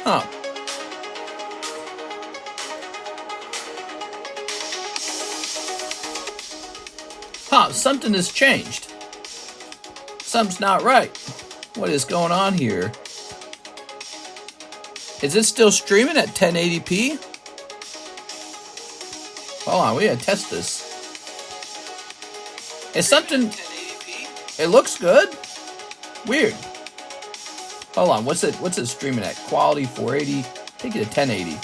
Huh. Huh, something has changed. Something's not right. What is going on here? Is it still streaming at 1080p? Hold on, we gotta test this. Is something... It looks good? Weird. Hold on, what's it streaming at? Quality 480? Take it to 1080.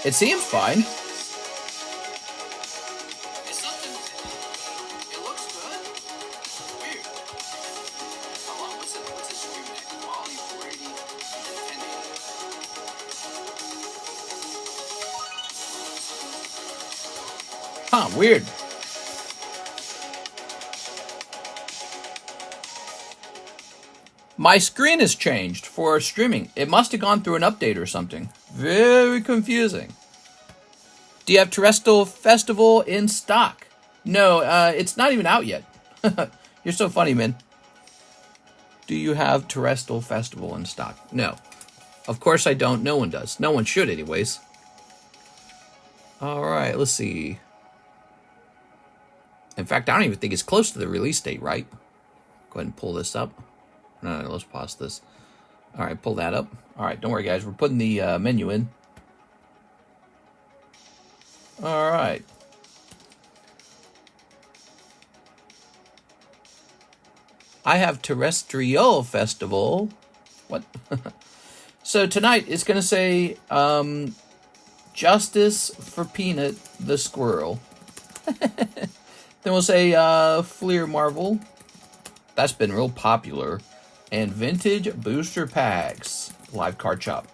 It seems fine. Huh, weird. My screen has changed for streaming. It must have gone through an update or something. Very confusing. Do you have Terrestrial Festival in stock? No, it's not even out yet. You're so funny, man. Do you have Terrestrial Festival in stock? No. Of course I don't. No one does. No one should anyways. Alright, let's see. In fact, I don't even think it's close to the release date, right? Go ahead and pull this up. No, let's pause this. All right, pull that up. All right, don't worry, guys. We're putting the menu in. All right. I have Terrestrial Festival. What? So tonight it's going to say Justice for Peanut the Squirrel. Then we'll say Fleer Marvel. That's been real popular. And Vintage Booster Packs. Live Card Shop.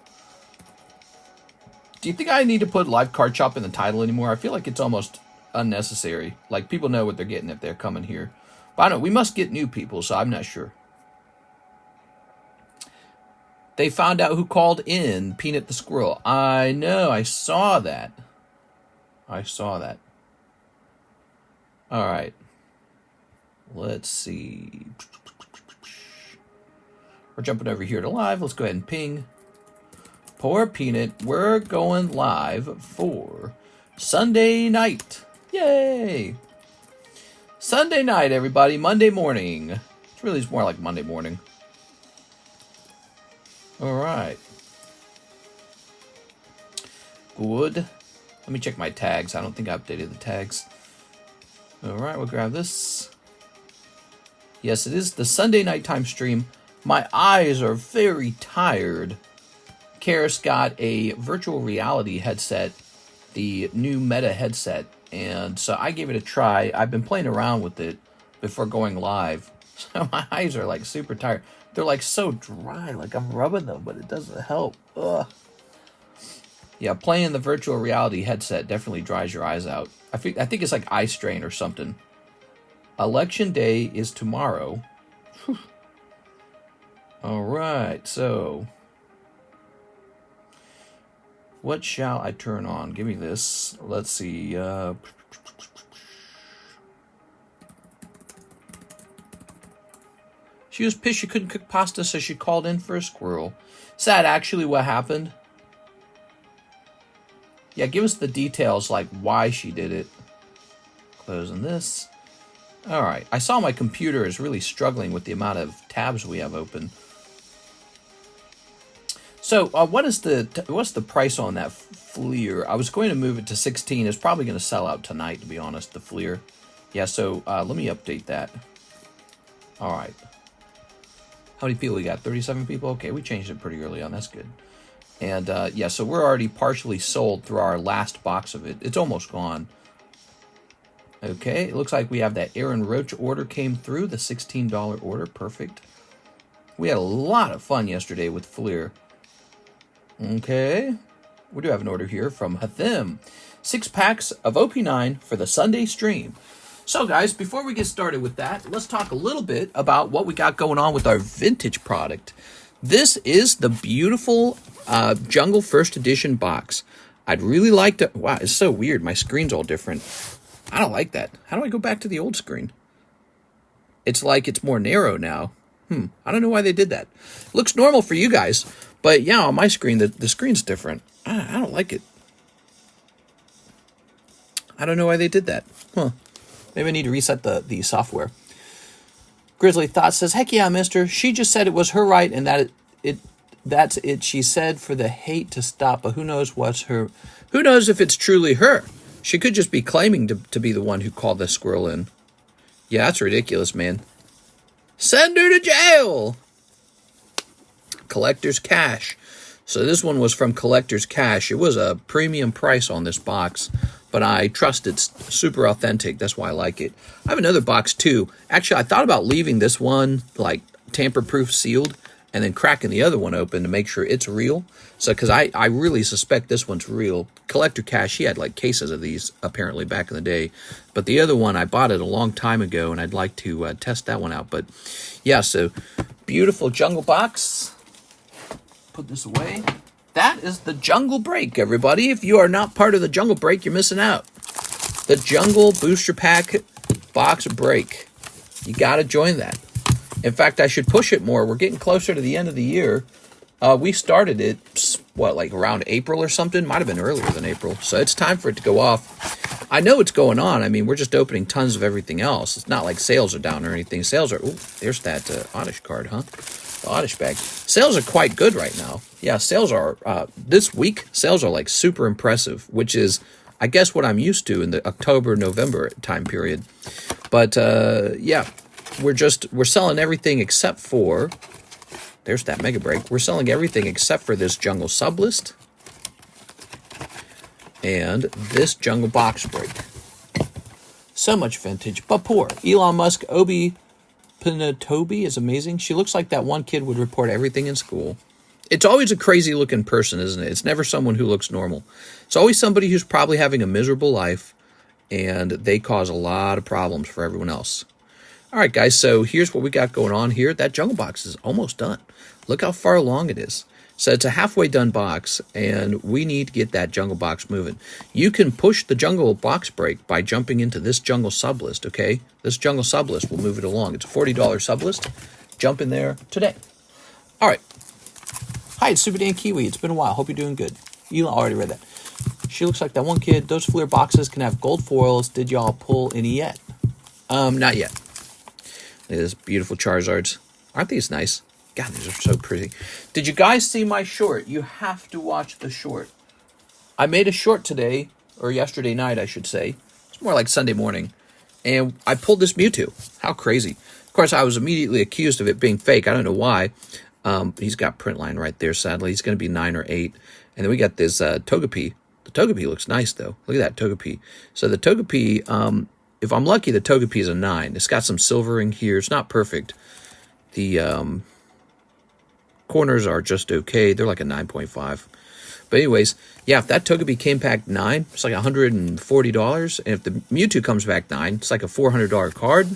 Do you think I need to put Live Card Shop in the title anymore? I feel like it's almost unnecessary. Like, people know what they're getting if they're coming here. But I don't know, we must get new people, so I'm not sure. They found out who called in Peanut the Squirrel. I know, I saw that. I saw that. All right. Let's see. We're jumping over here to live. Let's go ahead and ping. Poor Peanut. We're going live for Sunday night. Yay! Sunday night, everybody. Monday morning. It's really more like Monday morning. All right. Good. Let me check my tags. I don't think I updated the tags. All right, we'll grab this. Yes, it is the Sunday nighttime stream. My eyes are very tired. Karis got a virtual reality headset, the new Meta headset, and so I gave it a try. I've been playing around with it before going live, so my eyes are like super tired. They're like so dry, like I'm rubbing them, but it doesn't help. Ugh. Yeah, playing the virtual reality headset definitely dries your eyes out. I think it's like eye strain or something. Election day is tomorrow. Whew. All right, so what shall I turn on? Give me this. Let's see. She was pissed she couldn't cook pasta, so she called in for a squirrel. Is that actually what happened? Yeah, give us the details, like why she did it. Closing this. All right. I saw my computer is really struggling with the amount of tabs we have open. So, what's the price on that Fleer? I was going to move it to 16. It's probably going to sell out tonight, to be honest, the Fleer. Yeah, so let me update that. All right. How many people we got? 37 people? Okay, we changed it pretty early on. That's good. And, yeah, so we're already partially sold through our last box of it. It's almost gone. Okay, it looks like we have that Aaron Roach order came through, the $16 order. Perfect. We had a lot of fun yesterday with Fleer. Okay, we do have an order here from Hathim. 6 packs of OP9 for the Sunday stream. So, guys, before we get started with that, let's talk a little bit about what we got going on with our vintage product. This is the beautiful Jungle First Edition box. I'd really like to... Wow, it's so weird. My screen's all different. I don't like that. How do I go back to the old screen? It's like it's more narrow now. I don't know why they did that. Looks normal for you guys, but yeah, on my screen, the screen's different. I don't like it. I don't know why they did that. Huh. Maybe I need to reset the software. Grizzly Thought says, heck yeah, mister. She just said it was her right and that's it. She said for the hate to stop, but who knows who knows if it's truly her. She could just be claiming to be the one who called the squirrel in. Yeah, that's ridiculous, man. Send her to jail. Collector's Cash. So this one was from Collector's Cash. It was a premium price on this box, but I trust it's super authentic. That's why I like it. I have another box too. Actually, I thought about leaving this one like tamper-proof sealed and then cracking the other one open to make sure it's real. So, because I really suspect this one's real. Collector Cash, he had like cases of these apparently back in the day. But the other one, I bought it a long time ago, and I'd like to test that one out. But yeah, so beautiful jungle box. Put this away. That is the Jungle Break, everybody. If you are not part of the Jungle Break, you're missing out. The Jungle Booster Pack Box Break. You got to join that. In fact, I should push it more. We're getting closer to the end of the year. We started it, like around April or something? Might have been earlier than April. So it's time for it to go off. I know what's going on. I mean, we're just opening tons of everything else. It's not like sales are down or anything. Sales are... Ooh, there's that Oddish card, huh? The Oddish bag. Sales are quite good right now. Yeah, sales are... this week, sales are like super impressive, which is, I guess, what I'm used to in the October, November time period. But, yeah... We're selling everything except for, there's that mega break. We're selling everything except for this jungle sublist and this jungle box break. So much vintage, but poor. Elon Musk, Obi Pinatobi is amazing. She looks like that one kid would report everything in school. It's always a crazy looking person, isn't it? It's never someone who looks normal. It's always somebody who's probably having a miserable life and they cause a lot of problems for everyone else. All right, guys, so here's what we got going on here. That jungle box is almost done. Look how far along it is. So it's a halfway done box, and we need to get that jungle box moving. You can push the jungle box break by jumping into this jungle sublist, okay? This jungle sublist will move it along. It's a $40 sublist. Jump in there today. All right. Hi, it's Super Dan Kiwi. It's been a while. Hope you're doing good. You already read that. She looks like that one kid. Those Fleer boxes can have gold foils. Did y'all pull any yet? Not yet. It is beautiful Charizards. Aren't these nice? God, these are so pretty. Did you guys see my short? You have to watch the short. I made a short today, or yesterday night, I should say. It's more like Sunday morning. And I pulled this Mewtwo. How crazy. Of course, I was immediately accused of it being fake. I don't know why. He's got print line right there, sadly. He's going to be 9 or 8. And then we got this Togepi. The Togepi looks nice, though. Look at that Togepi. So the Togepi... if I'm lucky, the Togepi is a 9. It's got some silvering here. It's not perfect. The corners are just okay. They're like a 9.5. But anyways, yeah, if that Togepi came back 9, it's like $140. And if the Mewtwo comes back 9, it's like a $400 card.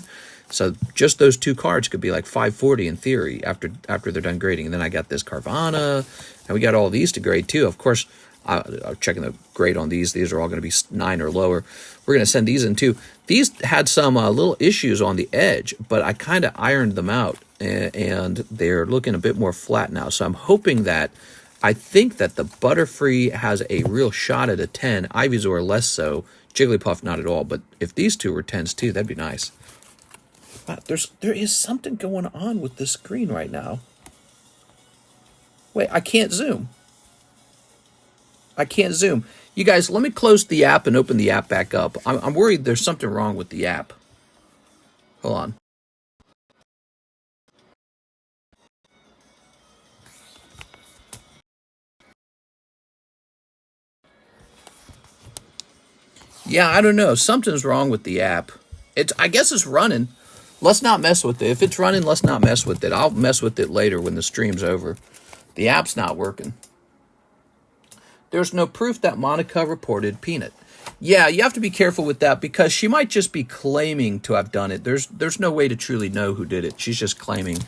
So just those two cards could be like $540 in theory after they're done grading. And then I got this Carvana, and we got all these to grade too. Of course, I'm checking the grade on these. These are all going to be 9 or lower. We're going to send these in too. These had some little issues on the edge, but I kind of ironed them out, and they're looking a bit more flat now. So I'm hoping that, I think that the Butterfree has a real shot at a 10. Ivysaur less so. Jigglypuff not at all. But if these two were 10s too, that'd be nice. Wow, there is something going on with the screen right now. Wait, I can't zoom. I can't zoom. You guys, let me close the app and open the app back up. I'm worried there's something wrong with the app. Hold on. Yeah, I don't know. Something's wrong with the app. I guess it's running. Let's not mess with it. If it's running, let's not mess with it. I'll mess with it later when the stream's over. The app's not working. There's no proof that Monica reported Peanut. Yeah, you have to be careful with that because she might just be claiming to have done it. There's no way to truly know who did it. She's just claiming.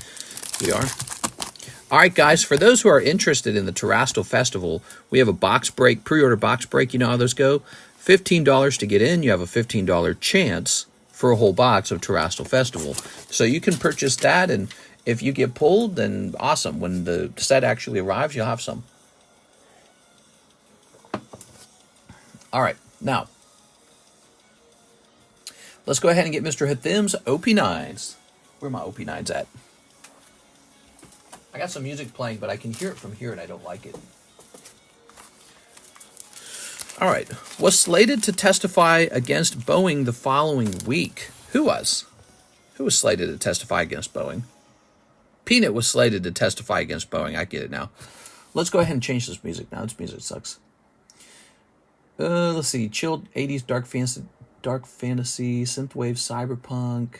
We are. All right, guys, for those who are interested in the Terastal Festival, we have a box break, pre-order box break. You know how those go? $15 to get in. You have a $15 chance for a whole box of Terastal Festival. So you can purchase that, and If you get pulled, then awesome. When the set actually arrives, you'll have some. All right, now let's go ahead and get Mr. Hathim's OP9s. Where are my OP9s at? I got some music playing, but I can hear it from here, and I don't like it. All right. Was slated to testify against Boeing the following week. Who was? Who was slated to testify against Boeing? Peanut was slated to testify against Boeing. I get it now. Let's go ahead and change this music now. This music sucks. Let's see. Chilled 80s dark fantasy, synthwave, cyberpunk.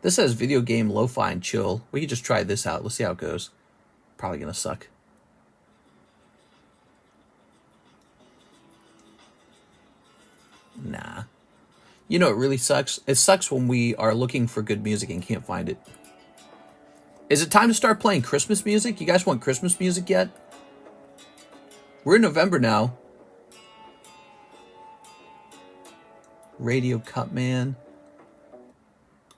This says video game lo-fi and chill. We can just try this out. Let's see how it goes. Probably gonna suck. Nah. You know, it really sucks. It sucks when we are looking for good music and can't find it. Is it time to start playing Christmas music? You guys want Christmas music yet? We're in November now. Radio Cut Man.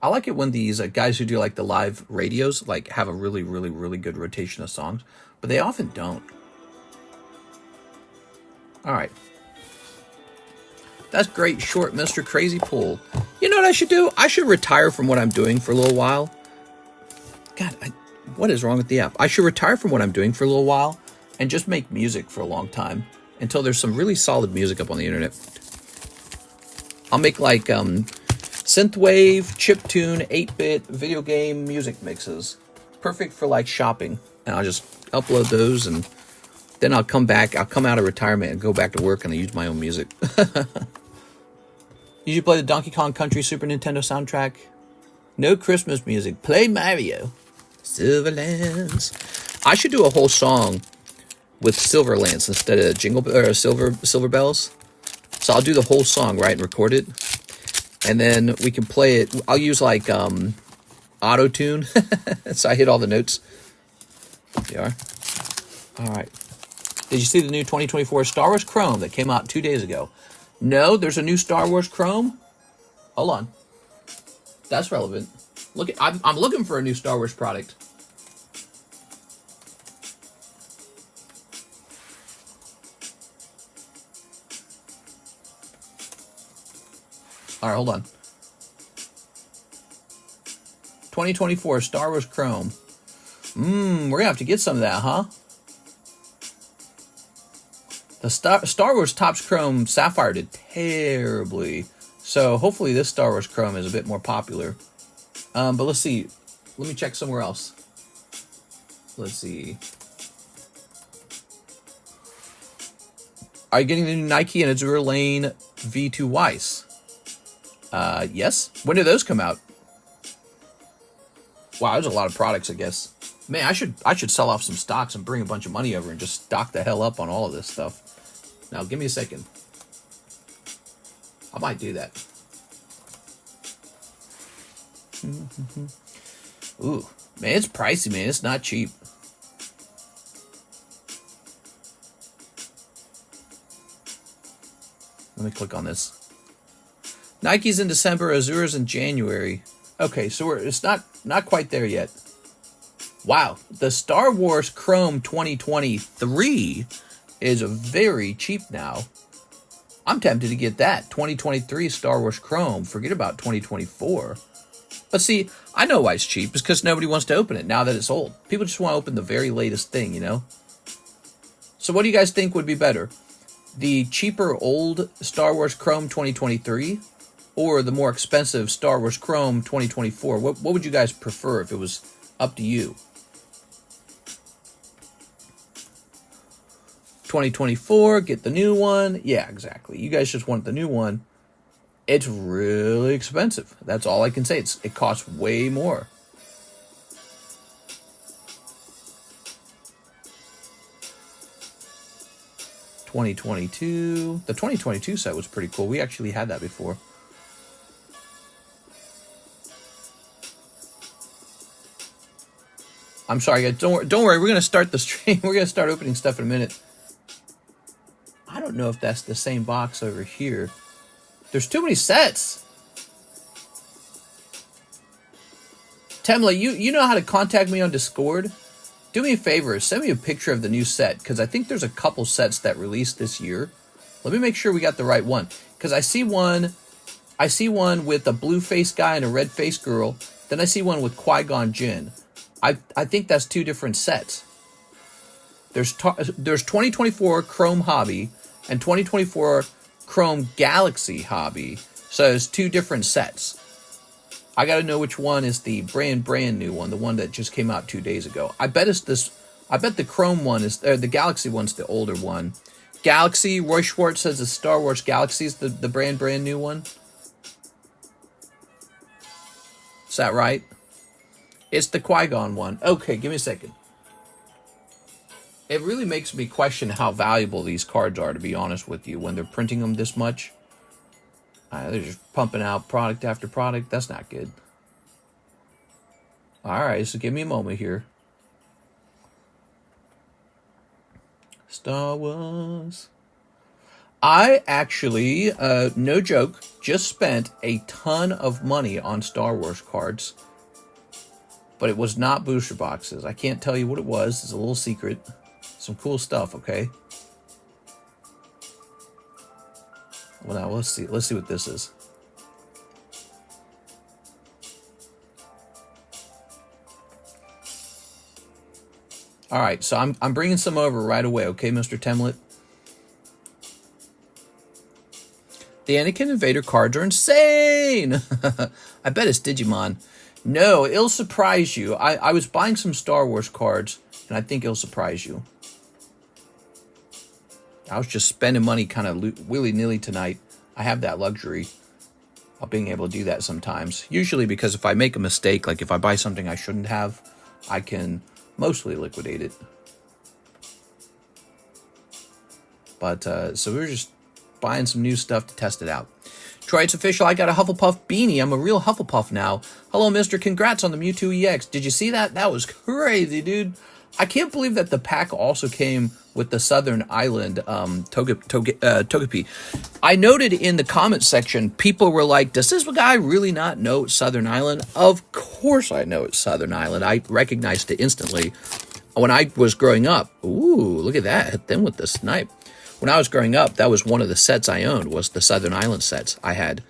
I like it when these guys who do like the live radios like have a really, really, really good rotation of songs, but they often don't. All right. That's great, short Mr. Crazy Pool. You know what I should do? I should retire from what I'm doing for a little while. God, what is wrong with the app? I should retire from what I'm doing for a little while and just make music for a long time until there's some really solid music up on the internet. I'll make like synthwave, chiptune, 8-bit video game music mixes. Perfect for like shopping. And I'll just upload those and then I'll come back. I'll come out of retirement and go back to work and I use my own music. You should play the Donkey Kong Country Super Nintendo soundtrack. No Christmas music. Play Mario. Silverlands. I should do a whole song with Silverlands instead of Silver Bells. So I'll do the whole song, right, and record it. And then we can play it. I'll use like auto-tune. So I hit all the notes. There you are. All right. Did you see the new 2024 Star Wars Chrome that came out 2 days ago? No, there's a new Star Wars Chrome. Hold on. That's relevant. Look, I'm looking for a new Star Wars product. All right, hold on. 2024 Star Wars Chrome. We're gonna have to get some of that, huh? The Star Wars Topps Chrome Sapphire did terribly. So hopefully this Star Wars Chrome is a bit more popular. But let's see. Let me check somewhere else. Let's see. Are you getting the new Nike and Azure Lane V2 Weiss? Yes. When did those come out? Wow, there's a lot of products, I guess. Man, I should sell off some stocks and bring a bunch of money over and just stock the hell up on all of this stuff. Now, give me a second. I might do that. Ooh, man, it's pricey, man. It's not cheap. Let me click on this. Nike's in December, Azure's in January. Okay, so it's not quite there yet. Wow, the Star Wars Chrome 2023 is very cheap now. I'm tempted to get that. 2023 Star Wars Chrome. Forget about 2024. But see, I know why it's cheap. It's because nobody wants to open it now that it's old. People just want to open the very latest thing, you know? So what do you guys think would be better? The cheaper old Star Wars Chrome 2023 or the more expensive Star Wars Chrome 2024? What would you guys prefer if it was up to you? 2024, get the new one. Yeah, exactly. You guys just want the new one. It's really expensive. That's all I can say. It costs way more. The 2022 set was pretty cool. We actually had that before. I'm sorry, guys. Don't worry. We're gonna start the stream. We're gonna start opening stuff in a minute. I don't know if that's the same box over here. There's too many sets. Temla, you know how to contact me on Discord? Do me a favor, send me a picture of the new set, because I think there's a couple sets that released this year. Let me make sure we got the right one, because I see one with a blue face guy and a red face girl. Then I see one with Qui-Gon Jinn. I think that's two different sets. There's 2024 Chrome Hobby and 2024 Chrome Galaxy Hobby. So it's two different sets. I got to know which one is the brand new one, the one that just came out 2 days ago. I bet it's this. I bet the Chrome one is, the Galaxy one's the older one. Galaxy, Roy Schwartz says the Star Wars Galaxy is the brand new one. Is that right? It's the Qui-Gon one. Okay, give me a second. It really makes me question how valuable these cards are, to be honest with you, when they're printing them this much. They're just pumping out product after product. That's not good. All right, so give me a moment here. Star Wars. I actually, no joke, just spent a ton of money on Star Wars cards. But it was not booster boxes. I can't tell you what it was. It's a little secret. Some cool stuff, okay? Well, now let's see. Let's see what this is. All right, so I'm bringing some over right away, okay, Mr. Temlet? The Anakin Invader cards are insane. I bet it's Digimon. No, it'll surprise you. I was buying some Star Wars cards, and I think it'll surprise you. I was just spending money kind of willy-nilly tonight. I have that luxury of being able to do that sometimes. Usually because if I make a mistake, like if I buy something I shouldn't have, I can mostly liquidate it. But, so we were just buying some new stuff to test it out. Troy, it's official. I got a Hufflepuff beanie. I'm a real Hufflepuff now. Hello, mister. Congrats on the Mewtwo EX. Did you see that? That was crazy, dude. I can't believe that the pack also came with the Southern Island Togepi. I noted in the comment section, people were like, does this guy really not know it's Southern Island? Of course I know it's Southern Island. I recognized it instantly. When I was growing up, ooh, look at that. Hit them with the snipe. When I was growing up, that was one of the sets I owned, was the Southern Island sets. I had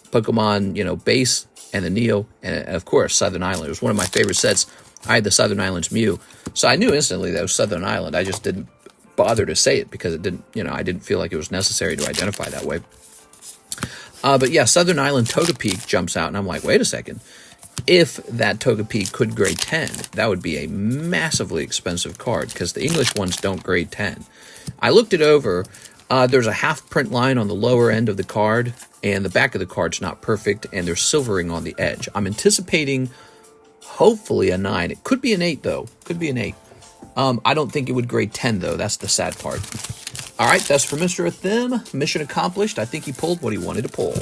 Pokemon, base and the Neo, and of course, Southern Island. It was one of my favorite sets. I had the Southern Islands Mew. So I knew instantly that it was Southern Island. I just didn't bother to say it because it didn't, I didn't feel like it was necessary to identify that way. But yeah, Southern Island Togepi jumps out, and I'm like, wait a second. If that Togepi could grade 10, that would be a massively expensive card because the English ones don't grade 10. I looked it over. There's a half print line on the lower end of the card, and the back of the card's not perfect, and there's silvering on the edge. I'm anticipating hopefully a 9. It could be an 8, though. Could be an 8. I don't think it would grade 10, though. That's the sad part. All right, that's for Mr. Athim. Mission accomplished. I think he pulled what he wanted to pull.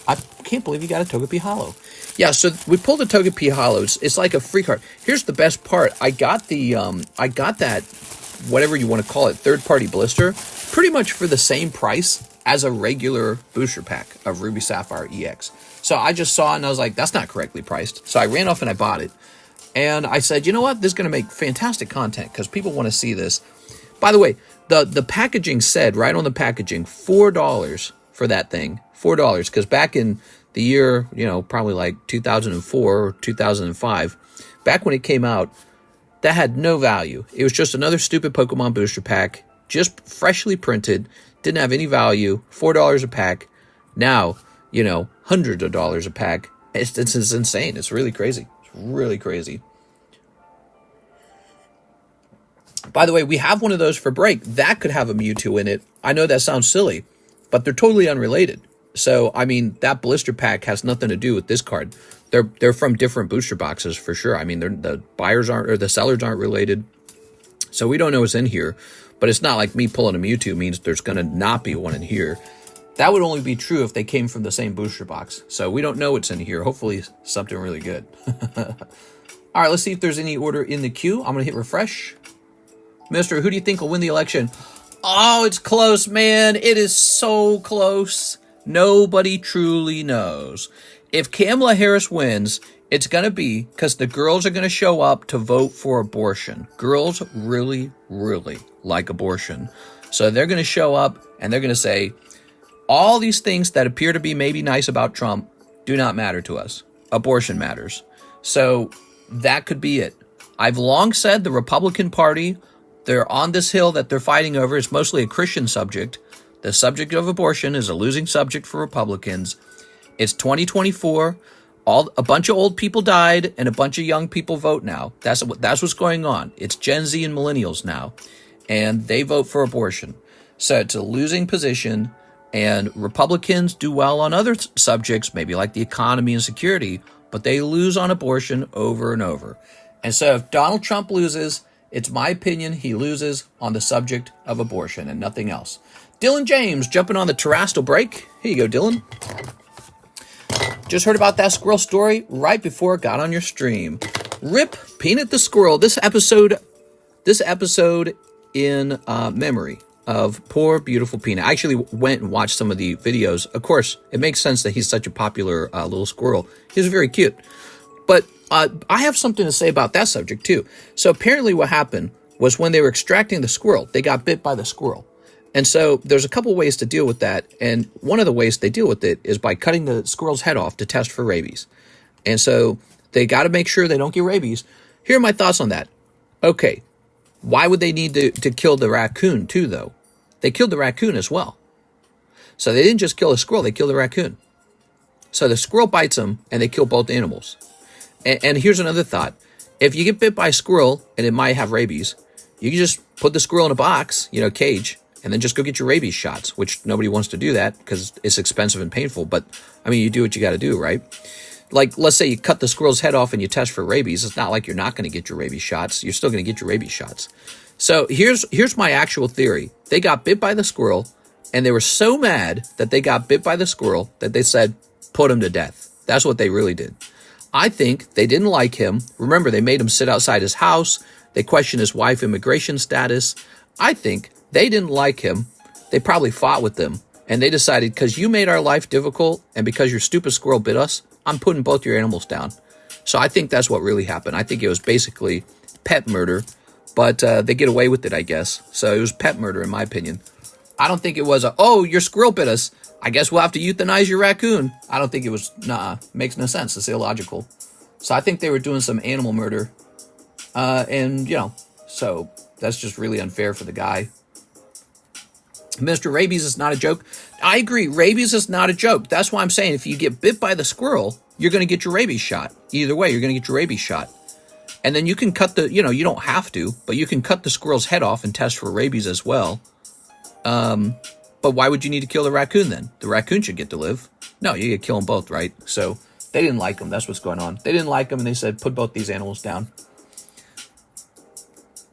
I can't believe he got a Togepi Holo. Yeah, so we pulled a Togepi Holo. It's like a free card. Here's the best part. I got that, whatever you want to call it, third-party blister, pretty much for the same price as a regular booster pack of Ruby Sapphire EX. So I just saw it and I was like, that's not correctly priced. So I ran off and I bought it. And I said, you know what? This is going to make fantastic content because people want to see this. By the way, the packaging said right on the packaging, $4 for that thing. $4 because back in the year, probably like 2004 or 2005, back when it came out, that had no value. It was just another stupid Pokemon booster pack, just freshly printed, didn't have any value, $4 a pack. Now, hundreds of dollars a pack. It's insane. It's really crazy. It's really crazy. By the way, we have one of those for break. That could have a Mewtwo in it. I know that sounds silly, but they're totally unrelated. So, I mean, that blister pack has nothing to do with this card. They're from different booster boxes for sure. I mean, the buyers aren't, or the sellers aren't related. So we don't know what's in here, but it's not like me pulling a Mewtwo means there's going to not be one in here. That would only be true if they came from the same booster box. So we don't know what's in here. Hopefully something really good. All right, let's see if there's any order in the queue. I'm going to hit refresh. Mister, who do you think will win the election? Oh, it's close, man. It is so close. Nobody truly knows. If Kamala Harris wins, it's going to be because the girls are going to show up to vote for abortion. Girls really, really like abortion. So they're going to show up and they're going to say, all these things that appear to be maybe nice about Trump do not matter to us. Abortion matters. So that could be it. I've long said the Republican Party, they're on this hill that they're fighting over. It's mostly a Christian subject. The subject of abortion is a losing subject for Republicans. It's 2024. A bunch of old people died and a bunch of young people vote now. That's what's going on. It's Gen Z and millennials now, and they vote for abortion. So it's a losing position, and Republicans do well on other subjects, maybe like the economy and security, but they lose on abortion over and over. And so if Donald Trump loses, it's my opinion he loses on the subject of abortion and nothing else. Dylan James jumping on the terrestrial break. Here you go, Dylan. Just heard about that squirrel story right before it got on your stream. Rip Peanut the Squirrel. This episode in memory of poor, beautiful Peanut. I actually went and watched some of the videos. Of course, it makes sense that he's such a popular little squirrel. He's very cute. But I have something to say about that subject, too. So apparently what happened was when they were extracting the squirrel, they got bit by the squirrel. And so there's a couple ways to deal with that. And one of the ways they deal with it is by cutting the squirrel's head off to test for rabies. And so they got to make sure they don't get rabies. Here are my thoughts on that. Okay, why would they need to kill the raccoon too, though? They killed the raccoon as well. So they didn't just kill the squirrel, they killed the raccoon. So the squirrel bites them and they kill both animals. And here's another thought. If you get bit by a squirrel and it might have rabies, you can just put the squirrel in a box, cage, and then just go get your rabies shots, which nobody wants to do that because it's expensive and painful. But, you do what you got to do, right? Like, let's say you cut the squirrel's head off and you test for rabies. It's not like you're not going to get your rabies shots. You're still going to get your rabies shots. So here's my actual theory. They got bit by the squirrel, and they were so mad that they got bit by the squirrel that they said, put him to death. That's what they really did. I think they didn't like him. Remember, they made him sit outside his house. They questioned his wife's immigration status. I think they didn't like him. They probably fought with them. And they decided, because you made our life difficult and because your stupid squirrel bit us, I'm putting both your animals down. So I think that's what really happened. I think it was basically pet murder, but they get away with it, I guess. So it was pet murder, in my opinion. I don't think it was your squirrel bit us. I guess we'll have to euthanize your raccoon. I don't think it was, makes no sense. It's illogical. So I think they were doing some animal murder. So that's just really unfair for the guy. Mr. Rabies is not a joke. I agree. Rabies is not a joke. That's why I'm saying if you get bit by the squirrel, you're going to get your rabies shot. Either way, you're going to get your rabies shot. And then you can cut you don't have to, but you can cut the squirrel's head off and test for rabies as well. But why would you need to kill the raccoon then? The raccoon should get to live. No, you get to kill them both, right? So they didn't like him. That's what's going on. They didn't like him, and they said, put both these animals down.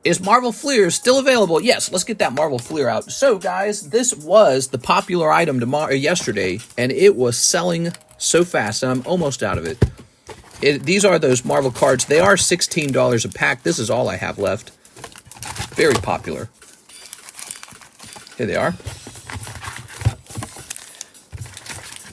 Is Marvel Fleer still available? Yes, let's get that Marvel Fleer out. So, guys, this was the popular item yesterday, and it was selling so fast, and I'm almost out of it. These are those Marvel cards. They are $16 a pack. This is all I have left. Very popular. Here they are.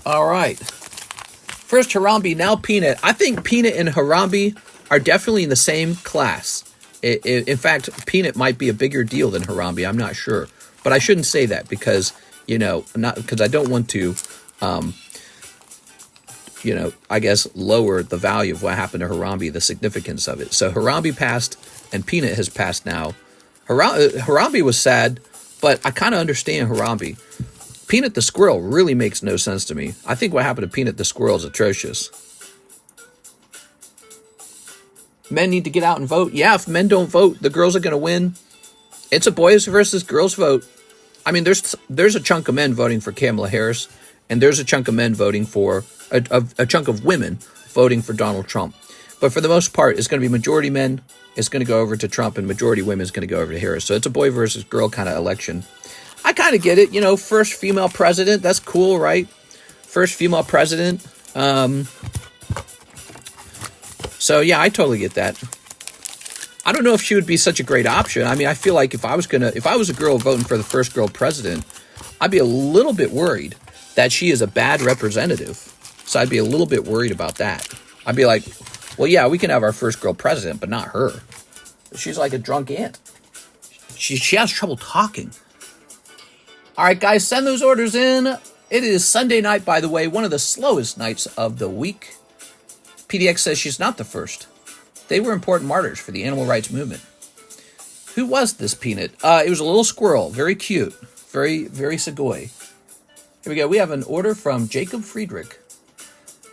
All right. First Harambe, now Peanut. I think Peanut and Harambe are definitely in the same class. In fact, Peanut might be a bigger deal than Harambe. I'm not sure. But I shouldn't say that because, because I don't want to, I guess lower the value of what happened to Harambe, the significance of it. So Harambe passed and Peanut has passed now. Harambe was sad, but I kind of understand Harambe. Peanut the Squirrel really makes no sense to me. I think what happened to Peanut the Squirrel is atrocious. Men need to get out and vote. Yeah, if men don't vote, the girls are going to win. It's a boys versus girls vote. I mean, there's a chunk of men voting for Kamala Harris, and there's a chunk of men voting for, a chunk of women voting for Donald Trump. But for the most part, it's going to be majority men. It's going to go over to Trump, and majority women is going to go over to Harris. So it's a boy versus girl kind of election. I kind of get it. First female president. That's cool, right? First female president. So yeah, I totally get that. I don't know if she would be such a great option. I mean, I feel like if I was a girl voting for the first girl president, I'd be a little bit worried. that she is a bad representative. So I'd be a little bit worried about that. I'd be like, well, yeah, we can have our first girl president, but not her. She's like a drunk aunt. She has trouble talking. All right, guys, send those orders in. It is Sunday night, by the way, one of the slowest nights of the week. PDX says she's not the first. They were important martyrs for the animal rights movement. Who was this peanut? It was a little squirrel. Very cute. Very, very Segoy. Here we go. We have an order from Jacob Friedrich.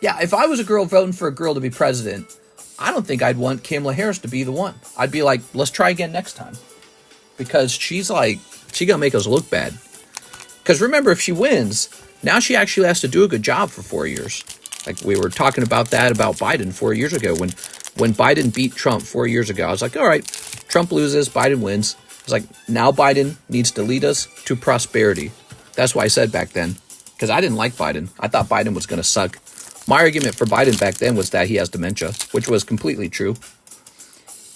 Yeah, if I was a girl voting for a girl to be president, I don't think I'd want Kamala Harris to be the one. I'd be like, let's try again next time. Because she's going to make us look bad. Because remember, if she wins, now she actually has to do a good job for 4 years. Like we were talking about that about Biden 4 years ago. When Biden beat Trump 4 years ago, I was like, all right, Trump loses, Biden wins. I was like, now Biden needs to lead us to prosperity. That's why I said back then. Because I didn't like Biden. I thought Biden was going to suck. My argument for Biden back then was that he has dementia, which was completely true.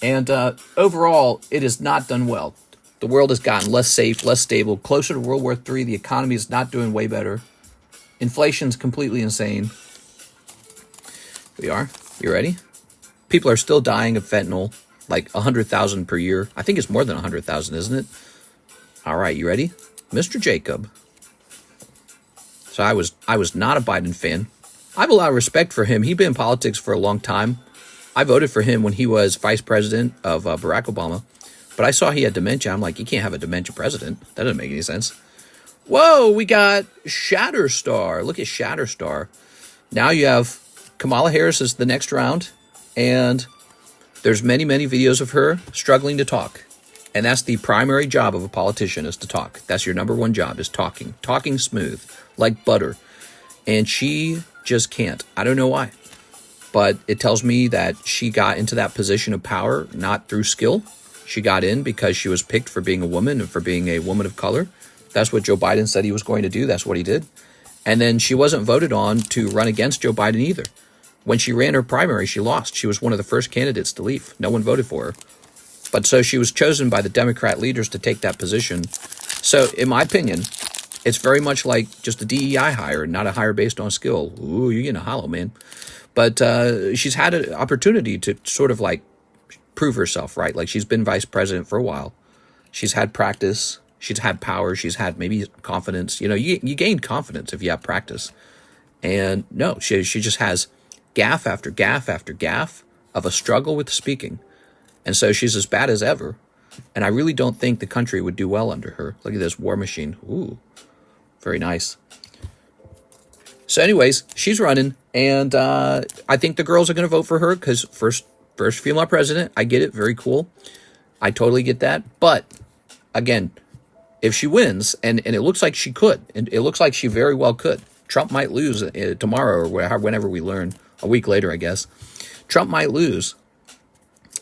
And overall, it has not done well. The world has gotten less safe, less stable, closer to World War III. The economy is not doing way better. Inflation's completely insane. Here we are. You ready? People are still dying of fentanyl, like 100,000 per year. I think it's more than 100,000, isn't it? All right, you ready? Mr. Jacob. So I was not a Biden fan. I have a lot of respect for him. He'd been in politics for a long time. I voted for him when he was vice president of Barack Obama. But I saw he had dementia. I'm like, you can't have a dementia president. That doesn't make any sense. Whoa, we got Shatterstar. Look at Shatterstar. Now you have Kamala Harris is the next round. And there's many, many videos of her struggling to talk. And that's the primary job of a politician, is to talk. That's your number one job, is talking. Talking smooth, like butter. And she just can't. I don't know why. But it tells me that she got into that position of power not through skill. She got in because she was picked for being a woman and for being a woman of color. That's what Joe Biden said he was going to do. That's what he did. And then she wasn't voted on to run against Joe Biden either. When she ran her primary, she lost. She was one of the first candidates to leave. No one voted for her. But so she was chosen by the Democrat leaders to take that position. So in my opinion, it's very much like just a DEI hire, not a hire based on skill. Ooh, you're getting a hollow, man. But she's had an opportunity to sort of like prove herself, right? Like she's been vice president for a while. She's had practice. She's had power. She's had maybe confidence. You know, you gain confidence if you have practice. And no, she just has gaffe after gaffe after gaffe of a struggle with speaking. And so she's as bad as ever. And I really don't think the country would do well under her. Look at this war machine. Ooh, very nice. So anyways, she's running. And I think the girls are going to vote for her because first female president. I get it. Very cool. I totally get that. But again, if she wins, and it looks like she could, and it looks like she very well could. Trump might lose tomorrow or whenever we learn, a week later, I guess. Trump might lose.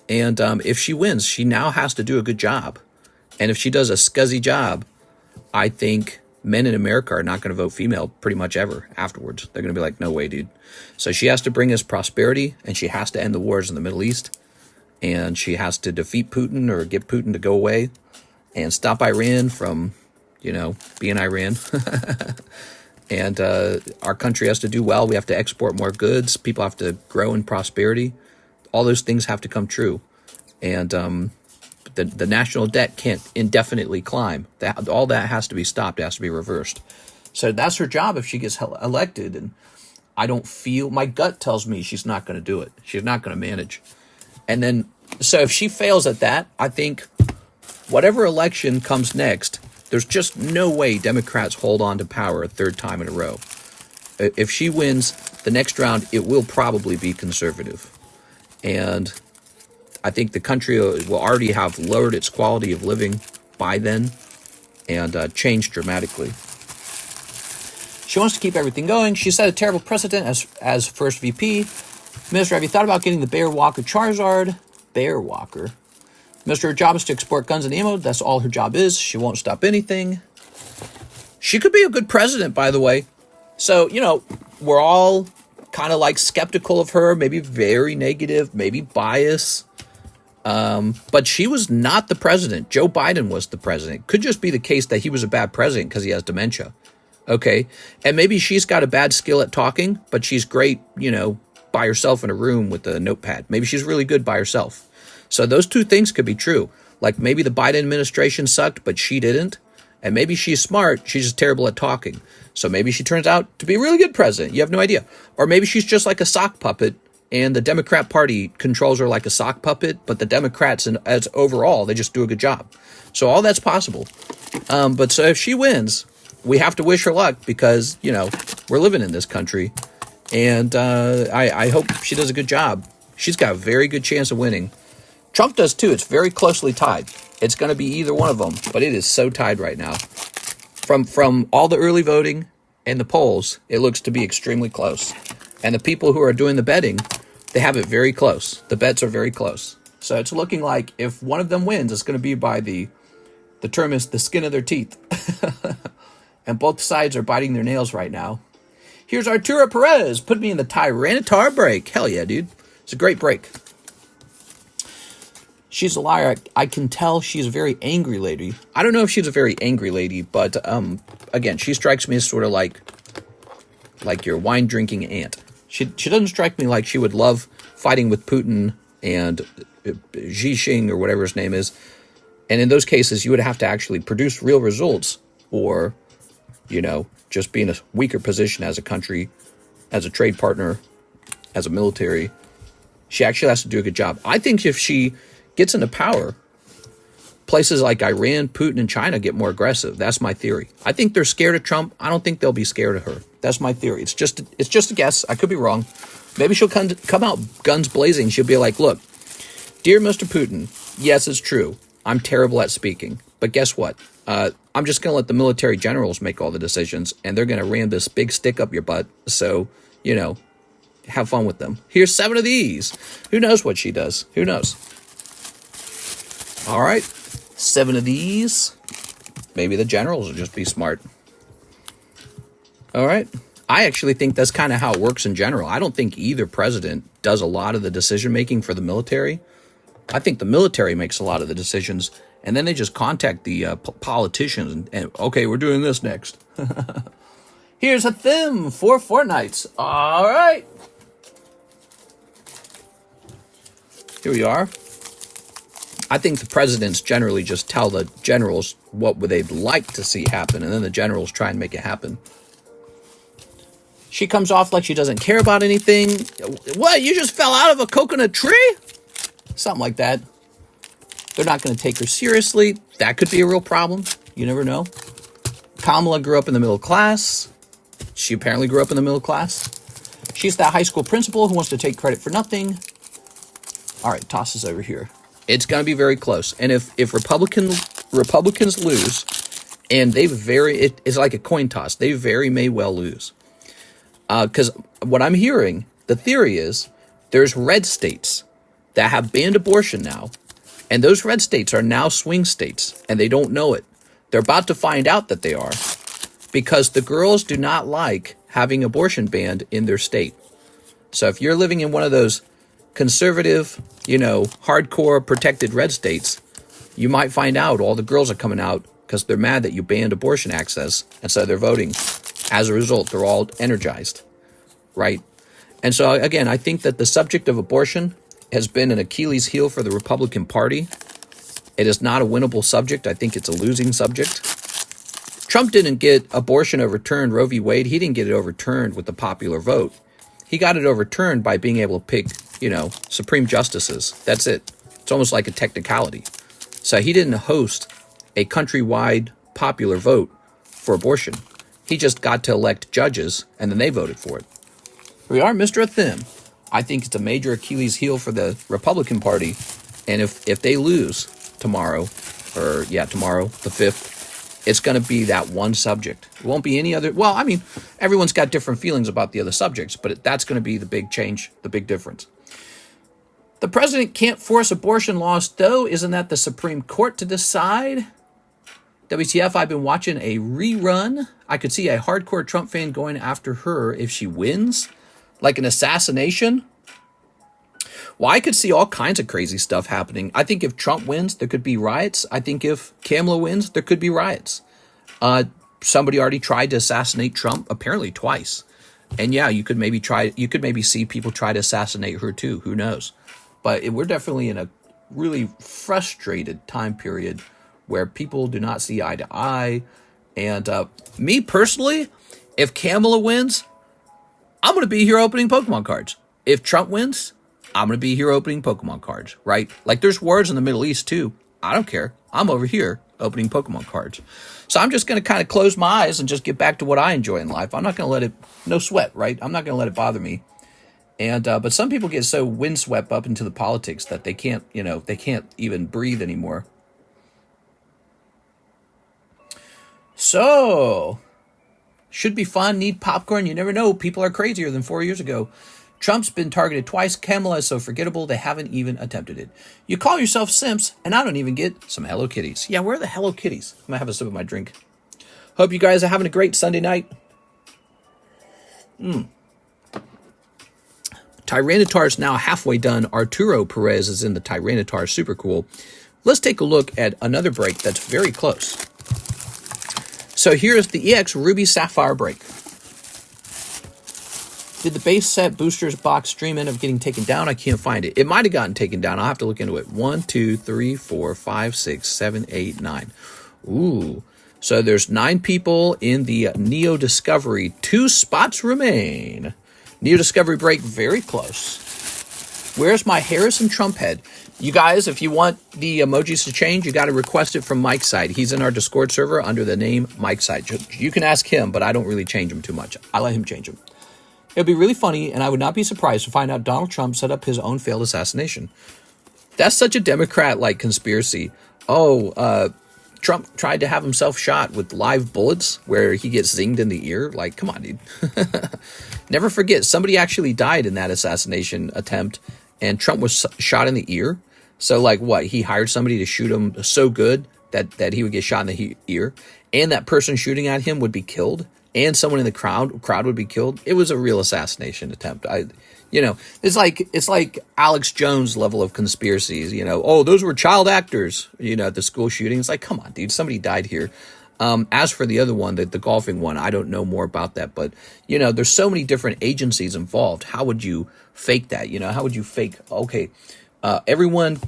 And if she wins, she now has to do a good job. And if she does a scuzzy job, I think men in America are not going to vote female pretty much ever afterwards. They're going to be like, no way, dude. So she has to bring us prosperity, and she has to end the wars in the Middle East. And she has to defeat Putin or get Putin to go away and stop Iran from, being Iran. And our country has to do well. We have to export more goods. People have to grow in prosperity. All those things have to come true. And the national debt can't indefinitely climb. All that has to be stopped. It has to be reversed. So that's her job if she gets elected. And I don't feel, my gut tells me she's not going to do it. She's not going to manage. And then, so if she fails at that, I think whatever election comes next, there's just no way Democrats hold on to power a third time in a row. If she wins the next round, it will probably be conservative. And I think the country will already have lowered its quality of living by then and changed dramatically. She wants to keep everything going. She set a terrible precedent as first VP. Minister, have you thought about getting the Bear Walker Charizard? Bear Walker. Minister, her job is to export guns and ammo. That's all her job is. She won't stop anything. She could be a good president, by the way. So, we're all kind of like skeptical of her, maybe very negative, maybe biased. But she was not the president. Joe Biden was the president. Could just be the case that he was a bad president because he has dementia. Okay. And maybe she's got a bad skill at talking, but she's great, by herself in a room with a notepad. Maybe she's really good by herself. So those two things could be true. Like maybe the Biden administration sucked, but she didn't. And maybe she's smart. She's just terrible at talking. So maybe she turns out to be a really good president. You have no idea. Or maybe she's just like a sock puppet and the Democrat Party controls her like a sock puppet, but the Democrats, as overall, they just do a good job. So all that's possible. But so if she wins, we have to wish her luck because, we're living in this country. And I hope she does a good job. She's got a very good chance of winning. Trump does too. It's very closely tied. It's going to be either one of them, but it is so tied right now. From all the early voting and the polls, it looks to be extremely close. And the people who are doing the betting, they have it very close. The bets are very close. So it's looking like if one of them wins, it's going to be by the term is the skin of their teeth. And both sides are biting their nails right now. Here's Arturo Perez. Put me in the Tyranitar break. Hell yeah, dude. It's a great break. She's a liar. I can tell she's a very angry lady. I don't know if she's a very angry lady, but again, she strikes me as sort of like your wine-drinking aunt. She doesn't strike me like she would love fighting with Putin and Xi Jinping or whatever his name is. And in those cases, you would have to actually produce real results or, just be in a weaker position as a country, as a trade partner, as a military. She actually has to do a good job. I think if she gets into power, places like Iran, Putin, and China get more aggressive. That's my theory. I think they're scared of Trump. I don't think they'll be scared of her. That's my theory. It's just a guess. I could be wrong. Maybe she'll come out guns blazing. She'll be like, look, dear Mr. Putin, yes, it's true. I'm terrible at speaking. But guess what? I'm just going to let the military generals make all the decisions, and they're going to ram this big stick up your butt. So, have fun with them. Here's 7 of these. Who knows what she does? Who knows? All right. 7 of these. Maybe the generals will just be smart. All right. I actually think that's kind of how it works in general. I don't think either president does a lot of the decision making for the military. I think the military makes a lot of the decisions, and then they just contact the politicians and, okay, we're doing this next. Here's a theme for Fortnite. All right. Here we are. I think the presidents generally just tell the generals what they'd like to see happen, and then the generals try and make it happen. She comes off like she doesn't care about anything. What, you just fell out of a coconut tree? Something like that. They're not going to take her seriously. That could be a real problem. You never know. Kamala grew up in the middle class. She apparently grew up in the middle class. She's that high school principal who wants to take credit for nothing. All right, toss is over here. It's going to be very close. And if Republicans lose, and it's like a coin toss. They very may well lose. Because what I'm hearing, the theory is, there's red states that have banned abortion now. And those red states are now swing states, and they don't know it. They're about to find out that they are, because the girls do not like having abortion banned in their state. So if you're living in one of those conservative, hardcore protected red states, you might find out all the girls are coming out because they're mad that you banned abortion access, and so they're voting. As a result, they're all energized, right? And so, again, I think that the subject of abortion has been an Achilles heel for the Republican Party. It is not a winnable subject. I think it's a losing subject. Trump didn't get abortion overturned, Roe v. Wade. He didn't get it overturned with the popular vote. He got it overturned by being able to pick, Supreme Justices. That's it. It's almost like a technicality. So he didn't host a countrywide popular vote for abortion. He just got to elect judges, and then they voted for it. We are Mr. Athim. I think it's a major Achilles heel for the Republican Party. And if they lose tomorrow, the 5th, it's going to be that one subject. It won't be any other. Well, I mean, everyone's got different feelings about the other subjects, but that's going to be the big change, the big difference. The president can't force abortion laws, though. Isn't that the Supreme Court to decide? WTF, I've been watching a rerun. I could see a hardcore Trump fan going after her if she wins. Like an assassination? Well, I could see all kinds of crazy stuff happening. I think if Trump wins, there could be riots. I think if Kamala wins, there could be riots. somebody already tried to assassinate Trump, apparently twice. And yeah, you could maybe see people try to assassinate her too. Who knows? But we're definitely in a really frustrated time period where people do not see eye to eye. And me personally, if Kamala wins, I'm going to be here opening Pokemon cards. If Trump wins, I'm going to be here opening Pokemon cards, right? Like there's wars in the Middle East too. I don't care. I'm over here opening Pokemon cards. So I'm just going to kind of close my eyes and just get back to what I enjoy in life. I'm not going to let it, no sweat, right? I'm not going to let it bother me. And, but some people get so windswept up into the politics that they can't, they can't even breathe anymore. So, should be fun, need popcorn. You never know. People are crazier than 4 years ago. Trump's been targeted twice. Kamala is so forgettable, they haven't even attempted it. You call yourself simps, and I don't even get some Hello Kitties. Yeah, where are the Hello Kitties? I'm going to have a sip of my drink. Hope you guys are having a great Sunday night. Tyranitar is now halfway done. Arturo Perez is in the Tyranitar. Super cool. Let's take a look at another break that's very close. So here's the EX Ruby Sapphire break. Did the base set boosters box stream end up getting taken down? I can't find it. It might have gotten taken down. I'll have to look into it. 1, 2, 3, 4, 5, 6, 7, 8, 9. Ooh. So there's 9 people in the Neo Discovery. 2 spots remain. Neo Discovery break very close. Where's my Harrison Trump head? You guys, if you want the emojis to change, you got to request it from Mike's side. He's in our Discord server under the name Mike's side. You can ask him, but I don't really change them too much. I let him change them. It would be really funny, and I would not be surprised to find out Donald Trump set up his own failed assassination. That's such a Democrat-like conspiracy. Trump tried to have himself shot with live bullets where he gets zinged in the ear. Like, come on, dude. Never forget, somebody actually died in that assassination attempt, and Trump was shot in the ear. So, like, what? He hired somebody to shoot him so good that he would get shot in the ear, and that person shooting at him would be killed, and someone in the crowd would be killed. It was a real assassination attempt. It's like Alex Jones level of conspiracies. Those were child actors. At the school shooting. It's like, come on, dude, somebody died here. As for the other one, the golfing one, I don't know more about that. But there's so many different agencies involved. How would you fake that? How would you fake? Okay, everyone,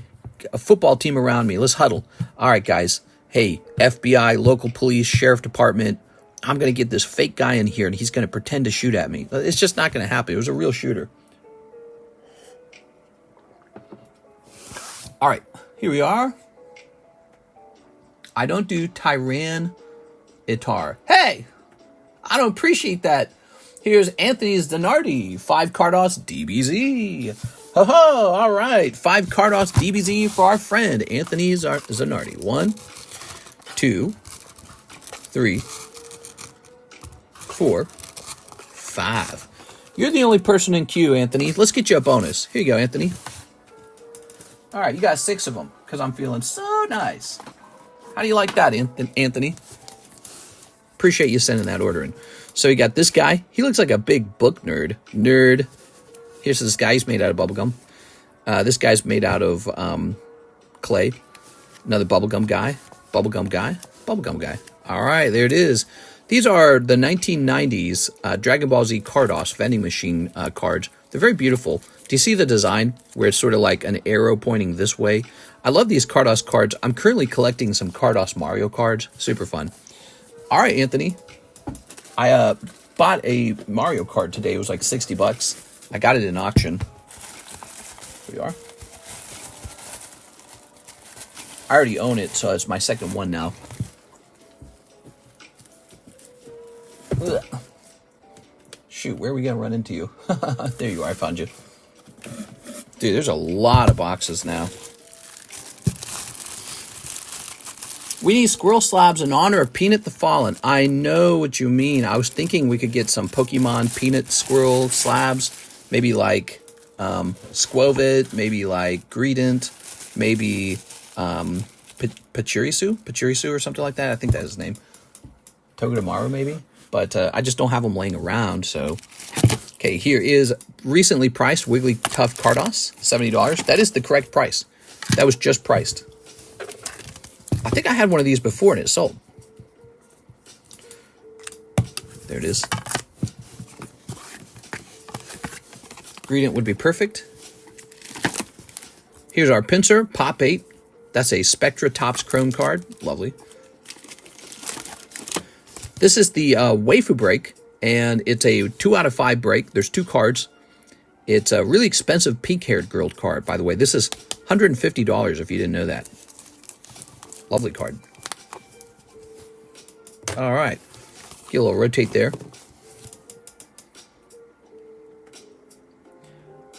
a football team around me. Let's huddle. All right, guys. Hey, FBI, local police, sheriff department. I'm going to get this fake guy in here, and he's going to pretend to shoot at me. It's just not going to happen. It was a real shooter. All right, here we are. I don't do Tyranitar. Hey, I don't appreciate that. Here's Anthony's Denardi, 5 Cardos DBZ. Ho-ho, all right, 5 Cardos DBZ for our friend Anthony Zanardi. 1, 2, 3, 4, 5. You're the only person in queue, Anthony. Let's get you a bonus. Here you go, Anthony. All right, you got 6 of them because I'm feeling so nice. How do you like that, Anthony? Appreciate you sending that order in. So you got this guy. He looks like a big book nerd. Here's this guy. He's made out of bubblegum. This guy's made out of clay. Another bubblegum guy. Bubblegum guy. Bubblegum guy. All right, there it is. These are the 1990s Dragon Ball Z Cardos vending machine cards. They're very beautiful. Do you see the design where it's sort of like an arrow pointing this way? I love these Cardos cards. I'm currently collecting some Cardos Mario cards. Super fun. All right, Anthony. I bought a Mario card today. It was like $60. I got it in auction. Here we are. I already own it, so it's my second one now. Ugh. Shoot, where are we going to run into you? There you are, I found you. Dude, there's a lot of boxes now. We need squirrel slabs in honor of Peanut the Fallen. I know what you mean. I was thinking we could get some Pokemon Peanut squirrel slabs. Maybe like Squovid, maybe like Greedent, maybe Pachirisu or something like that. I think that's his name. Togedemaru maybe. But I just don't have them laying around, so... Okay, here is recently priced Wiggly Tough Cardos, $70. That is the correct price. That was just priced. I think I had one of these before and it sold. There it is. Gradient would be perfect. Here's our pincer, Pop 8. That's a Spectra Tops Chrome card. Lovely. This is the Waifu break, and it's a 2 out of 5 break. There's 2 cards. It's a really expensive pink-haired girl card, by the way. This is $150 if you didn't know that. Lovely card. All right. Get a little rotate there.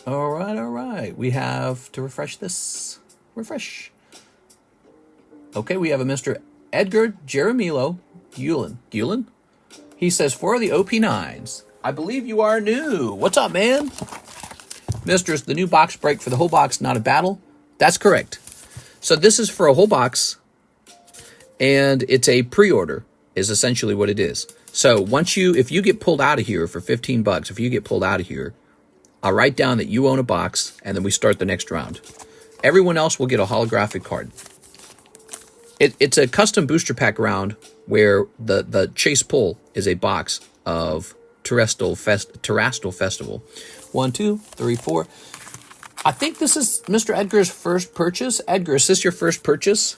All right. We have to refresh this. Refresh. Okay, we have a Mr. Edgar Jeremilo Gulen. He says, for the OP9s, I believe you are new. What's up, man? Mr. The new box break for the whole box, not a battle. That's correct. So this is for a whole box, and it's a pre-order, is essentially what it is. So if you get pulled out of here for $15, if you get pulled out of here, I'll write down that you own a box, and then we start the next round. Everyone else will get a holographic card. It's a custom booster pack round where the chase pull is a box of Terrestrial Festival. 1, 2, 3, 4. I think this is Mr. Edgar's first purchase. Edgar, is this your first purchase?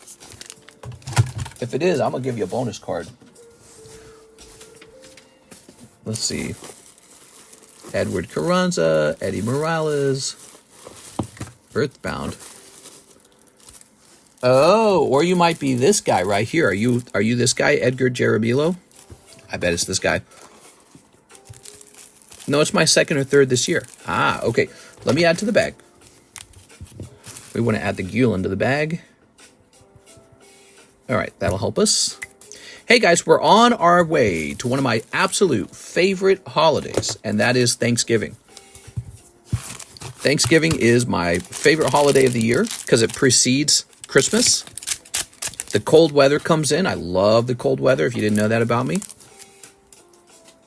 If it is, I'm going to give you a bonus card. Let's see. Edward Carranza, Eddie Morales, Earthbound. Oh, or you might be this guy right here. Are you this guy, Edgar Jeremilo? I bet it's this guy. No, it's my second or third this year. Ah, okay. Let me add to the bag. We want to add the Gulen to the bag. All right, that'll help us. Hey guys, we're on our way to one of my absolute favorite holidays, and that is Thanksgiving. Thanksgiving is my favorite holiday of the year because it precedes Christmas. The cold weather comes in. I love the cold weather, if you didn't know that about me.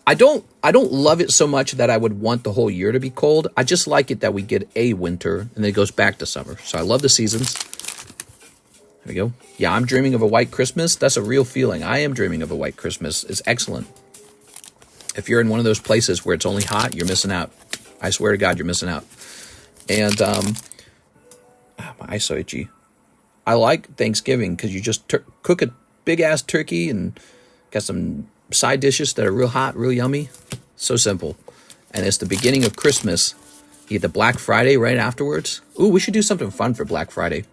I don't love it so much that I would want the whole year to be cold. I just like it that we get a winter and then it goes back to summer. So I love the seasons. There we go. Yeah, I'm dreaming of a white Christmas. That's a real feeling. I am dreaming of a white Christmas. It's excellent. If you're in one of those places where it's only hot, you're missing out. I swear to God, you're missing out. And my eyes so itchy. I like Thanksgiving because you just cook a big-ass turkey and got some side dishes that are real hot, real yummy. So simple. And it's the beginning of Christmas. You get the Black Friday right afterwards. Ooh, we should do something fun for Black Friday.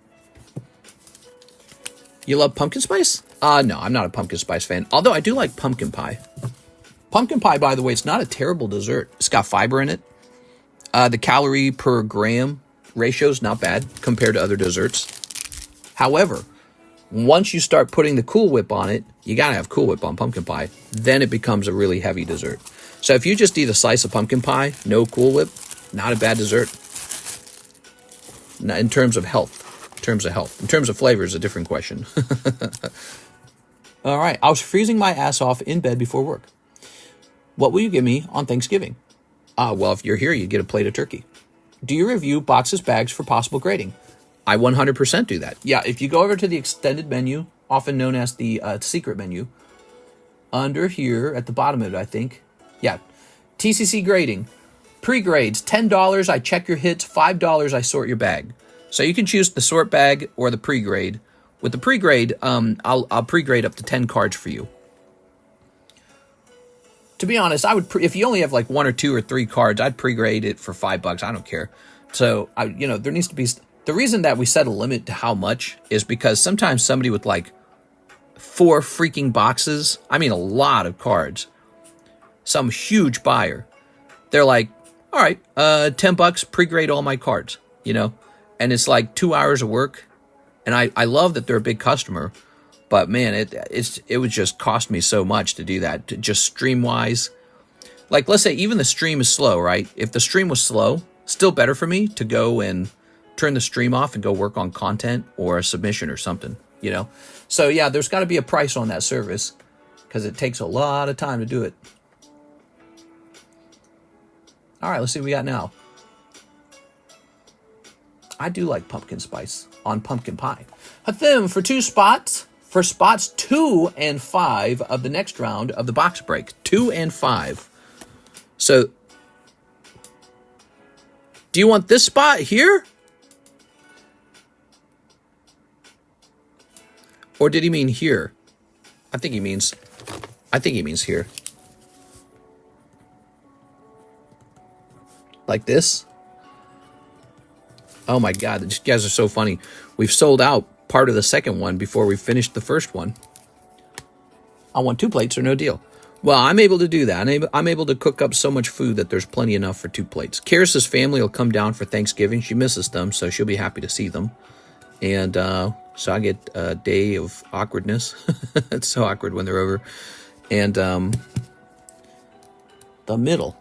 You love pumpkin spice? No, I'm not a pumpkin spice fan. Although I do like pumpkin pie. Pumpkin pie, by the way, it's not a terrible dessert. It's got fiber in it. The calorie per gram ratio is not bad compared to other desserts. However, once you start putting the Cool Whip on it, you got to have Cool Whip on pumpkin pie, then it becomes a really heavy dessert. So if you just eat a slice of pumpkin pie, no Cool Whip, not a bad dessert. In terms of health. In terms of flavor is a different question. All right. I was freezing my ass off in bed before work. What will you give me on Thanksgiving? Well, if you're here, you get a plate of turkey. Do you review boxes, bags for possible grading? I 100% do that. Yeah, if you go over to the extended menu, often known as the secret menu, under here at the bottom of it, I think. Yeah, TCC grading. Pre-grades, $10, I check your hits, $5, I sort your bag. So you can choose the sort bag or the pre-grade. With the pre-grade, I'll pre-grade up to 10 cards for you. To be honest, I would if you only have like 1 or 2 or 3 cards, I'd pre-grade it for $5. I don't care. So there needs to be. The reason that we set a limit to how much is because sometimes somebody with like 4 freaking boxes, I mean a lot of cards, some huge buyer, they're like, all right, $10, pre-grade all my cards, and it's like 2 hours of work. And I love that they're a big customer, but man, it would just cost me so much to do that, to just stream wise. Like, let's say even the stream is slow, right? If the stream was slow, still better for me to go and turn the stream off and go work on content or a submission or something, So yeah, there's got to be a price on that service because it takes a lot of time to do it. All right, let's see what we got now. I do like pumpkin spice on pumpkin pie. Hathim for 2 spots. for spots 2 and 5 of the next round of the box break. 2 and 5. So, do you want this spot here? Or did he mean here? I think he means here. Like this? Oh my God, these guys are so funny. We've sold out part of the second one before we finished the first one. I want 2 plates or no deal. Well, I'm able to do that. I'm able to cook up so much food that there's plenty enough for 2 plates. Karis's family will come down for Thanksgiving. She misses them, so she'll be happy to see them. And so I get a day of awkwardness. It's so awkward when they're over. And the middle.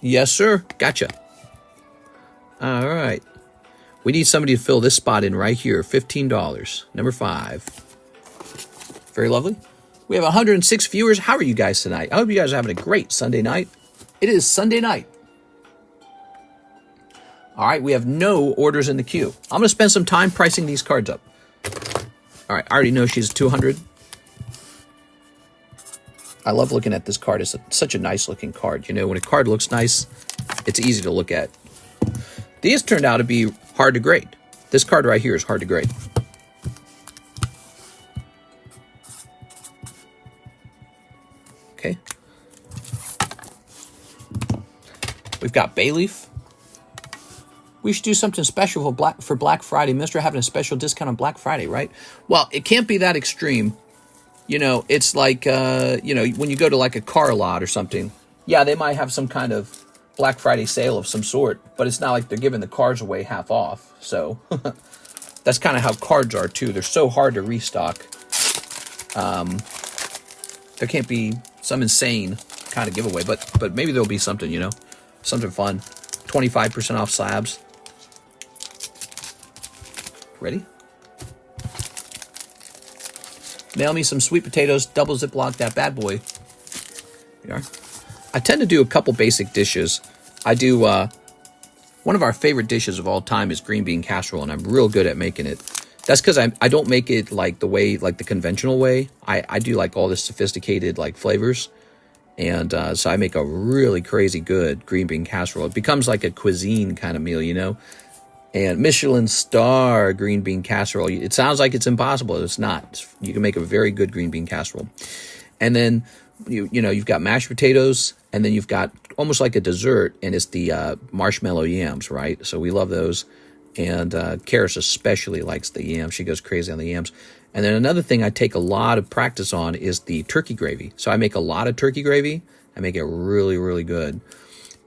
Yes, sir. Gotcha. All right. We need somebody to fill this spot in right here. $15. Number 5. Very lovely. We have 106 viewers. How are you guys tonight? I hope you guys are having a great Sunday night. It is Sunday night. All right, we have no orders in the queue. I'm going to spend some time pricing these cards up. All right, I already know she's 200. I love looking at this card. It's such a nice looking card. You know, when a card looks nice, it's easy to look at. These turned out to be hard to grade. This card right here is hard to grade. Okay. We've got Bayleaf. We should do something special for Black Friday. Mr. having a special discount on Black Friday, right? Well, it can't be that extreme. You know, it's like, you know, when you go to like a car lot or something, yeah, they might have some kind of Black Friday sale of some sort, but it's not like they're giving the cars away half off. So that's kind of how cards are too. They're so hard to restock. There can't be some insane kind of giveaway, but maybe there'll be something, you know, something fun. 25% off slabs. Ready? Mail me some sweet potatoes, double ziploc that bad boy. Here we are. I tend to do a couple basic dishes. I do, one of our favorite dishes of all time is green bean casserole, and I'm real good at making it. That's because I don't make it like the way, like the conventional way. I do like all this sophisticated like flavors. And so I make a really crazy good green bean casserole. It becomes like a cuisine kind of meal, you know. And Michelin star green bean casserole. It sounds like it's impossible. It's not. You can make a very good green bean casserole. And then, you know, you've got mashed potatoes, and then you've got almost like a dessert, and it's the marshmallow yams, right? So we love those. And Karis especially likes the yams. She goes crazy on the yams. And then another thing I take a lot of practice on is the turkey gravy. So I make a lot of turkey gravy. I make it really, really good.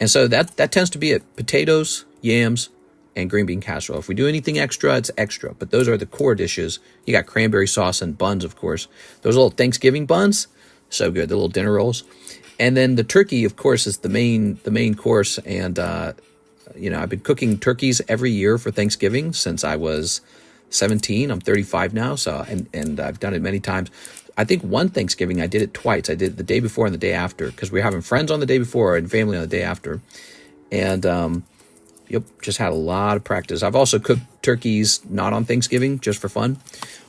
And so that tends to be it. Potatoes, yams, and green bean casserole. If we do anything extra, it's extra. But those are the core dishes. You got cranberry sauce and buns, of course. Those little Thanksgiving buns, so good. The little dinner rolls. And then the turkey, of course, is the main course. And, you know, I've been cooking turkeys every year for Thanksgiving since I was 17. I'm 35 now, so and I've done it many times. I think one Thanksgiving I did it twice. I did it the day before and the day after because we were having friends on the day before and family on the day after. And yep, just had a lot of practice. I've also cooked turkeys not on Thanksgiving just for fun.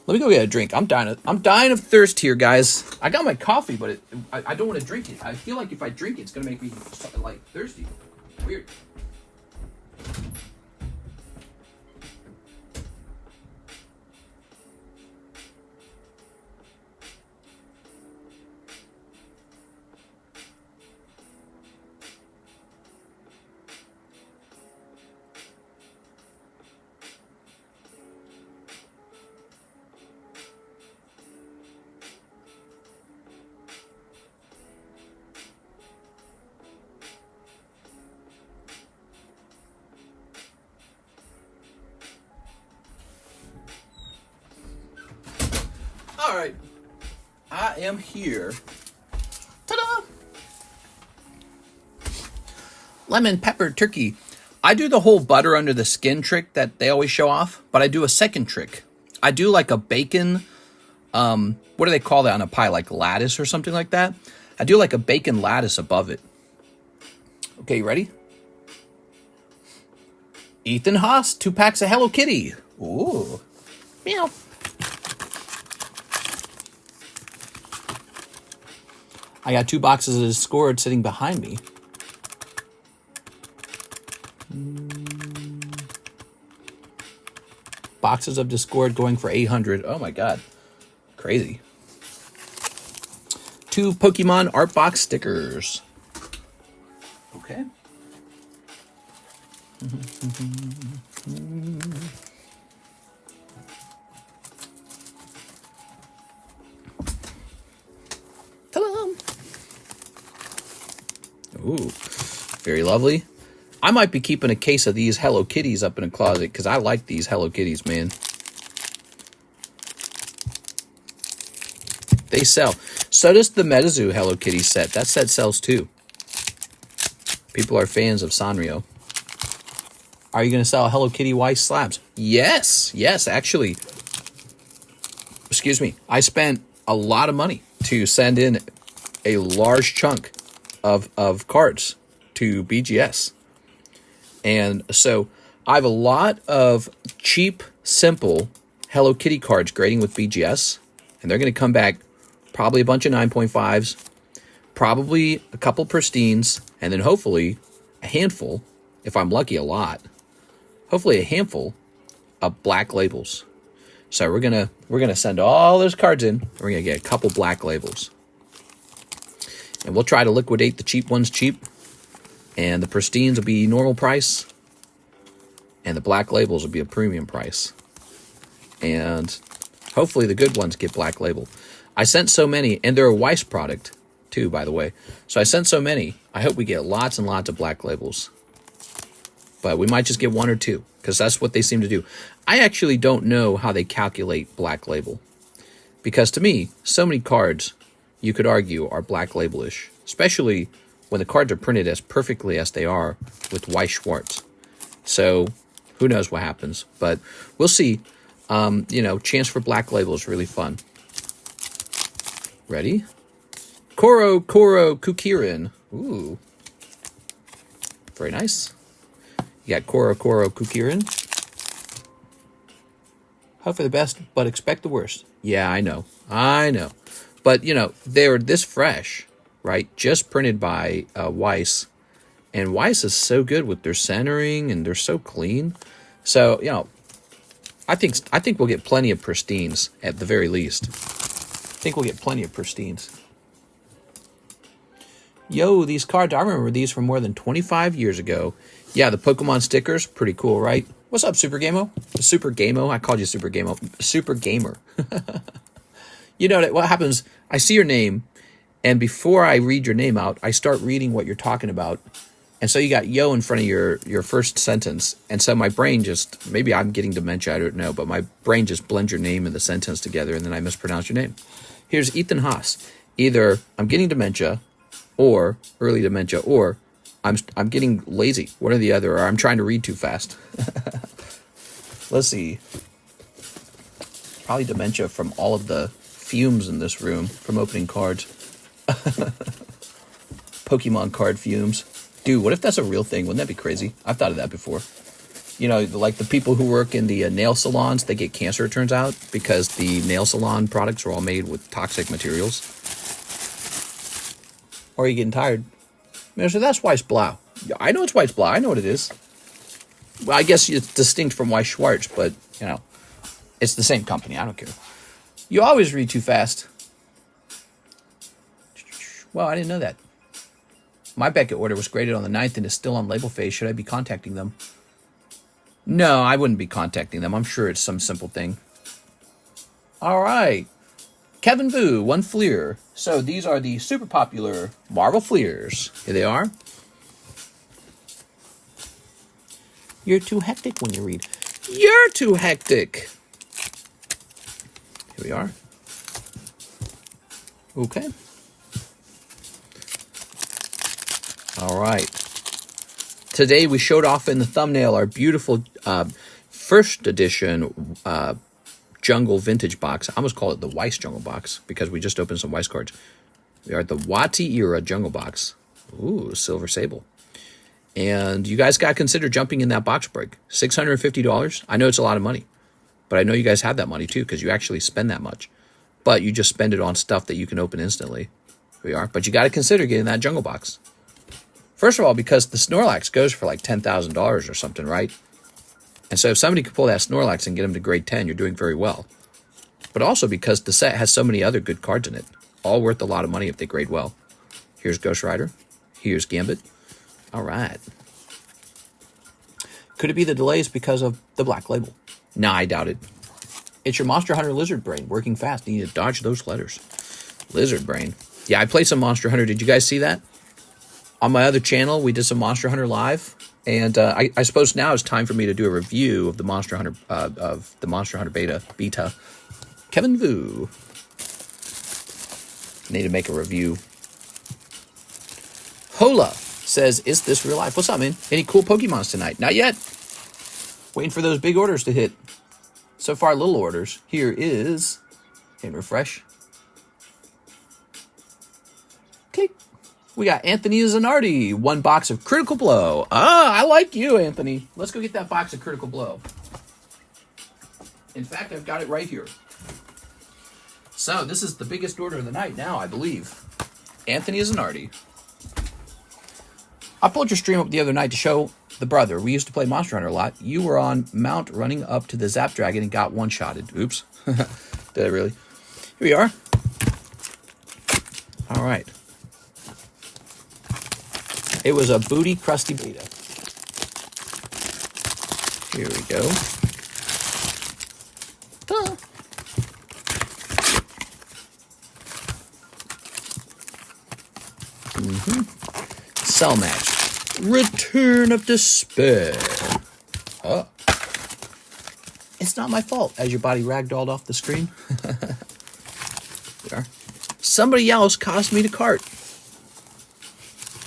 Let me go get a drink. I'm dying of thirst here, guys. I got my coffee, but I don't want to drink it. I feel like if I drink it, it's gonna make me like thirsty. Weird. All right, I am here. Ta-da! Lemon pepper turkey. I do the whole butter under the skin trick that they always show off, but I do a second trick. I do like a bacon, what do they call that on a pie? Like lattice or something like that? I do like a bacon lattice above it. Okay, you ready? Ethan Haas, 2 packs of Hello Kitty. Ooh. Meow. I got 2 boxes of Discord sitting behind me. Boxes of Discord going for 800. Oh my god. Crazy. 2 Pokemon art box stickers. Okay. Ta-da! Ooh, very lovely. I might be keeping a case of these Hello Kitties up in a closet because I like these Hello Kitties, man. They sell. So does the Metazoo Hello Kitty set. That set sells too. People are fans of Sanrio. Are you going to sell Hello Kitty Weiss slabs? Yes. Yes, actually. Excuse me. I spent a lot of money to send in a large chunk of cards to BGS. And so I have a lot of cheap, simple Hello Kitty cards grading with BGS. And they're going to come back probably a bunch of 9.5s, probably a couple pristines, and then hopefully a handful, if I'm lucky, a lot. Hopefully a handful of black labels. So we're gonna send all those cards in. And we're gonna get a couple black labels, and we'll try to liquidate the cheap ones cheap, and the pristines will be normal price, and the black labels will be a premium price, and hopefully the good ones get black label. I sent so many, and they're a Weiss product too, by the way. So I sent so many. I hope we get lots and lots of black labels. But we might just get 1 or 2, because that's what they seem to do. I actually don't know how they calculate black label. Because to me, so many cards, you could argue, are black label-ish. Especially when the cards are printed as perfectly as they are with Weiss Schwarz. So, who knows what happens. But we'll see. Chance for black label is really fun. Ready? Koro Kukirin. Ooh. Very nice. You got Koro Kukirin. Hope for the best, but expect the worst. Yeah, I know. But, they're this fresh, right? Just printed by Weiss. And Weiss is so good with their centering, and they're so clean. So, I think we'll get plenty of pristines at the very least. I think we'll get plenty of pristines. Yo, these cards, I remember these from more than 25 years ago. Yeah, the Pokemon stickers, pretty cool, right? What's up, Super Gamo? Super Gamo? I called you Super Gamo. Super Gamer. You know what happens? I see your name, and before I read your name out, I start reading what you're talking about. And so you got yo in front of your first sentence. And so my brain just, maybe I'm getting dementia, I don't know, but my brain just blends your name and the sentence together, and then I mispronounce your name. Here's Ethan Haas. Either I'm getting dementia, or early dementia, or I'm getting lazy, one or the other, or I'm trying to read too fast. Let's see. Probably dementia from all of the fumes in this room from opening cards. Pokemon card fumes. Dude, what if that's a real thing? Wouldn't that be crazy? I've thought of that before. Like the people who work in the nail salons, they get cancer, it turns out, because the nail salon products are all made with toxic materials. Or are you getting tired? So that's Weiss Blau. I know it's Weiss Blau. I know what it is. Well, I guess it's distinct from Weiss Schwarz, but, it's the same company. I don't care. You always read too fast. Well, I didn't know that. My Beckett order was graded on the 9th and is still on label phase. Should I be contacting them? No, I wouldn't be contacting them. I'm sure it's some simple thing. All right. Kevin Vu, 1 Fleer. So these are the super popular Marvel Fleers. Here they are. You're too hectic when you read. You're too hectic. Here we are. Okay. All right. Today we showed off in the thumbnail our beautiful first edition Jungle Vintage box. I almost call it the Weiss Jungle box because we just opened some Weiss cards. We are at the Wati era Jungle box. Ooh, Silver Sable. And you guys got to consider jumping in that box break. $650. I know it's a lot of money, but I know you guys have that money too because you actually spend that much. But you just spend it on stuff that you can open instantly. we are. But you got to consider getting that jungle box. First of all, because the Snorlax goes for like $10,000 or something, right? And so if somebody could pull that Snorlax and get him to grade 10, you're doing very well. But also because the set has so many other good cards in it, all worth a lot of money if they grade well. Here's Ghost Rider. Here's Gambit. All right. Could it be the delays because of the black label? Nah, I doubt it. It's your Monster Hunter Lizard Brain working fast. You need to dodge those letters. Lizard Brain. Yeah, I played some Monster Hunter. Did you guys see that? On my other channel, we did some Monster Hunter live. And I suppose now it's time for me to do a review of the Monster Hunter beta. Kevin Vu. Need to make a review. Hola says, is this real life? What's up, man? Any cool Pokemons tonight? Not yet. Waiting for those big orders to hit. So far, little orders. Here is... and refresh. Click. We got Anthony Zanardi. 1 box of Critical Blow. Ah, I like you, Anthony. Let's go get that box of Critical Blow. In fact, I've got it right here. So, this is the biggest order of the night now, I believe. Anthony Zanardi. I pulled your stream up the other night to show the brother. We used to play Monster Hunter a lot. You were on Mount running up to the Zap Dragon and got one-shotted. Oops. Did I really? Here we are. All right. It was a booty crusty beta. Here we go. Ta-da. Cell match. Return of Despair. Oh. It's not my fault, as your body ragdolled off the screen. We are. Somebody else cost me the cart.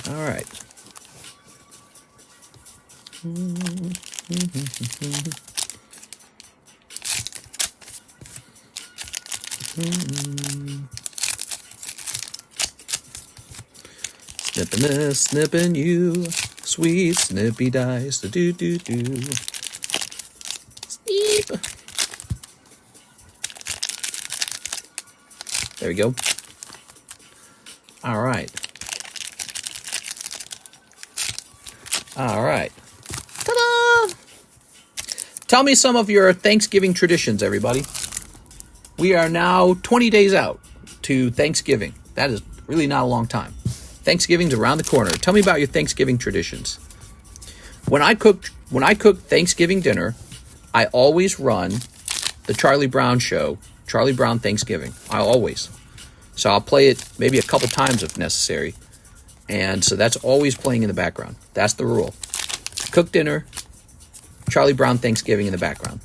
All right. Snipping this, snipping you, sweet snippy dice, do do do. Sneep. There we go. All right. All right. Ta-da! Tell me some of your Thanksgiving traditions, everybody. We are now 20 days out to Thanksgiving. That is really not a long time. Thanksgiving's around the corner. Tell me about your Thanksgiving traditions. When I cook Thanksgiving dinner, I always run the Charlie Brown show, Charlie Brown Thanksgiving. I always. So I'll play it maybe a couple times if necessary. And so that's always playing in the background. That's the rule. Cook dinner, Charlie Brown Thanksgiving in the background.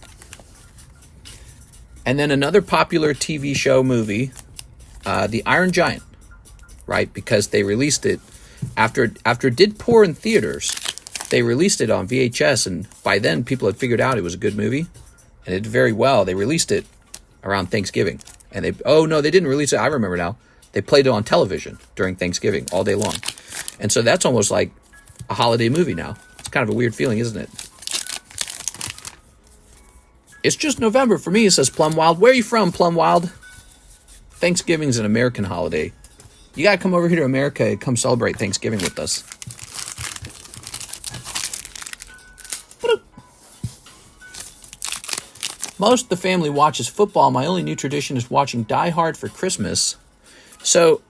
And then another popular TV show movie, The Iron Giant, right? Because they released it after it did poor in theaters. They released it on VHS, and by then people had figured out it was a good movie, and it did very well. They released it around Thanksgiving, and they didn't release it. I remember now. They played it on television during Thanksgiving all day long, and so that's almost like a holiday movie now. It's kind of a weird feeling, isn't it? It's just November for me, says Plum Wild. Where are you from, Plum Wild? Thanksgiving's an American holiday. You gotta come over here to America and come celebrate Thanksgiving with us. Most of the family watches football. My only new tradition is watching Die Hard for Christmas. So,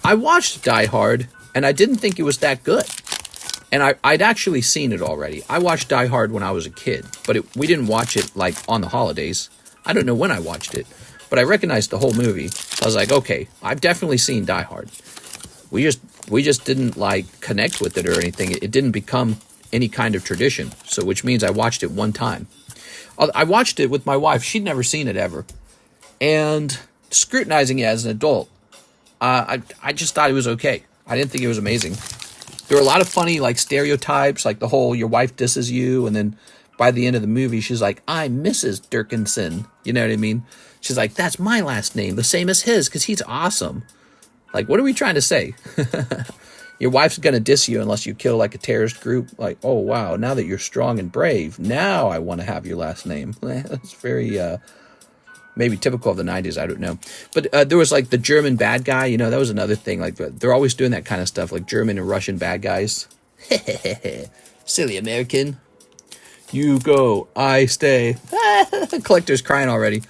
I watched Die Hard, and I didn't think it was that good. And I'd actually seen it already. I watched Die Hard when I was a kid, but we didn't watch it, like, on the holidays. I don't know when I watched it, but I recognized the whole movie. I was like, okay, I've definitely seen Die Hard. We just didn't, like, connect with it or anything. It didn't become any kind of tradition, so which means I watched it one time. I watched it with my wife. She'd never seen it ever. And scrutinizing it as an adult, I just thought it was okay. I didn't think it was amazing. There were a lot of funny, like, stereotypes, like the whole your wife disses you, and then by the end of the movie, she's like, I'm Mrs. Durkinson. You know what I mean? She's like, that's my last name, the same as his, because he's awesome. Like, what are we trying to say? Your wife's going to diss you unless you kill, like, a terrorist group. Like, oh, wow, now that you're strong and brave, now I want to have your last name. That's very maybe typical of the 90s, I don't know. But there was like the German bad guy, you know, that was another thing. Like they're always doing that kind of stuff, like German and Russian bad guys. Silly American. You go, I stay. Collector's crying already.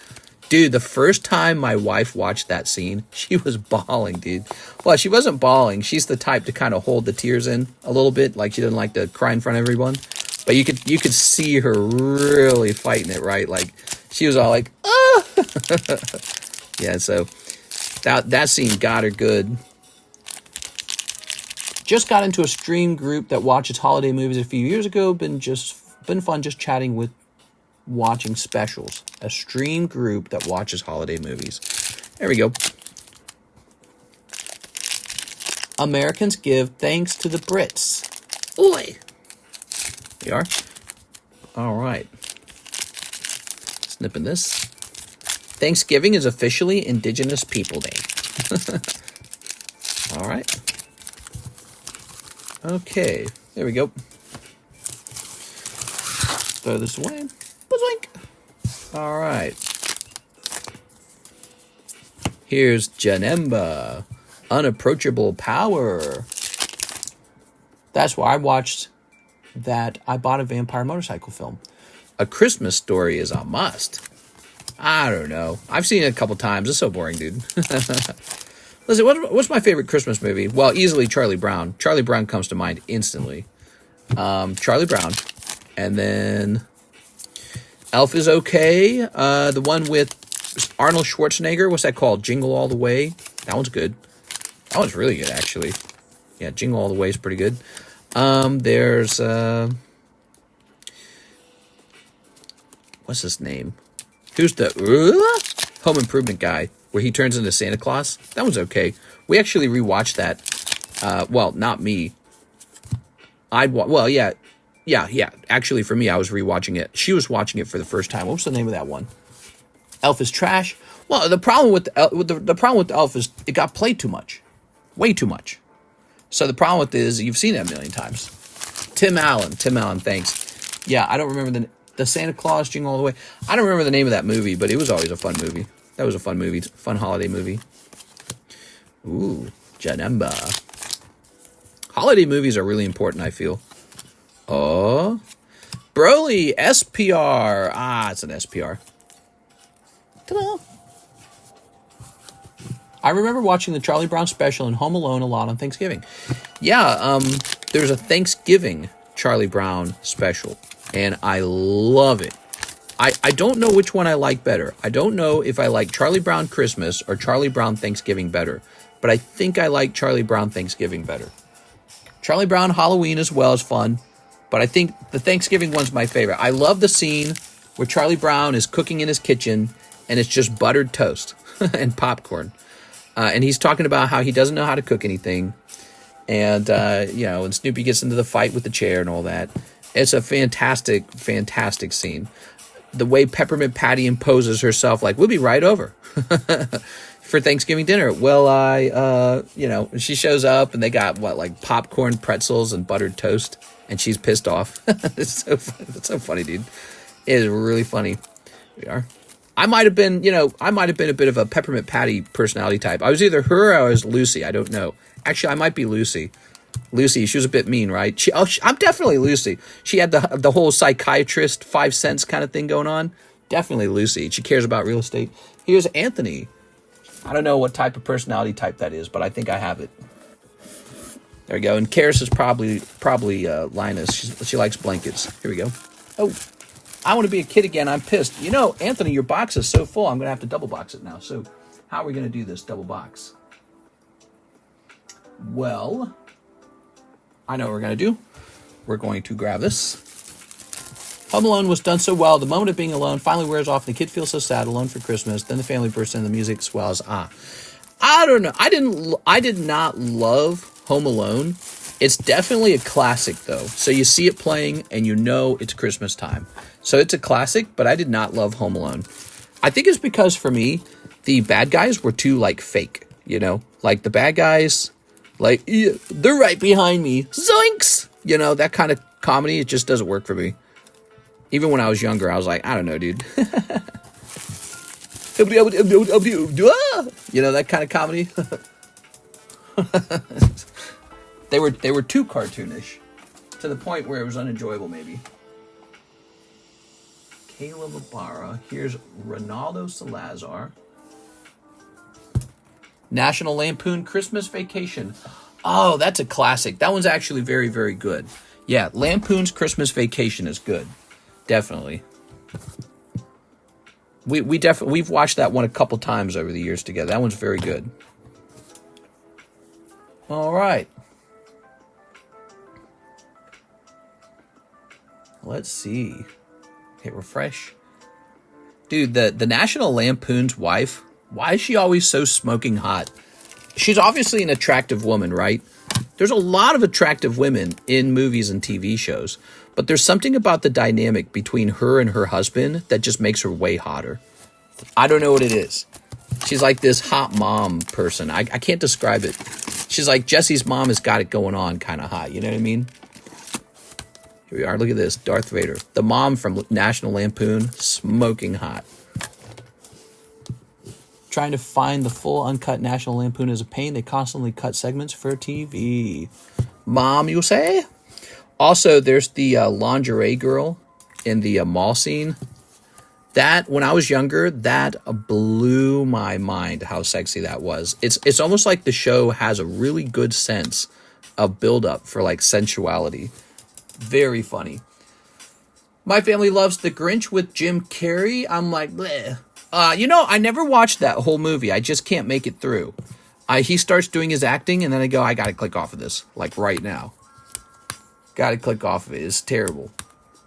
Dude, the first time my wife watched that scene, she was bawling, dude. Well, she wasn't bawling. She's the type to kind of hold the tears in a little bit. Like she doesn't like to cry in front of everyone. But you could see her really fighting it, right? Like she was all like, ah. Yeah, so that scene got her good. Just got into a stream group that watches holiday movies a few years ago. Been fun just chatting with watching specials. A stream group that watches holiday movies. There we go. Americans give thanks to the Brits. Oi! We are. All right. Snipping this. Thanksgiving is officially Indigenous People Day. All right. Okay. There we go. Throw this away. Boink. All right. Here's Janemba. Unapproachable Power. That's why I watched that. I bought a vampire motorcycle film. A Christmas Story is a must. I don't know. I've seen it a couple times. It's so boring, dude. Listen, what's my favorite Christmas movie? Well, easily Charlie Brown. Charlie Brown comes to mind instantly. Charlie Brown. And then Elf is okay. The one with Arnold Schwarzenegger. What's that called? Jingle All the Way. That one's good. That one's really good, actually. Yeah, Jingle All the Way is pretty good. There's what's his name? Who's the Home Improvement guy where he turns into Santa Claus? That one's okay. We actually rewatched that. Well, not me. Yeah. Actually, for me, I was rewatching it. She was watching it for the first time. What was the name of that one? Elf is trash. Well, the problem with the problem with the Elf is it got played too much, way too much. So the problem with it is you've seen it a million times. Tim Allen, thanks. Yeah, I don't remember the Santa Claus Jingle All the Way. I don't remember the name of that movie, but it was always a fun movie. That was a fun movie, fun holiday movie. Ooh, Janemba. Holiday movies are really important, I feel. Oh, Broly, SPR. Ah, it's an SPR. Ta-da. I remember watching the Charlie Brown special and Home Alone a lot on Thanksgiving. Yeah, there's a Thanksgiving Charlie Brown special, and I love it. I don't know which one I like better. I don't know if I like Charlie Brown Christmas or Charlie Brown Thanksgiving better, but I think I like Charlie Brown Thanksgiving better. Charlie Brown Halloween as well is fun, but I think the Thanksgiving one's my favorite. I love the scene where Charlie Brown is cooking in his kitchen, and it's just buttered toast and popcorn. And he's talking about how he doesn't know how to cook anything. And, and Snoopy gets into the fight with the chair and all that. It's a fantastic, fantastic scene. The way Peppermint Patty imposes herself, like, we'll be right over for Thanksgiving dinner. Well, she shows up and they got, popcorn, pretzels, and buttered toast. And she's pissed off. It's so funny, dude. It is really funny. We are. I might have been a bit of a Peppermint Patty personality type. I was either her or I was Lucy. I don't know. Actually, I might be Lucy. Lucy, she was a bit mean, right? I'm definitely Lucy. She had the whole psychiatrist 5 cents kind of thing going on. Definitely Lucy. She cares about real estate. Here's Anthony. I don't know what type of personality type that is, but I think I have it. There we go. And Karis is probably Linus. She likes blankets. Here we go. Oh. I want to be a kid again. I'm pissed. You know, Anthony, your box is so full, I'm going to have to double box it now. So how are we going to do this double box? Well, I know what we're going to do. We're going to grab this. Home Alone was done so well. The moment of being alone finally wears off. And the kid feels so sad, alone for Christmas. Then the family bursts in. The music swells. I don't know. I did not love Home Alone. It's definitely a classic, though. So you see it playing, and you know it's Christmas time. So it's a classic, but I did not love Home Alone. I think it's because, for me, the bad guys were too, fake, Like, the bad guys, they're right behind me. Zoinks! That kind of comedy, it just doesn't work for me. Even when I was younger, I was like, I don't know, dude. You know, that kind of comedy. They were too cartoonish, to the point where it was unenjoyable, maybe. Caleb Ibarra. Here's Ronaldo Salazar. National Lampoon Christmas Vacation. Oh, that's a classic. That one's actually very, very good. Yeah, Lampoon's Christmas Vacation is good. Definitely. We've watched that one a couple times over the years together. That one's very good. All right. Let's see. Hit refresh. Dude, the National Lampoon's wife, why is she always so smoking hot? She's obviously an attractive woman, right? There's a lot of attractive women in movies and TV shows, but there's something about the dynamic between her and her husband that just makes her way hotter. I don't know what it is. She's like this hot mom person. I can't describe it. She's like Jesse's mom has got it going on kind of hot. You know what I mean? Here we are. Look at this. Darth Vader. The mom from National Lampoon, smoking hot. Trying to find the full uncut National Lampoon is a pain. They constantly cut segments for TV. Mom, you say? Also, there's the lingerie girl in the mall scene. That, when I was younger, that blew my mind how sexy that was. It's almost like the show has a really good sense of build-up for, like, sensuality. Very funny. My family loves The Grinch with Jim Carrey. I'm like, bleh. I never watched that whole movie. I just can't make it through. He starts doing his acting, and then I go, I gotta click off of this, like right now. Gotta click off of it. It's terrible.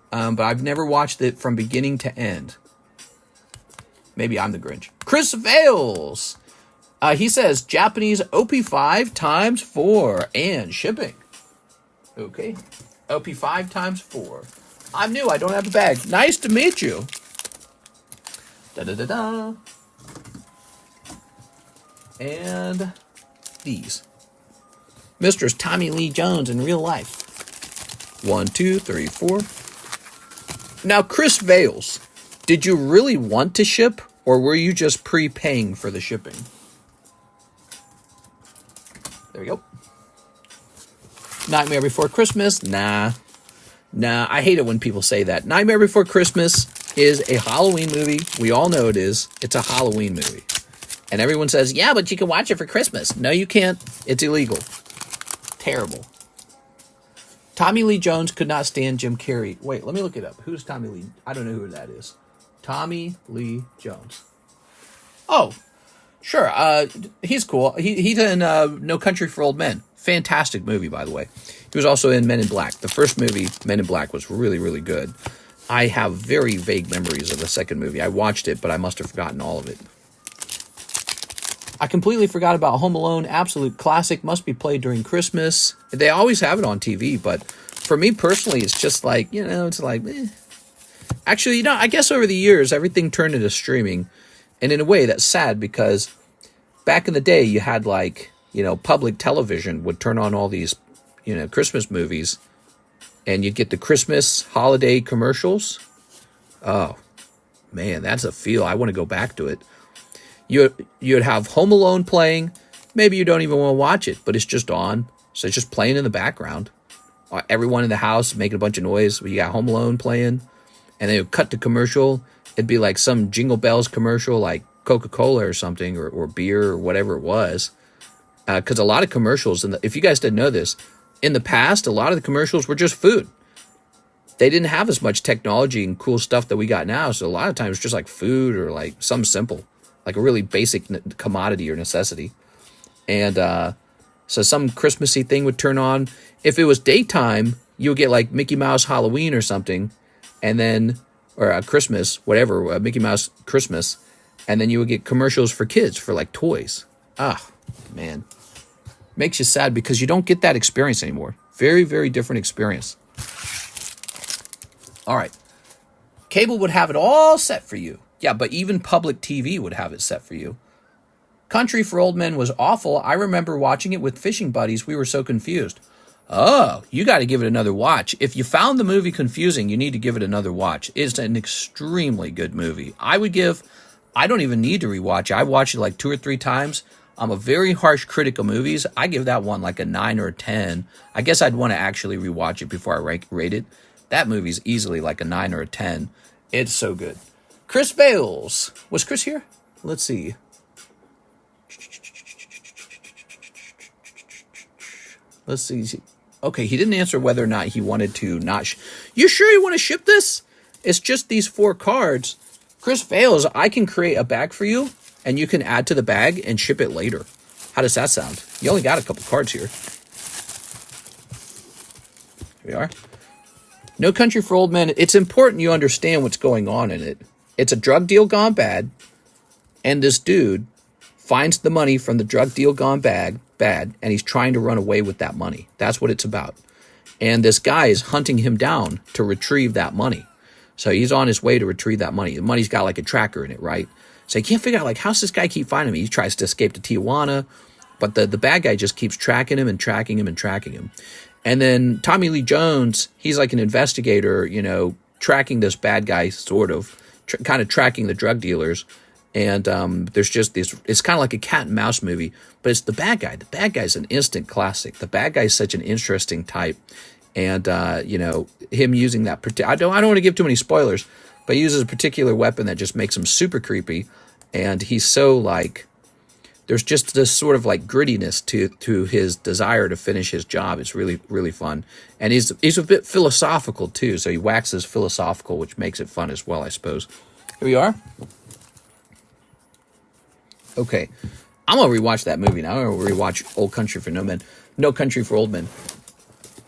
But I've never watched it from beginning to end. Maybe I'm the Grinch. Chris Vales. He says, Japanese OP5 times 4 and shipping. Okay. OP5 times 4. I'm new. I don't have a bag. Nice to meet you. Da-da-da-da. And these. Mr. Tommy Lee Jones in real life. 1, 2, 3, 4. Now, Chris Vales, did you really want to ship, or were you just prepaying for the shipping? There we go. Nightmare Before Christmas? Nah, I hate it when people say that. Nightmare Before Christmas is a Halloween movie. We all know it is. It's a Halloween movie. And everyone says, yeah, but you can watch it for Christmas. No, you can't. It's illegal. Terrible. Tommy Lee Jones could not stand Jim Carrey. Wait, let me look it up. Who's Tommy Lee? I don't know who that is. Tommy Lee Jones. Oh, sure. He's cool. He's in No Country for Old Men. Fantastic movie, by the way. He was also in Men in Black. The first movie, Men in Black, was really, really good. I have very vague memories of the second movie. I watched it, but I must have forgotten all of it. I completely forgot about Home Alone. Absolute classic. Must be played during Christmas. They always have it on TV, but for me personally, it's just like, it's like, eh. Actually, I guess over the years, everything turned into streaming. And in a way, that's sad because back in the day, you had like, public television would turn on all these, Christmas movies. And you'd get the Christmas holiday commercials. Oh, man, that's a feel. I want to go back to it. You'd have Home Alone playing. Maybe you don't even want to watch it, but it's just on. So it's just playing in the background. Everyone in the house making a bunch of noise. You got Home Alone playing. And then it would cut to commercial. It'd be like some Jingle Bells commercial, like Coca-Cola or something, or beer or whatever it was. Because a lot of commercials, if you guys didn't know this, in the past, a lot of the commercials were just food. They didn't have as much technology and cool stuff that we got now. So a lot of times it's just like food or like something simple, like a really basic commodity or necessity. And so some Christmassy thing would turn on. If it was daytime, you would get like Mickey Mouse Halloween or something. And then, or Christmas, whatever, Mickey Mouse Christmas. And then you would get commercials for kids for like toys. Ah, man. Makes you sad because you don't get that experience anymore. Very, very different experience. All right. Cable would have it all set for you. Yeah, but even public TV would have it set for you. Country for Old Men was awful. I remember watching it with fishing buddies. We were so confused. Oh, you got to give it another watch. If you found the movie confusing, you need to give it another watch. It's an extremely good movie. I would give I don't even need to rewatch it. I watched it like 2 or 3 times. I'm a very harsh critic of movies. I give that one like a 9 or a 10. I guess I'd want to actually rewatch it before I rate it. That movie's easily like a 9 or a 10. It's so good. Chris Bales. Was Chris here? Let's see. Let's see. Okay, he didn't answer whether or not he wanted to not... You sure you want to ship this? It's just these 4 cards. Chris Bales, I can create a bag for you, and you can add to the bag and ship it later. How does that sound? You only got a couple cards here. Here we are. No Country for Old Men. It's important you understand what's going on in it. It's a drug deal gone bad, and this dude finds the money from the drug deal gone bad, and he's trying to run away with that money. That's what it's about. And this guy is hunting him down to retrieve that money. So he's on his way to retrieve that money. The money's got like a tracker in it, right? So he can't figure out, like, how's this guy keep finding me? He tries to escape to Tijuana, but the bad guy just keeps tracking him and tracking him and tracking him. And then Tommy Lee Jones, he's like an investigator, you know, tracking this bad guy, sort of, kind of tracking the drug dealers. And there's just this, it's kind of like a cat and mouse movie, but it's the bad guy. The bad guy's an instant classic. The bad guy's such an interesting type. And, you know, him using that, I don't want to give too many spoilers, but he uses a particular weapon that just makes him super creepy. And he's so, like, there's just this sort of like grittiness to his desire to finish his job. It's really, really fun. And he's a bit philosophical too. So he waxes philosophical, which makes it fun as well, I suppose. Here we are. Okay. I'm going to rewatch that movie now. I'm going to rewatch Old Country for No Men. No Country for Old Men.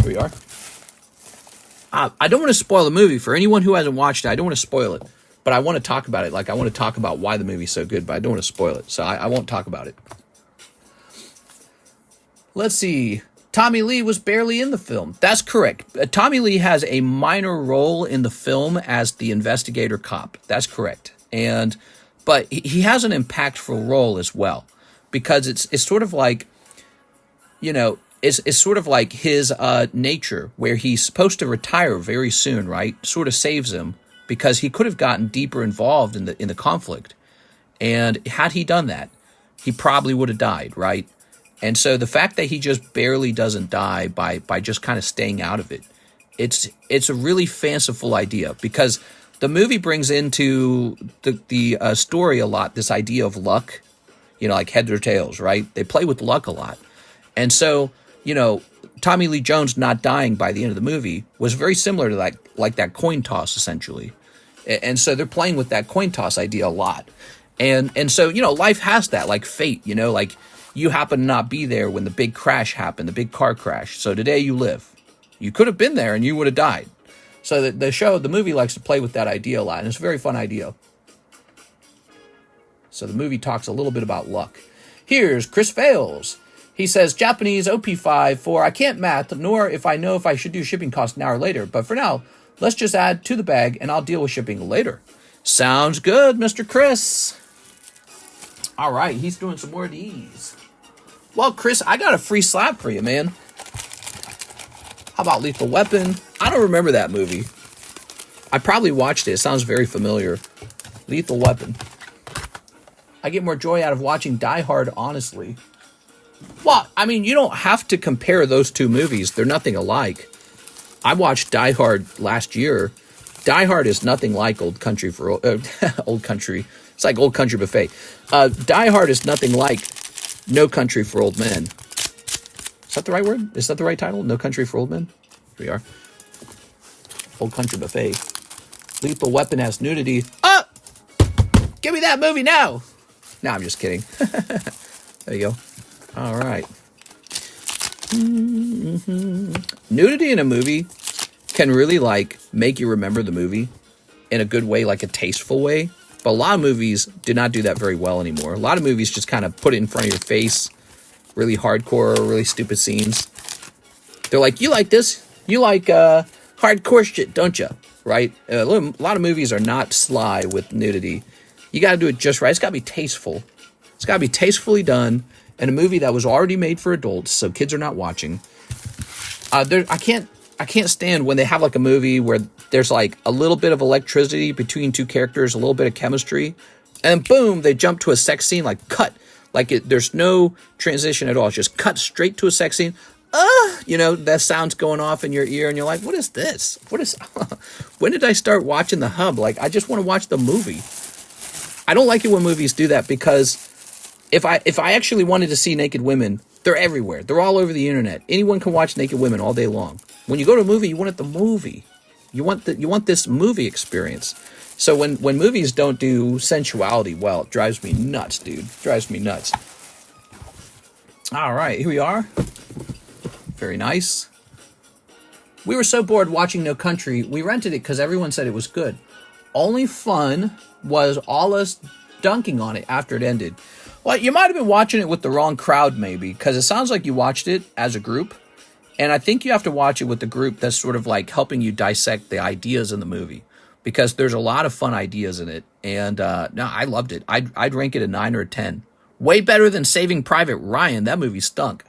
Here we are. I don't want to spoil the movie. For anyone who hasn't watched it, I don't want to spoil it. But I want to talk about it. Like, I want to talk about why the movie's so good, but I don't want to spoil it. So I won't talk about it. Let's see. Tommy Lee was barely in the film. That's correct. Tommy Lee has a minor role in the film as the investigator cop. That's correct. But he has an impactful role as well. Because it's sort of like, you know, it's sort of like his nature, where he's supposed to retire very soon, right? Sort of saves him. Because he could have gotten deeper involved in the conflict. And had he done that, he probably would have died, right? And so the fact that he just barely doesn't die by just kind of staying out of it, it's a really fanciful idea. Because the movie brings into the story a lot this idea of luck, you know, like heads or tails, right? They play with luck a lot. And so, you know, Tommy Lee Jones not dying by the end of the movie was very similar to like that coin toss, essentially. And so they're playing with that coin toss idea a lot. And so, you know, life has that, like fate, you know, like you happen to not be there when the big crash happened, the big car crash. So today you live. You could have been there and you would have died. So the movie likes to play with that idea a lot. And it's a very fun idea. So the movie talks a little bit about luck. Here's Chris Fails. He says, Japanese OP5 for I can't math, nor if I know if I should do shipping costs now or later. But for now, let's just add to the bag and I'll deal with shipping later. Sounds good, Mr. Chris. All right, he's doing some more of these. Well, Chris, I got a free slab for you, man. How about Lethal Weapon? I don't remember that movie. I probably watched it. It sounds very familiar. Lethal Weapon. I get more joy out of watching Die Hard, honestly. Well, I mean, you don't have to compare those two movies. They're nothing alike. I watched Die Hard last year. Die Hard is nothing like Old Country for Old Country. It's like Old Country Buffet. Die Hard is nothing like No Country for Old Men. Is that the right word? Is that the right title? No Country for Old Men? Here we are. Old Country Buffet. Lethal Weapon has nudity. Oh! Give me that movie now! No, I'm just kidding. There you go. All right. Nudity in a movie can really, like, make you remember the movie in a good way, like a tasteful way. But a lot of movies do not do that very well anymore. A lot of movies just kind of put it in front of your face. Really hardcore, really stupid scenes. They're like, you like this? You like hardcore shit, don't you? Right? A lot of movies are not sly with nudity. You got to do it just right. It's got to be tasteful. It's got to be tastefully done. And a movie that was already made for adults, so kids are not watching. I can't stand when they have like a movie where there's like a little bit of electricity between two characters, a little bit of chemistry, And boom, they jump to a sex scene, like cut. Like there's no transition at all. It's just cut straight to a sex scene. You know, that sound's going off in your ear and you're like, what is this? When did I start watching the hub? Like, I just want to watch the movie. I don't like it when movies do that because if I actually wanted to see naked women, they're everywhere. They're all over the internet. Anyone can watch naked women all day long. When you go to a movie, you want it the movie. You want this movie experience. So when movies don't do sensuality well, it drives me nuts, dude. It drives me nuts. All right, here we are. Very nice. We were so bored watching No Country, we rented it because everyone said it was good. Only fun was all us dunking on it after it ended. Well, you might have been watching it with the wrong crowd, maybe, because it sounds like you watched it as a group. And I think you have to watch it with the group that's sort of like helping you dissect the ideas in the movie, because there's a lot of fun ideas in it. And no, I loved it. I'd rank it a 9 or a 10. Way better than Saving Private Ryan. That movie stunk.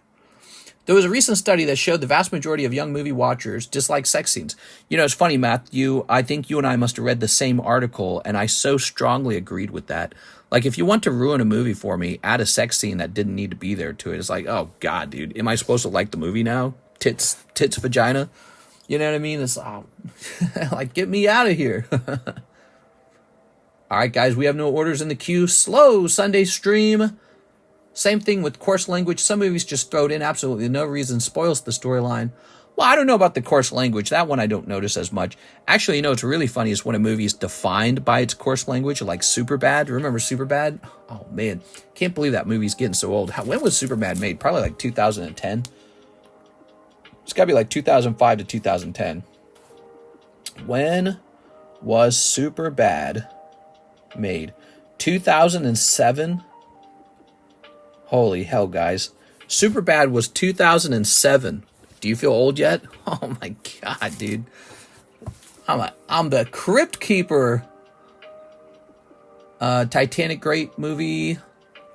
There was a recent study that showed the vast majority of young movie watchers dislike sex scenes. You know, it's funny, Matthew. I think you and I must have read the same article, and I so strongly agreed with that. Like, if you want to ruin a movie for me, add a sex scene that didn't need to be there to it. It's like, oh, God, dude. Am I supposed to like the movie now? Tits, vagina? You know what I mean? It's like, get me out of here. All right, guys, we have no orders in the queue. Slow Sunday stream. Same thing with coarse language. Some movies just throw it in absolutely no reason, spoils the storyline. Well, I don't know about the coarse language. That one I don't notice as much. Actually, you know, what's really funny is when a movie is defined by its coarse language, like Superbad. Remember Superbad? Oh, man. Can't believe that movie's getting so old. When was Superbad made? Probably like 2010. It's got to be like 2005 to 2010. When was Superbad made? 2007? Holy hell, guys. Superbad was 2007. Do you feel old yet? Oh my God, dude. I'm the Crypt Keeper. Titanic, great movie.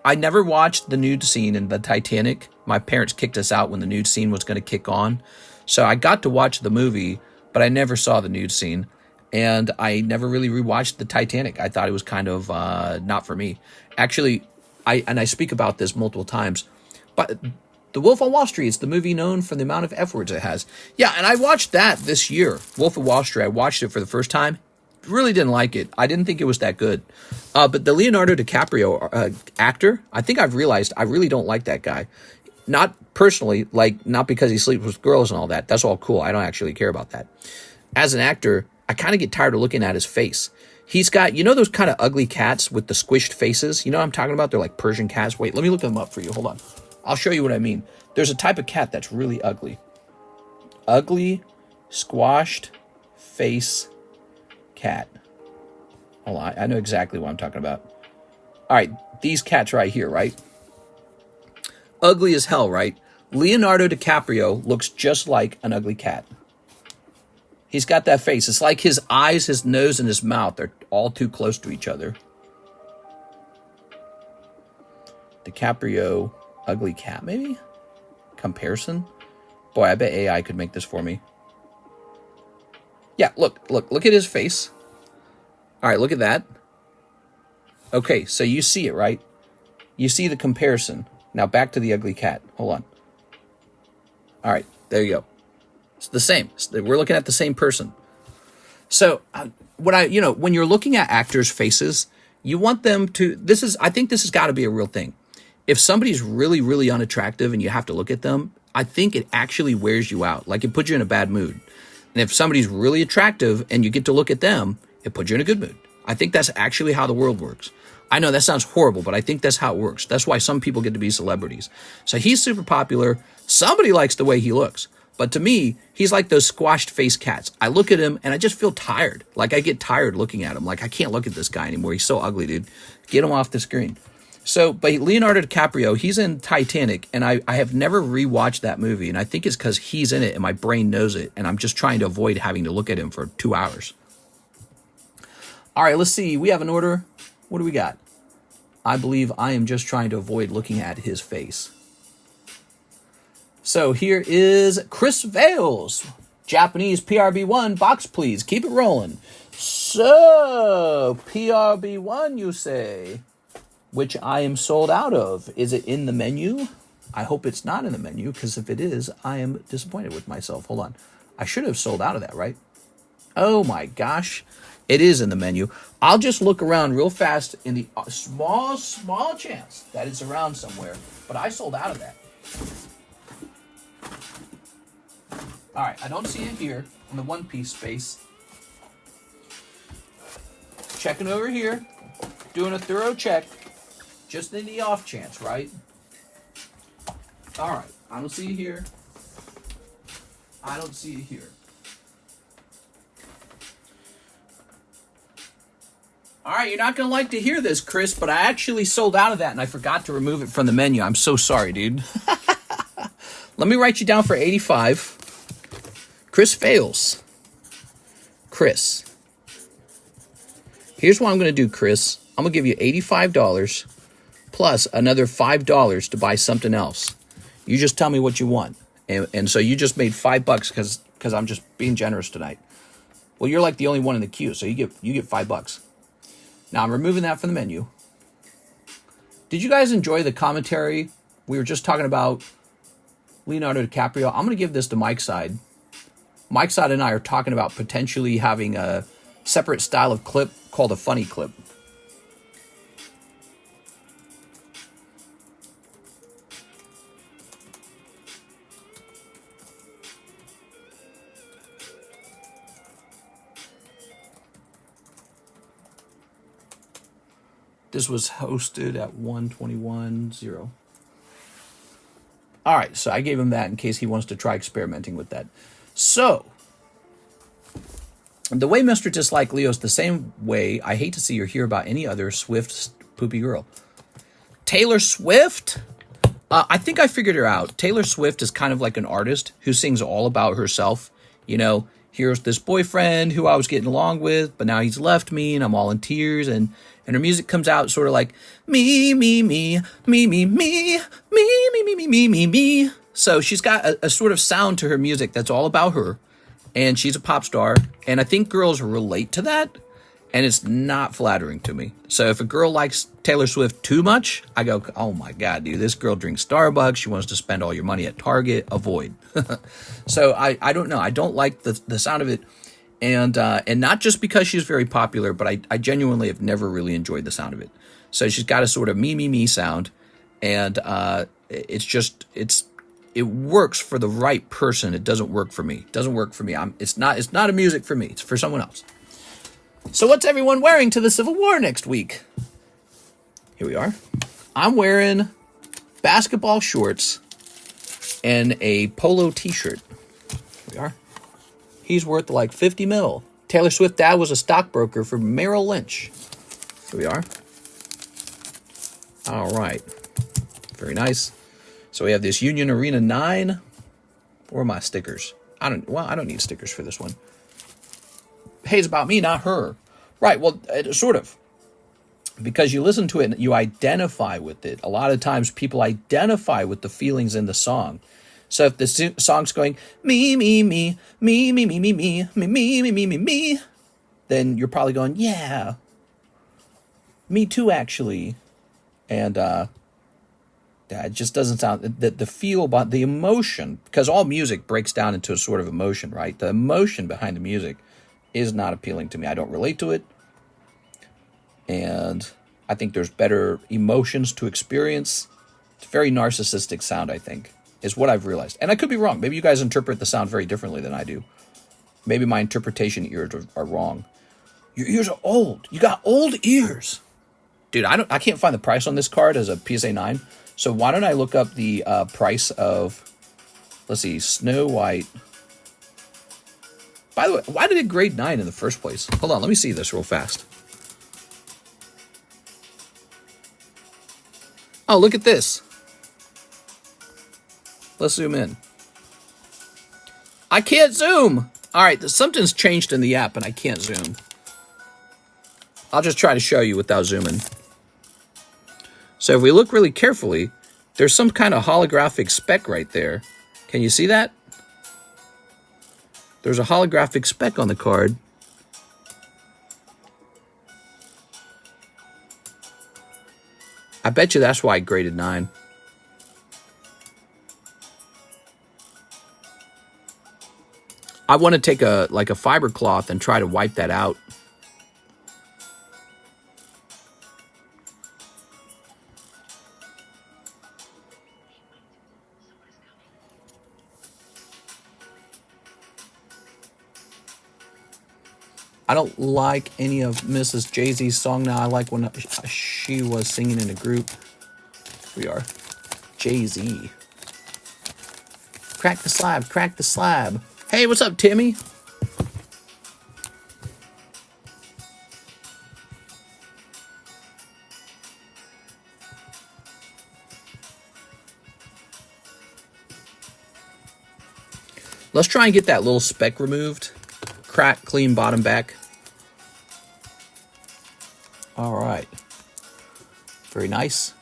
I never watched the nude scene in the Titanic. My parents kicked us out when the nude scene was going to kick on. So I got to watch the movie, but I never saw the nude scene. And I never really rewatched the Titanic. I thought it was kind of not for me. Actually, I speak about this multiple times, but The Wolf on Wall Street is the movie known for the amount of F words it has. Yeah, and I watched that this year. Wolf of Wall Street, I watched it for the first time. Really didn't like it. I didn't think it was that good. But the Leonardo DiCaprio actor, I think I've realized I really don't like that guy. Not personally, like not because he sleeps with girls and all that. That's all cool. I don't actually care about that. As an actor, I kind of get tired of looking at his face. He's got, you know those kind of ugly cats with the squished faces? You know what I'm talking about? They're like Persian cats. Wait, let me look them up for you. Hold on. I'll show you what I mean. There's a type of cat that's really ugly. Ugly, squashed face cat. Hold on. I know exactly what I'm talking about. All right. These cats right here, right? Ugly as hell, right? Leonardo DiCaprio looks just like an ugly cat. He's got that face. It's like his eyes, his nose, and his mouth are all too close to each other. DiCaprio, ugly cat, maybe? Comparison? Boy, I bet AI could make this for me. Yeah, look at his face. All right, look at that. Okay, so you see it, right? You see the comparison. Now back to the ugly cat. Hold on. All right, there you go. It's the same. We're looking at the same person. So when you're looking at actors' faces, you want them to, I think this has got to be a real thing. If somebody's really, really unattractive and you have to look at them, I think it actually wears you out. Like it puts you in a bad mood. And if somebody's really attractive and you get to look at them, it puts you in a good mood. I think that's actually how the world works. I know that sounds horrible, but I think that's how it works. That's why some people get to be celebrities. So he's super popular. Somebody likes the way he looks. But to me, he's like those squashed face cats. I look at him and I just feel tired. Like I get tired looking at him. Like I can't look at this guy anymore. He's so ugly, dude. Get him off the screen. So, but Leonardo DiCaprio, he's in Titanic, and I have never rewatched that movie, and I think it's because he's in it and my brain knows it, and I'm just trying to avoid having to look at him for 2 hours. All right, let's see. We have an order. What do we got? I believe I am just trying to avoid looking at his face. So here is Chris Vales. Japanese PRB1 box, please. Keep it rolling. So, PRB1, you say, which I am sold out of. Is it in the menu? I hope it's not in the menu, because if it is, I am disappointed with myself. Hold on. I should have sold out of that, right? Oh my gosh. It is in the menu. I'll just look around real fast in the small chance that it's around somewhere. But I sold out of that. All right, I don't see it here in the One Piece space. Checking over here, doing a thorough check, just in the off chance, right? All right, I don't see it here. I don't see it here. All right, you're not going to like to hear this, Chris, but I actually sold out of that, and I forgot to remove it from the menu. I'm so sorry, dude. Let me write you down for 85. Chris fails. Chris. Here's what I'm going to do, Chris. I'm going to give you $85 plus another $5 to buy something else. You just tell me what you want. And so you just made $5 because I'm just being generous tonight. Well, you're like the only one in the queue, so you get $5. Now, I'm removing that from the menu. Did you guys enjoy the commentary? We were just talking about Leonardo DiCaprio. I'm going to give this to Mike's side. Mike's side and I are talking about potentially having a separate style of clip called a funny clip. This was hosted at 121.0. All right, so I gave him that in case he wants to try experimenting with that. So, the way Mr. Dislike Leo's the same way I hate to see or hear about any other Swift poopy girl. Taylor Swift? I think I figured her out. Taylor Swift is kind of like an artist who sings all about herself. You know, here's this boyfriend who I was getting along with, but now he's left me and I'm all in tears. And her music comes out sort of like me, me, me, me, me, me, me, me, me, me, me, me, me. So she's got a sort of sound to her music that's all about her. And she's a pop star. And I think girls relate to that. And it's not flattering to me. So if a girl likes Taylor Swift too much, I go, oh my God, dude, this girl drinks Starbucks. She wants to spend all your money at Target. Avoid. So I don't know. I don't like the sound of it. And not just because she's very popular, but I genuinely have never really enjoyed the sound of it. So she's got a sort of me, me, me sound. And it works for the right person. It doesn't work for me. It doesn't work for me. It's not a music for me. It's for someone else. So what's everyone wearing to the Civil War next week? Here we are. I'm wearing basketball shorts and a polo t-shirt. Here we are. He's worth like 50 mil. Taylor Swift's dad was a stockbroker for Merrill Lynch. Here we are. All right. Very nice. So we have this Union Arena 9. Where are my stickers? I don't need stickers for this one. Hey, it's about me, not her. Right, well, sort of. Because you listen to it and you identify with it. A lot of times people identify with the feelings in the song. So if the song's going, me, me, me, me, me, me, me, me, me, me, me, me, me, me, then you're probably going, yeah, me too, actually. And that just doesn't sound, the feel, but the emotion, because all music breaks down into a sort of emotion, right? The emotion behind the music is not appealing to me. I don't relate to it. And I think there's better emotions to experience. It's a very narcissistic sound, I think, is what I've realized. And I could be wrong. Maybe you guys interpret the sound very differently than I do. Maybe my interpretation ears are wrong. Your ears are old. You got old ears. Dude, I can't find the price on this card as a PSA 9. So why don't I look up the price of, let's see, Snow White. By the way, why did it grade 9 in the first place? Hold on, let me see this real fast. Oh, look at this. Let's zoom in. I can't zoom. All right, something's changed in the app and I can't zoom. I'll just try to show you without zooming. So if we look really carefully, there's some kind of holographic speck right there. Can you see that? There's a holographic speck on the card. I bet you that's why I graded 9. I want to take a fiber cloth and try to wipe that out. I don't like any of Mrs. Jay-Z's song now. I like when she was singing in a group. We are Jay-Z. Crack the slab, crack the slab. Hey, what's up, Timmy? Let's try and get that little speck removed. Crack, clean bottom back. All right. Very nice.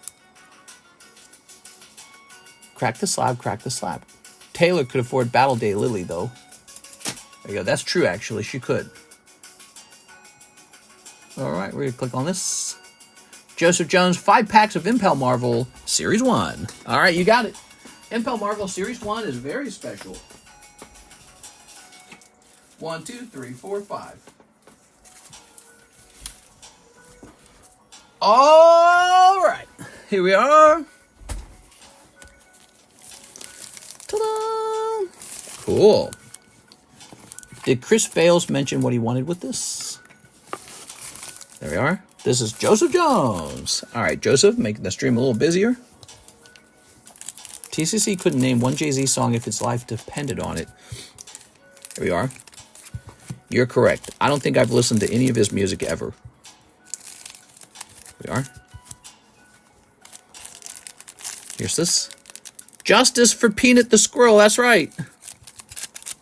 Crack the slab, crack the slab. Taylor could afford Battle Day Lily, though. There you go. That's true, actually. She could. All right, we're going to click on this. Joseph Jones, 5 packs of Impel Marvel Series 1. All right, you got it. Impel Marvel Series 1 is very special. 1, 2, 3, 4, 5. All right, here we are. Ta-da! Cool. Did Chris Bales mention what he wanted with this? There we are. This is Joseph Jones. All right, Joseph, making the stream a little busier. TCC couldn't name one Jay-Z song if its life depended on it. Here we are. You're correct. I don't think I've listened to any of his music ever. Here we are. Here's this. Justice for Peanut the Squirrel. That's right.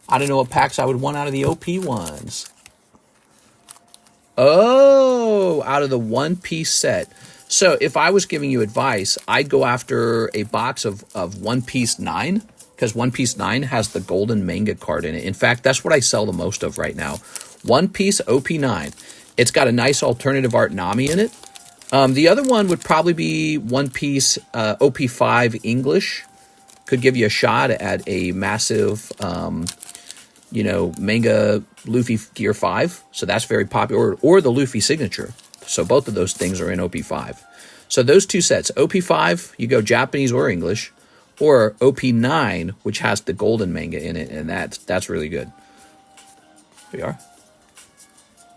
I don't know what packs I would want out of the OP ones. Oh, out of the one-piece set. So if I was giving you advice, I'd go after a box of One Piece 9, because One Piece 9 has the golden manga card in it. In fact, that's what I sell the most of right now. One Piece OP9. It's got a nice alternative art Nami in it. The other one would probably be One Piece OP5 English. Could give you a shot at a massive, manga Luffy Gear 5. So that's very popular. Or the Luffy Signature. So both of those things are in OP5. So those two sets, OP5, you go Japanese or English, or OP9, which has the golden manga in it, and that's really good. Here we are.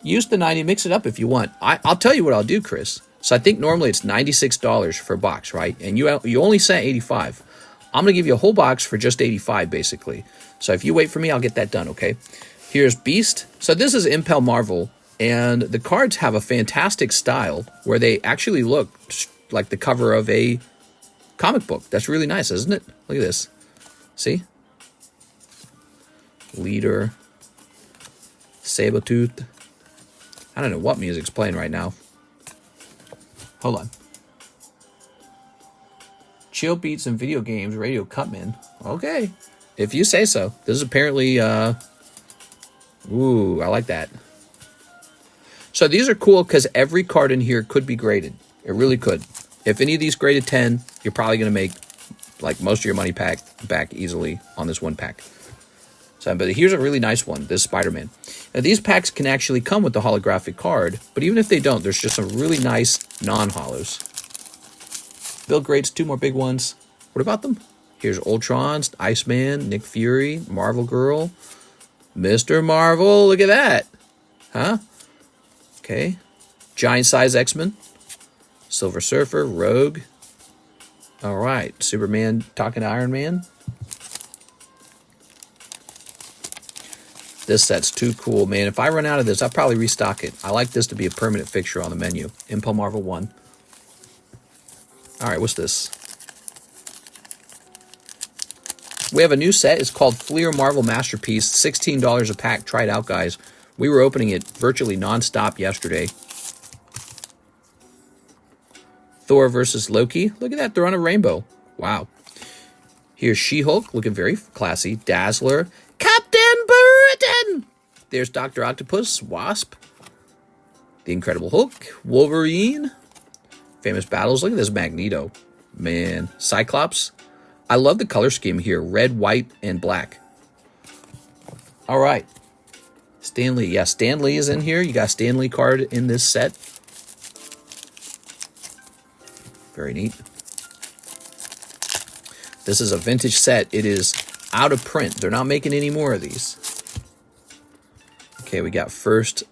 Use the 90, mix it up if you want. I'll tell you what I'll do, Chris. So I think normally it's $96 for a box, right? And you only sent 85. I'm going to give you a whole box for just 85, basically. So if you wait for me, I'll get that done, okay? Here's Beast. So this is Impel Marvel, and the cards have a fantastic style where they actually look like the cover of a comic book. That's really nice, isn't it? Look at this. See? Leader. Sabretooth. I don't know what music's playing right now. Hold on. Chill beats and video games, Radio Cutman. Okay. If you say so. This is apparently, ooh, I like that. So these are cool because every card in here could be graded. It really could. If any of these graded 10, you're probably going to make like most of your money back easily on this one pack. So, but here's a really nice one. This Spider-Man. Now these packs can actually come with the holographic card, but even if they don't, there's just some really nice non-holos. Bill grades 2 more big ones. What about them? Here's Ultron's, Iceman, Nick Fury, Marvel Girl, Mr. Marvel. Look at that. Huh? Okay. Giant size X-Men. Silver Surfer, Rogue. All right. Superman talking to Iron Man. This set's too cool, man. If I run out of this, I'll probably restock it. I like this to be a permanent fixture on the menu. Impel Marvel 1. All right, what's this? We have a new set. It's called Fleer Marvel Masterpiece. $16 a pack. Try it out, guys. We were opening it virtually nonstop yesterday. Thor versus Loki. Look at that. They're on a rainbow. Wow. Here's She-Hulk. Looking very classy. Dazzler. Captain Britain. There's Dr. Octopus. Wasp. The Incredible Hulk. Wolverine. Famous battles. Look at this Magneto. Man. Cyclops. I love the color scheme here. Red, white, and black. All right. Stan Lee. Yeah, Stan Lee is in here. You got a Stan Lee card in this set. Very neat. This is a vintage set. It is out of print. They're not making any more of these. Okay, we got first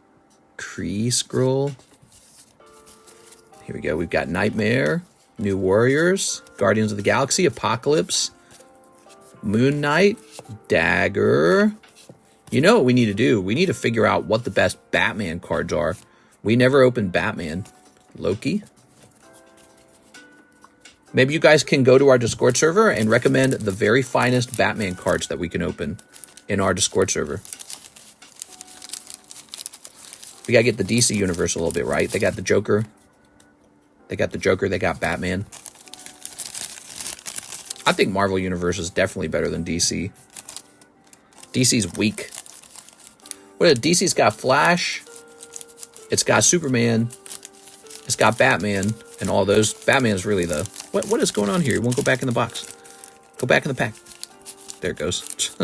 Kree scroll. Here we go. We've got Nightmare, New Warriors, Guardians of the Galaxy, Apocalypse, Moon Knight, Dagger. You know what we need to do? We need to figure out what the best Batman cards are. We never opened Batman. Loki. Maybe you guys can go to our Discord server and recommend the very finest Batman cards that we can open in our Discord server. We gotta get the DC universe a little bit right. They got the Joker. They got the Joker. They got Batman. I think Marvel Universe is definitely better than DC. DC's weak. DC's got Flash. It's got Superman. It's got Batman. And all those. Batman's really the... What is going on here? You won't go back in the box. Go back in the pack. There it goes.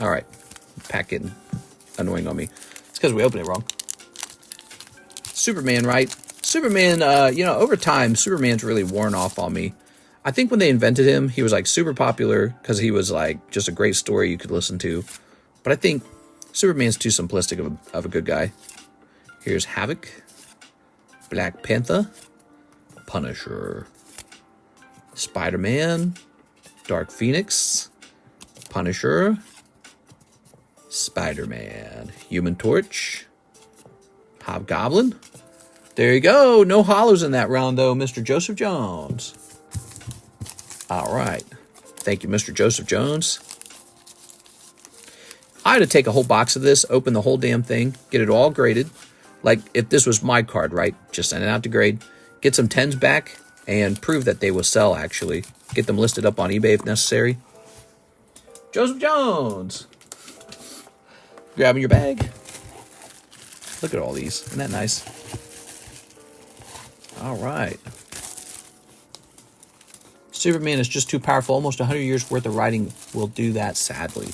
All right. Pack getting annoying on me. It's because we opened it wrong. Superman, right? Superman, over time, Superman's really worn off on me. I think when they invented him, he was like super popular because he was like just a great story you could listen to. But I think Superman's too simplistic of a good guy. Here's Havoc, Black Panther, Punisher, Spider-Man, Dark Phoenix, Punisher, Spider-Man, Human Torch, Hobgoblin. There you go. No hollows in that round, though, Mr. Joseph Jones. All right. Thank you, Mr. Joseph Jones. I had to take a whole box of this, open the whole damn thing, get it all graded. Like, if this was my card, right? Just send it out to grade, get some 10s back, and prove that they will sell, actually. Get them listed up on eBay if necessary. Joseph Jones. Grabbing your bag. Look at all these. Isn't that nice? All right. Superman is just too powerful. Almost 100 years worth of writing will do that, sadly.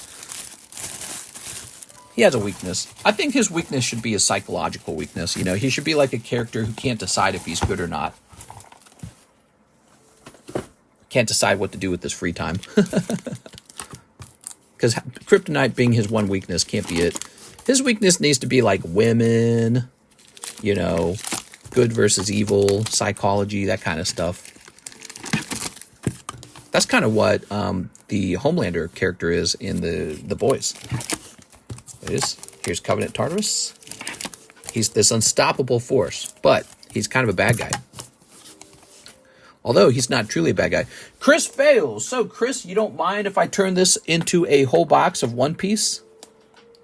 He has a weakness. I think his weakness should be a psychological weakness. You know, he should be like a character who can't decide if he's good or not. Can't decide what to do with his free time. Because kryptonite being his one weakness can't be it. His weakness needs to be like women, you know, good versus evil, psychology, that kind of stuff. That's kind of what the Homelander character is in the Boys. It is. Here's Covenant Tartarus. He's this unstoppable force, but he's kind of a bad guy. Although he's not truly a bad guy. Chris fails. So, Chris, you don't mind if I turn this into a whole box of One Piece?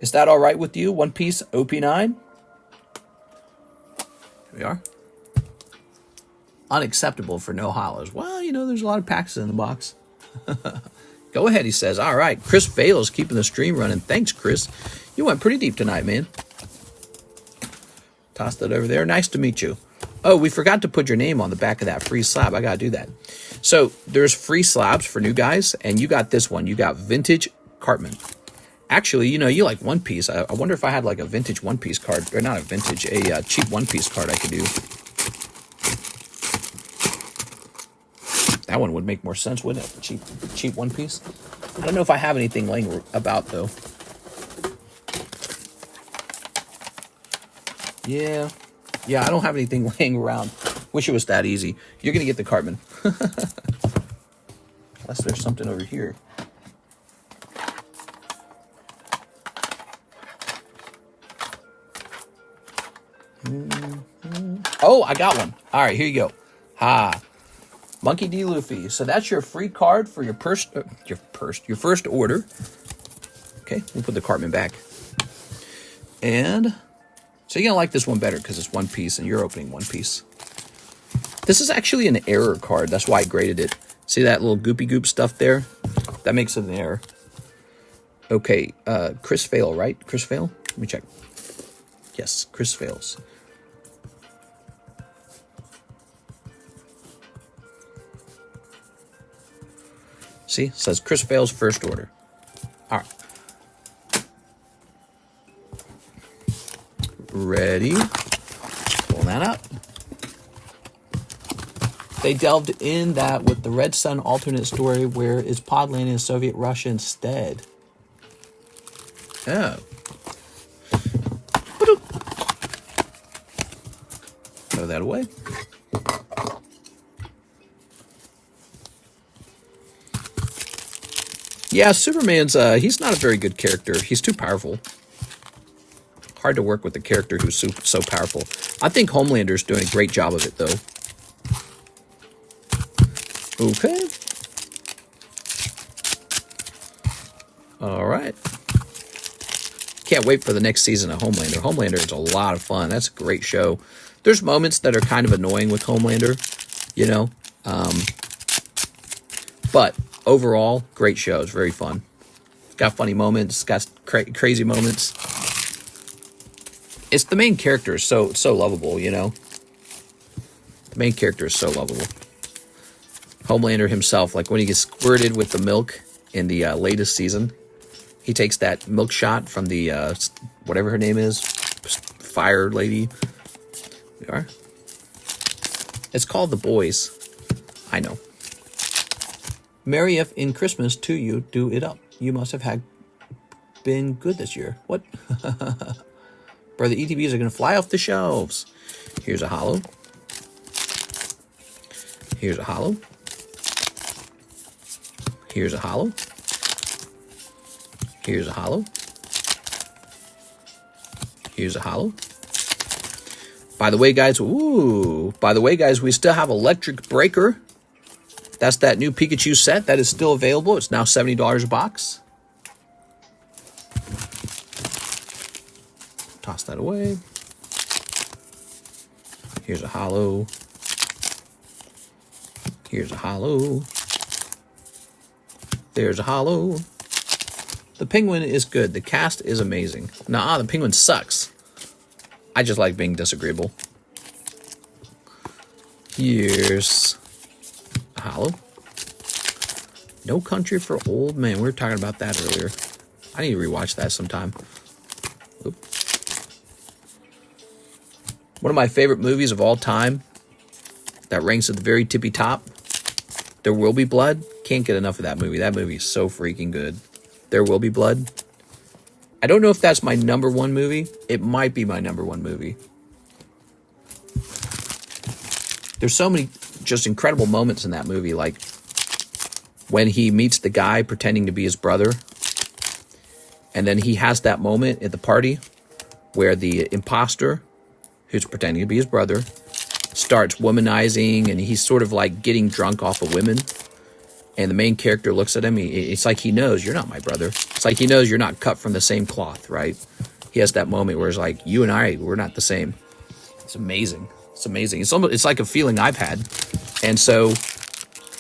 Is that all right with you? One Piece OP9? Here we are. Unacceptable for no hollows. Well, you know, there's a lot of packs in the box. Go ahead, he says. All right. Chris fails, keeping the stream running. Thanks, Chris. You went pretty deep tonight, man. Toss that over there. Nice to meet you. Oh, we forgot to put your name on the back of that free slab. I got to do that. So there's free slabs for new guys, and you got this one. You got Vintage Cartman. Actually, you know, you like One Piece. I wonder if I had like a vintage One Piece card, or not a vintage, a cheap One Piece card I could do. That one would make more sense, wouldn't it? Cheap One Piece. I don't know if I have anything laying about, though. Yeah, I don't have anything laying around. Wish it was that easy. You're going to get the Cartman. Unless there's something over here. Oh, I got one. All right, here you go. Monkey D. Luffy. So that's your free card for your first order. Okay, we'll put the Cartman back. And so you're going to like this one better because it's One Piece and you're opening One Piece. This is actually an error card. That's why I graded it. See that little goopy goop stuff there? That makes it an error. Okay, Chris Fail, right? Chris Fail? Let me check. Yes, Chris Fails. See, it says Chris fails first order. All right. Ready? Pull that up. They delved in that with the Red Sun alternate story where it's pod landing in Soviet Russia instead. Oh. Throw that away. Yeah, Superman's, he's not a very good character. He's too powerful. Hard to work with a character who's so powerful. I think Homelander's doing a great job of it, though. Okay. All right. Can't wait for the next season of Homelander. Homelander is a lot of fun. That's a great show. There's moments that are kind of annoying with Homelander, you know. But overall, great show. It's very fun. It's got funny moments. It's got crazy moments. It's the main character is so lovable, you know. The main character is so lovable. Homelander himself, like when he gets squirted with the milk in the latest season, he takes that milk shot from the, whatever her name is, fire lady. They are. It's called The Boys. I know. Merry if in Christmas to you, do it up. You must have been good this year. What? Bro, the ETBs are going to fly off the shelves. Here's a holo. Here's a holo. Here's a holo. Here's a holo. Here's a holo. By the way, guys, we still have Electric Breaker. That's that new Pikachu set that is still available. It's now $70 a box. Toss that away. Here's a holo. Here's a holo. There's a holo. The penguin is good. The cast is amazing. Nah, the penguin sucks. I just like being disagreeable. Here's a holo. No Country for Old Men. We were talking about that earlier. I need to rewatch that sometime. Oop. One of my favorite movies of all time that ranks at the very tippy top. There Will Be Blood. Can't get enough of that movie. That movie is so freaking good. There Will Be Blood. I don't know if that's my #1 movie. It might be my #1 movie. There's so many just incredible moments in that movie, like when he meets the guy pretending to be his brother, and then he has that moment at the party where the imposter, who's pretending to be his brother, starts womanizing, and he's sort of like getting drunk off of women. And the main character looks at him. It's like he knows, you're not my brother. It's like he knows you're not cut from the same cloth, right? He has that moment where it's like, you and I, we're not the same. It's amazing. It's amazing. It's like a feeling I've had. And so,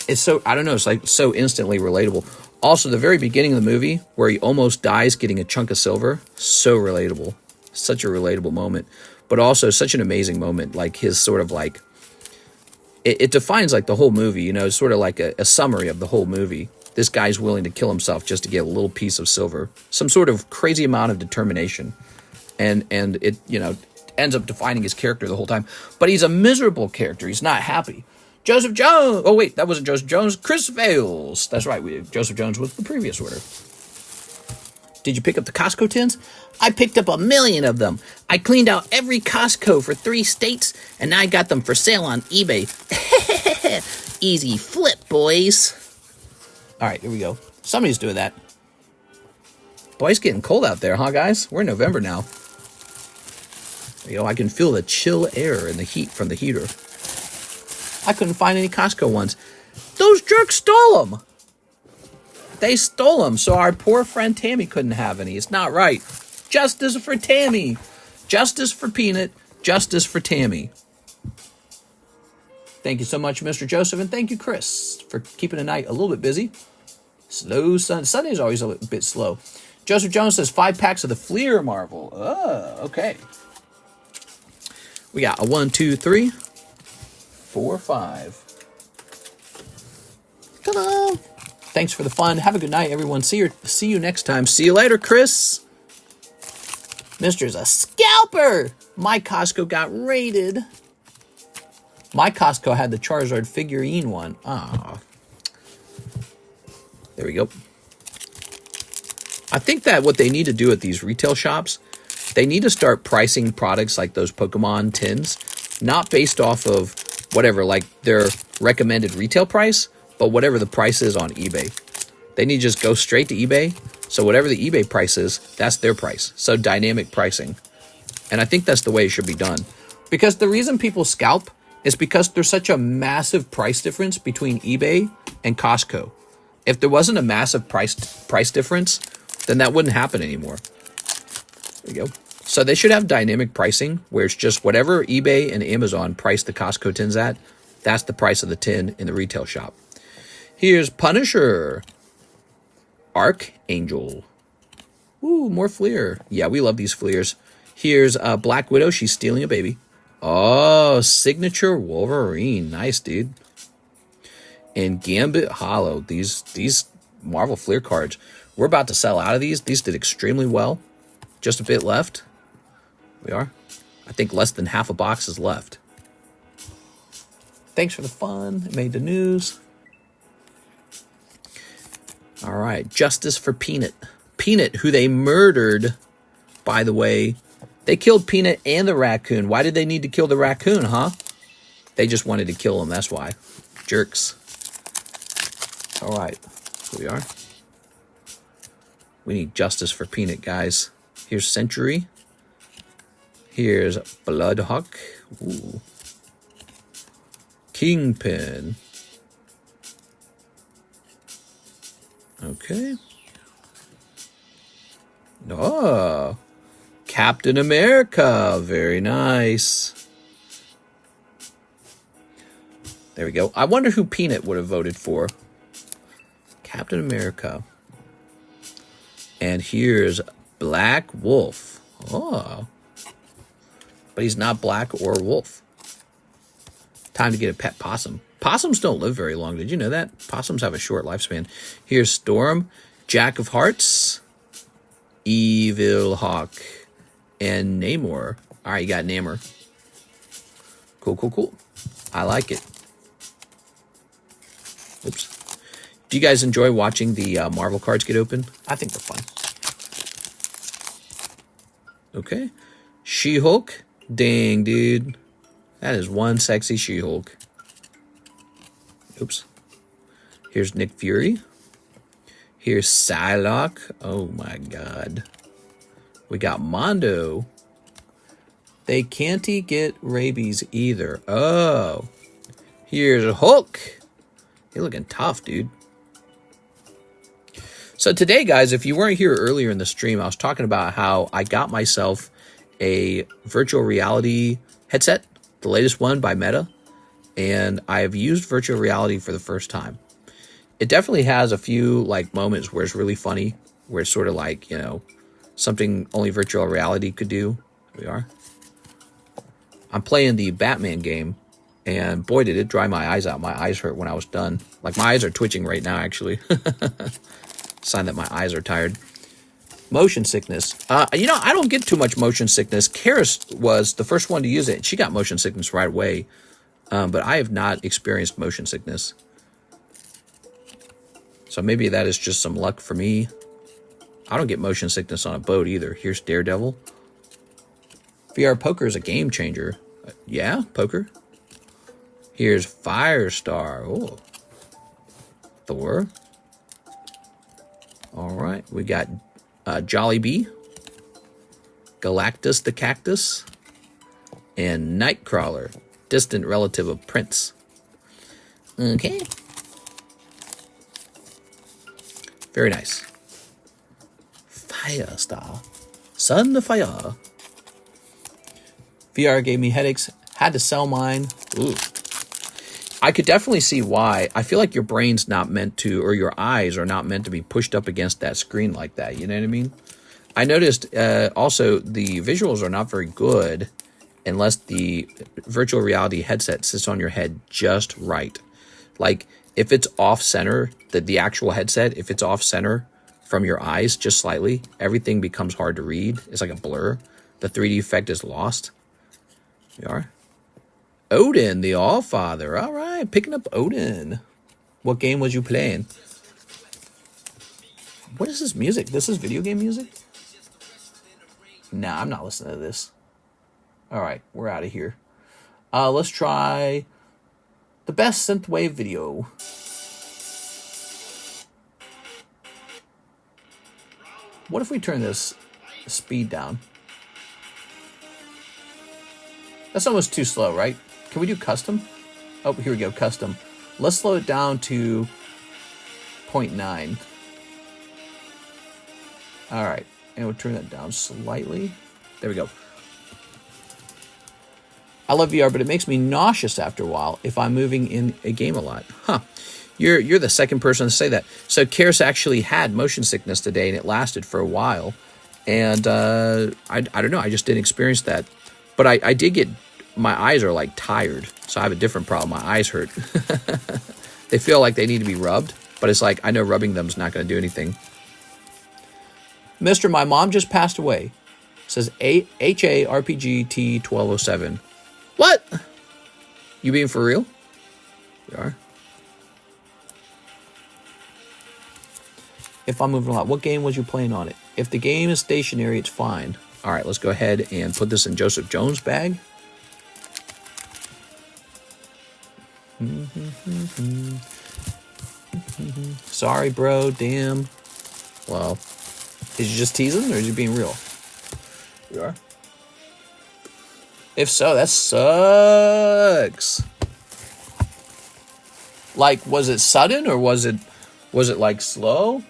it's so, I don't know, it's like so instantly relatable. Also, the very beginning of the movie, where he almost dies getting a chunk of silver, so relatable. Such a relatable moment. But also such an amazing moment, like his sort of like, it defines like the whole movie, you know, sort of like a summary of the whole movie. This guy's willing to kill himself just to get a little piece of silver. Some sort of crazy amount of determination. And it, you know, ends up defining his character the whole time. But he's a miserable character. He's not happy. Joseph Jones. Oh, wait, that wasn't Joseph Jones. Chris fails. That's right. Joseph Jones was the previous order. Did you pick up the Costco tins? I picked up 1 million of them. I cleaned out every Costco for 3 states, and now I got them for sale on eBay. Easy flip, boys. All right, here we go. Somebody's doing that. Boy, it's getting cold out there, huh, guys? We're in November now. You know, I can feel the chill air and the heat from the heater. I couldn't find any Costco ones. Those jerks stole them. They stole them, so our poor friend Tammy couldn't have any. It's not right. Justice for Tammy. Justice for Peanut. Justice for Tammy. Thank you so much, Mr. Joseph, and thank you, Chris, for keeping the night a little bit busy. Slow Sun. Sunday's always a bit slow. Joseph Jones says 5 packs of the Fleer Marvel. Oh, okay. We got a 1, 2, 3, 4, 5. Ta-da! Thanks for the fun. Have a good night, everyone. See you next time. See you later, Chris. Mister's a scalper. My Costco got raided. My Costco had the Charizard figurine one. Ah. There we go. I think that what they need to do at these retail shops, they need to start pricing products like those Pokemon tins, not based off of whatever, like their recommended retail price, but whatever the price is on eBay. They need to just go straight to eBay. So whatever the eBay price is, that's their price. So dynamic pricing. And I think that's the way it should be done. Because the reason people scalp is because there's such a massive price difference between eBay and Costco. If there wasn't a massive price difference, then that wouldn't happen anymore. There you go. So they should have dynamic pricing where it's just whatever eBay and Amazon price the Costco tins at, that's the price of the tin in the retail shop. Here's Punisher. Archangel. Ooh, more Fleer. Yeah, we love these Fleers. Here's Black Widow. She's stealing a baby. Oh, Signature Wolverine. Nice, dude. And Gambit Holo. These Marvel Fleer cards. We're about to sell out of these. These did extremely well. Just a bit left. We are. I think less than half a box is left. Thanks for the fun. It made the news. All right. Justice for Peanut. Peanut, who they murdered, by the way. They killed Peanut and the raccoon. Why did they need to kill the raccoon, huh? They just wanted to kill him. That's why. Jerks. All right. Here we are. We need justice for Peanut, guys. Here's Century. Here's Bloodhawk. Ooh. Kingpin. Okay. Oh. Captain America. Very nice. There we go. I wonder who Peanut would have voted for. Captain America. And here's Black Wolf. Oh. But he's not black or wolf. Time to get a pet possum. Possums don't live very long. Did you know that? Possums have a short lifespan. Here's Storm, Jack of Hearts, Evil Hawk, and Namor. All right, you got Namor. Cool, cool, cool. I like it. Oops. Do you guys enjoy watching the Marvel cards get open? I think they're fun. Okay. She-Hulk. Dang, dude. That is one sexy She-Hulk. Oops. Here's Nick Fury. Here's Psylocke. Oh, my God. We got Mondo. They can't get rabies either. Oh. Here's Hulk. You're looking tough, dude. So today, guys, if you weren't here earlier in the stream, I was talking about how I got myself a virtual reality headset, the latest one by Meta, and I have used virtual reality for the first time. It definitely has a few like moments where it's really funny, where it's sort of like, you know, something only virtual reality could do. Here we are. I'm playing the Batman game, and boy, did it dry my eyes out. My eyes hurt when I was done. Like, my eyes are twitching right now, actually. Sign that my eyes are tired. Motion sickness. You know, I don't get too much motion sickness. Karis was the first one to use it. She got motion sickness right away. But I have not experienced motion sickness. So maybe that is just some luck for me. I don't get motion sickness on a boat either. Here's Daredevil. VR poker is a game changer. Yeah, poker. Here's Firestar. Oh. Thor. All right. We got Jollibee. Galactus the Cactus. And Nightcrawler. Distant relative of Prince. Okay. Very nice. Firestar. Sun the fire. VR gave me headaches. Had to sell mine. Ooh. I could definitely see why. I feel like your brain's not meant to, or your eyes are not meant to be pushed up against that screen like that. You know what I mean? I noticed also the visuals are not very good unless the virtual reality headset sits on your head just right. Like, if it's off center, the actual headset, if it's off center from your eyes just slightly, everything becomes hard to read. It's like a blur. The 3D effect is lost. You are? Odin, the Allfather. All right, picking up Odin. What game was you playing? What is this music? This is video game music? Nah, I'm not listening to this. All right, we're out of here. Let's try the best synthwave video. What if we turn this speed down? That's almost too slow, right? Can we do custom? Oh, here we go, custom. Let's slow it down to 0.9. All right, and we'll turn that down slightly. There we go. I love VR, but it makes me nauseous after a while if I'm moving in a game a lot. Huh. You're the second person to say that. So Karis actually had motion sickness today, and it lasted for a while. And I don't know, I just didn't experience that. But I did get, my eyes are like tired. So I have a different problem. My eyes hurt. They feel like they need to be rubbed, but it's like, I know rubbing them is not going to do anything. Mister, my mom just passed away. Says HARPGT1207. What? You being for real? You are. If I'm moving a lot, what game was you playing on it? If the game is stationary, it's fine. All right, let's go ahead and put this in Joseph Jones' bag. Sorry, bro. Damn. Well, is you just teasing or is you being real? You are. If so, that sucks. Like, was it sudden or was it like slow?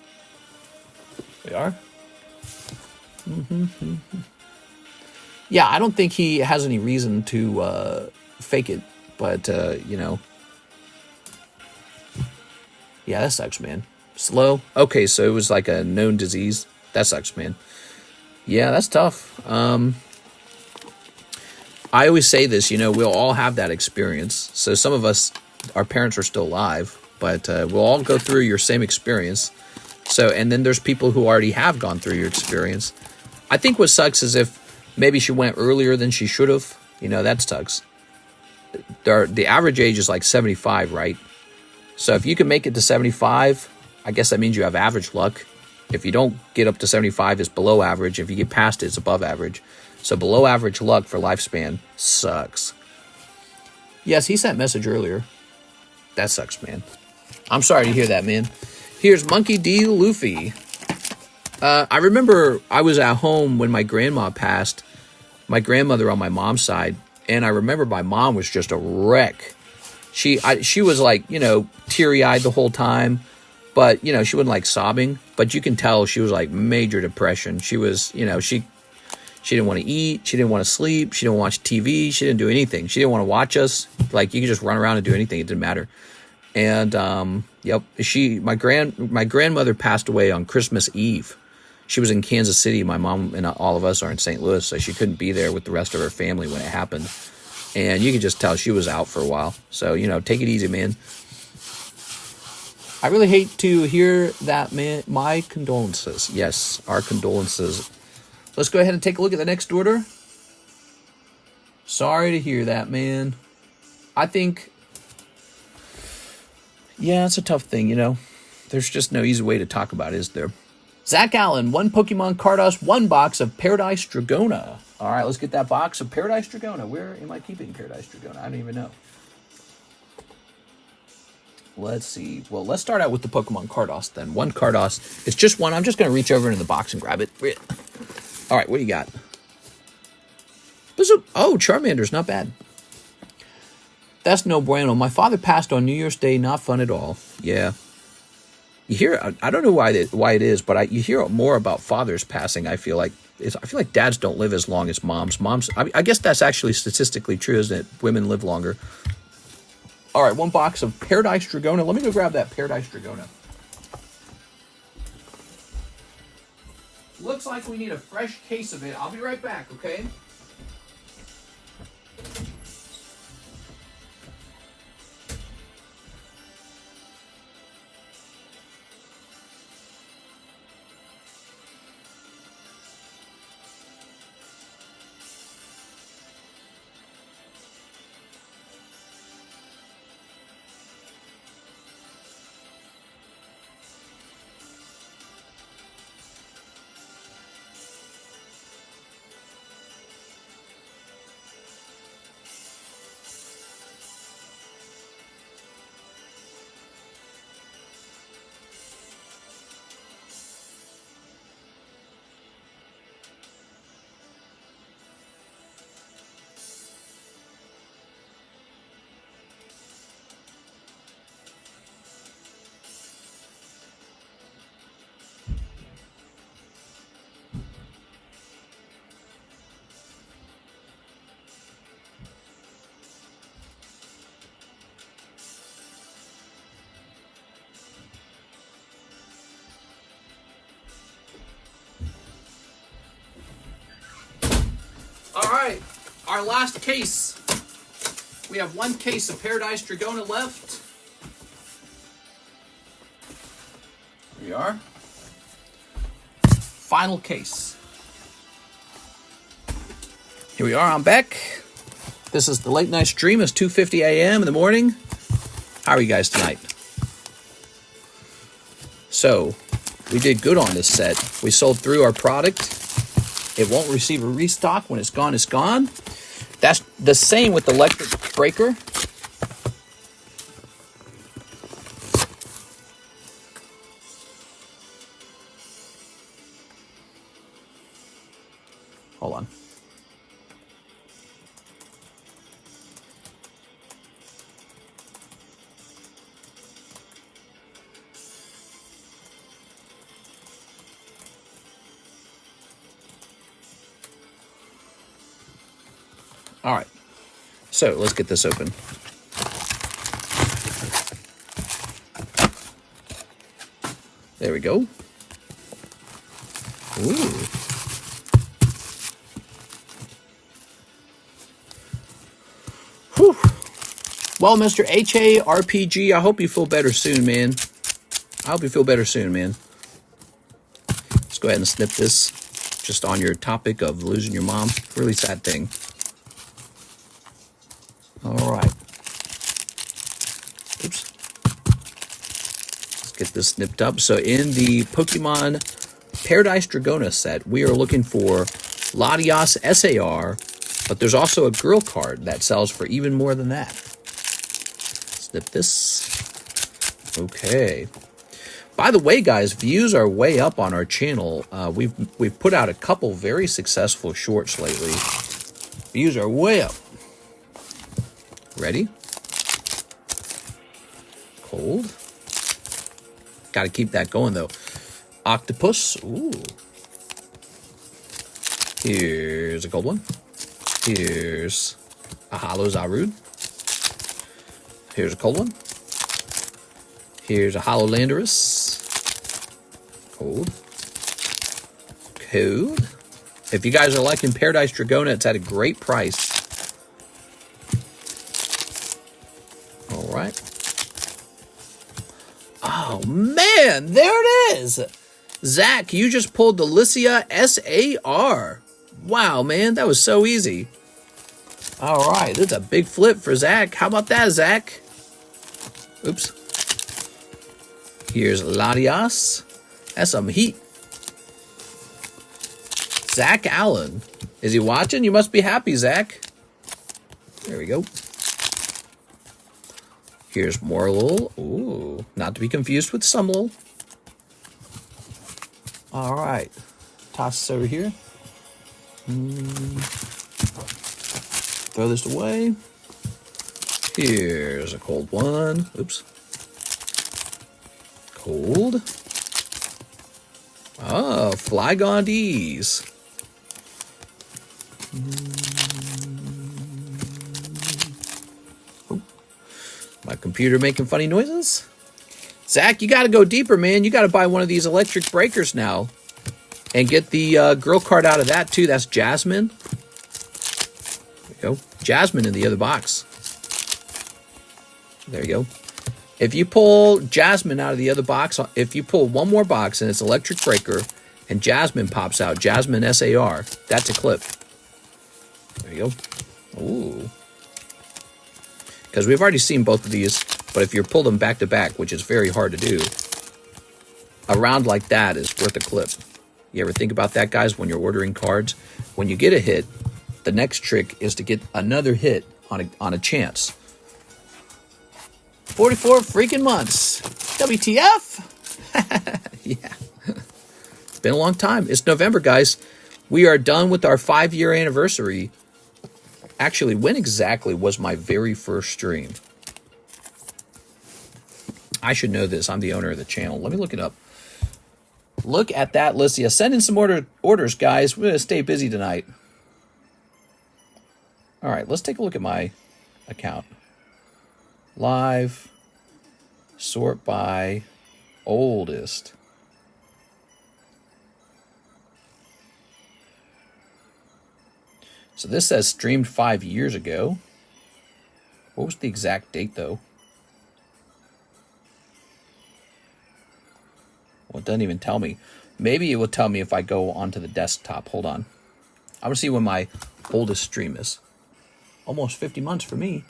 We are. Yeah, I don't think he has any reason to fake it, but you know. Yeah, that sucks, man. Slow. Okay, so it was like a known disease. That sucks, man. Yeah, that's tough. I always say this, you know, we'll all have that experience. So some of us, our parents are still alive, but we'll all go through your same experience. So, and then there's people who already have gone through your experience. I think what sucks is if maybe she went earlier than she should have. You know, that sucks. The average age is like 75, right? So if you can make it to 75, I guess that means you have average luck. If you don't get up to 75, it's below average. If you get past it, it's above average. So below average luck for lifespan sucks. Yes, he sent a message earlier. That sucks, man. I'm sorry to hear that, man. Here's Monkey D. Luffy. I remember I was at home when my grandma passed. My grandmother on my mom's side. And I remember my mom was just a wreck. She was like, you know, teary-eyed the whole time. But, you know, she wasn't like sobbing. But you can tell she was like major depression. She was, you know, she didn't want to eat. She didn't want to sleep. She didn't watch TV. She didn't do anything. She didn't want to watch us. Like, you could just run around and do anything. It didn't matter. And, yep, my grandmother passed away on Christmas Eve. She was in Kansas City. My mom and all of us are in St. Louis, so she couldn't be there with the rest of her family when it happened. And you could just tell she was out for a while. So, you know, take it easy, man. I really hate to hear that, man. My condolences. Yes, our condolences. Let's go ahead and take a look at the next order. Sorry to hear that, man. I think, yeah, it's a tough thing, you know. There's just no easy way to talk about it, is there? Zach Allen, 1 Pokemon Cardos, 1 box of Paradise Dragona. All right, let's get that box of Paradise Dragona. Where am I keeping Paradise Dragona? I don't even know. Let's see. Well, let's start out with the Pokemon Cardos then. 1 Cardos. It's just 1. I'm just going to reach over into the box and grab it. All right, what do you got? Oh, Charmander's not bad. That's no bueno. My father passed on New Year's Day. Not fun at all. Yeah. You hear, I don't know why it is, but you hear more about fathers passing. I feel like dads don't live as long as moms. I guess that's actually statistically true, isn't it? Women live longer. All right, 1 box of Paradise Dragona. Let me go grab that Paradise Dragona. Looks like we need a fresh case of it. I'll be right back, okay? All right, our last case. We have one case of Paradise Dragona left. Here we are. Final case. Here we are, I'm back. This is the late night stream. It's 2:50 a.m. in the morning. How are you guys tonight? So, we did good on this set. We sold through our product. It won't receive a restock. When it's gone, it's gone. That's the same with the electric breaker. Hold on. All right, so let's get this open. There we go. Ooh. Whew. Well, Mr. HARPG, I hope you feel better soon, man. I hope you feel better soon, man. Let's go ahead and snip this just on your topic of losing your mom. Really sad thing. All right. Oops. Let's get this snipped up. So in the Pokemon Paradise Dragona set, we are looking for Latias SAR, but there's also a girl card that sells for even more than that. Snip this. Okay. By the way, guys, views are way up on our channel. We've put out a couple very successful shorts lately. Views are way up. Ready? Cold. Got to keep that going, though. Octopus. Ooh. Here's a cold one. Here's a Holo Zarude. Here's a cold one. Here's a Holo Landorus. Cold. Cold. If you guys are liking Paradise Dragona, it's at a great price. All right. Oh, man, there it is. Zach, you just pulled the Lycia SAR. Wow, man, that was so easy. All right, this is a big flip for Zach. How about that, Zach? Oops. Here's Latias. That's some heat. Zach Allen. Is he watching? You must be happy, Zach. There we go. Here's Morlul. Ooh, not to be confused with Sumlul. All right. Toss this over here. Throw this away. Here's a cold one. Oops. Cold. Oh, Flygon D's. Oh. My computer making funny noises. Zach, you got to go deeper, man. You got to buy one of these electric breakers now. And get the girl card out of that, too. That's Jasmine. There you go. Jasmine in the other box. There you go. If you pull Jasmine out of the other box, if you pull one more box and it's electric breaker and Jasmine pops out, Jasmine SAR, that's a clip. There you go. Ooh. Because we've already seen both of these, but if you pull them back to back, which is very hard to do, a round like that is worth a clip. You ever think about that, guys, when you're ordering cards? When you get a hit, the next trick is to get another hit on a chance. 44 freaking months. WTF? Yeah. It's been a long time. It's November, guys. We are done with our 5-year anniversary. Actually, when exactly was my very first stream? I should know this. I'm the owner of the channel. Let me look it up. Look at that, Lycia. Send in some orders, guys. We're going to stay busy tonight. All right, let's take a look at my account. Live. Sort by oldest. So this says streamed 5 years ago. What was the exact date, though? Well, it doesn't even tell me. Maybe it will tell me if I go onto the desktop. Hold on. I want to see when my oldest stream is. Almost 50 months for me.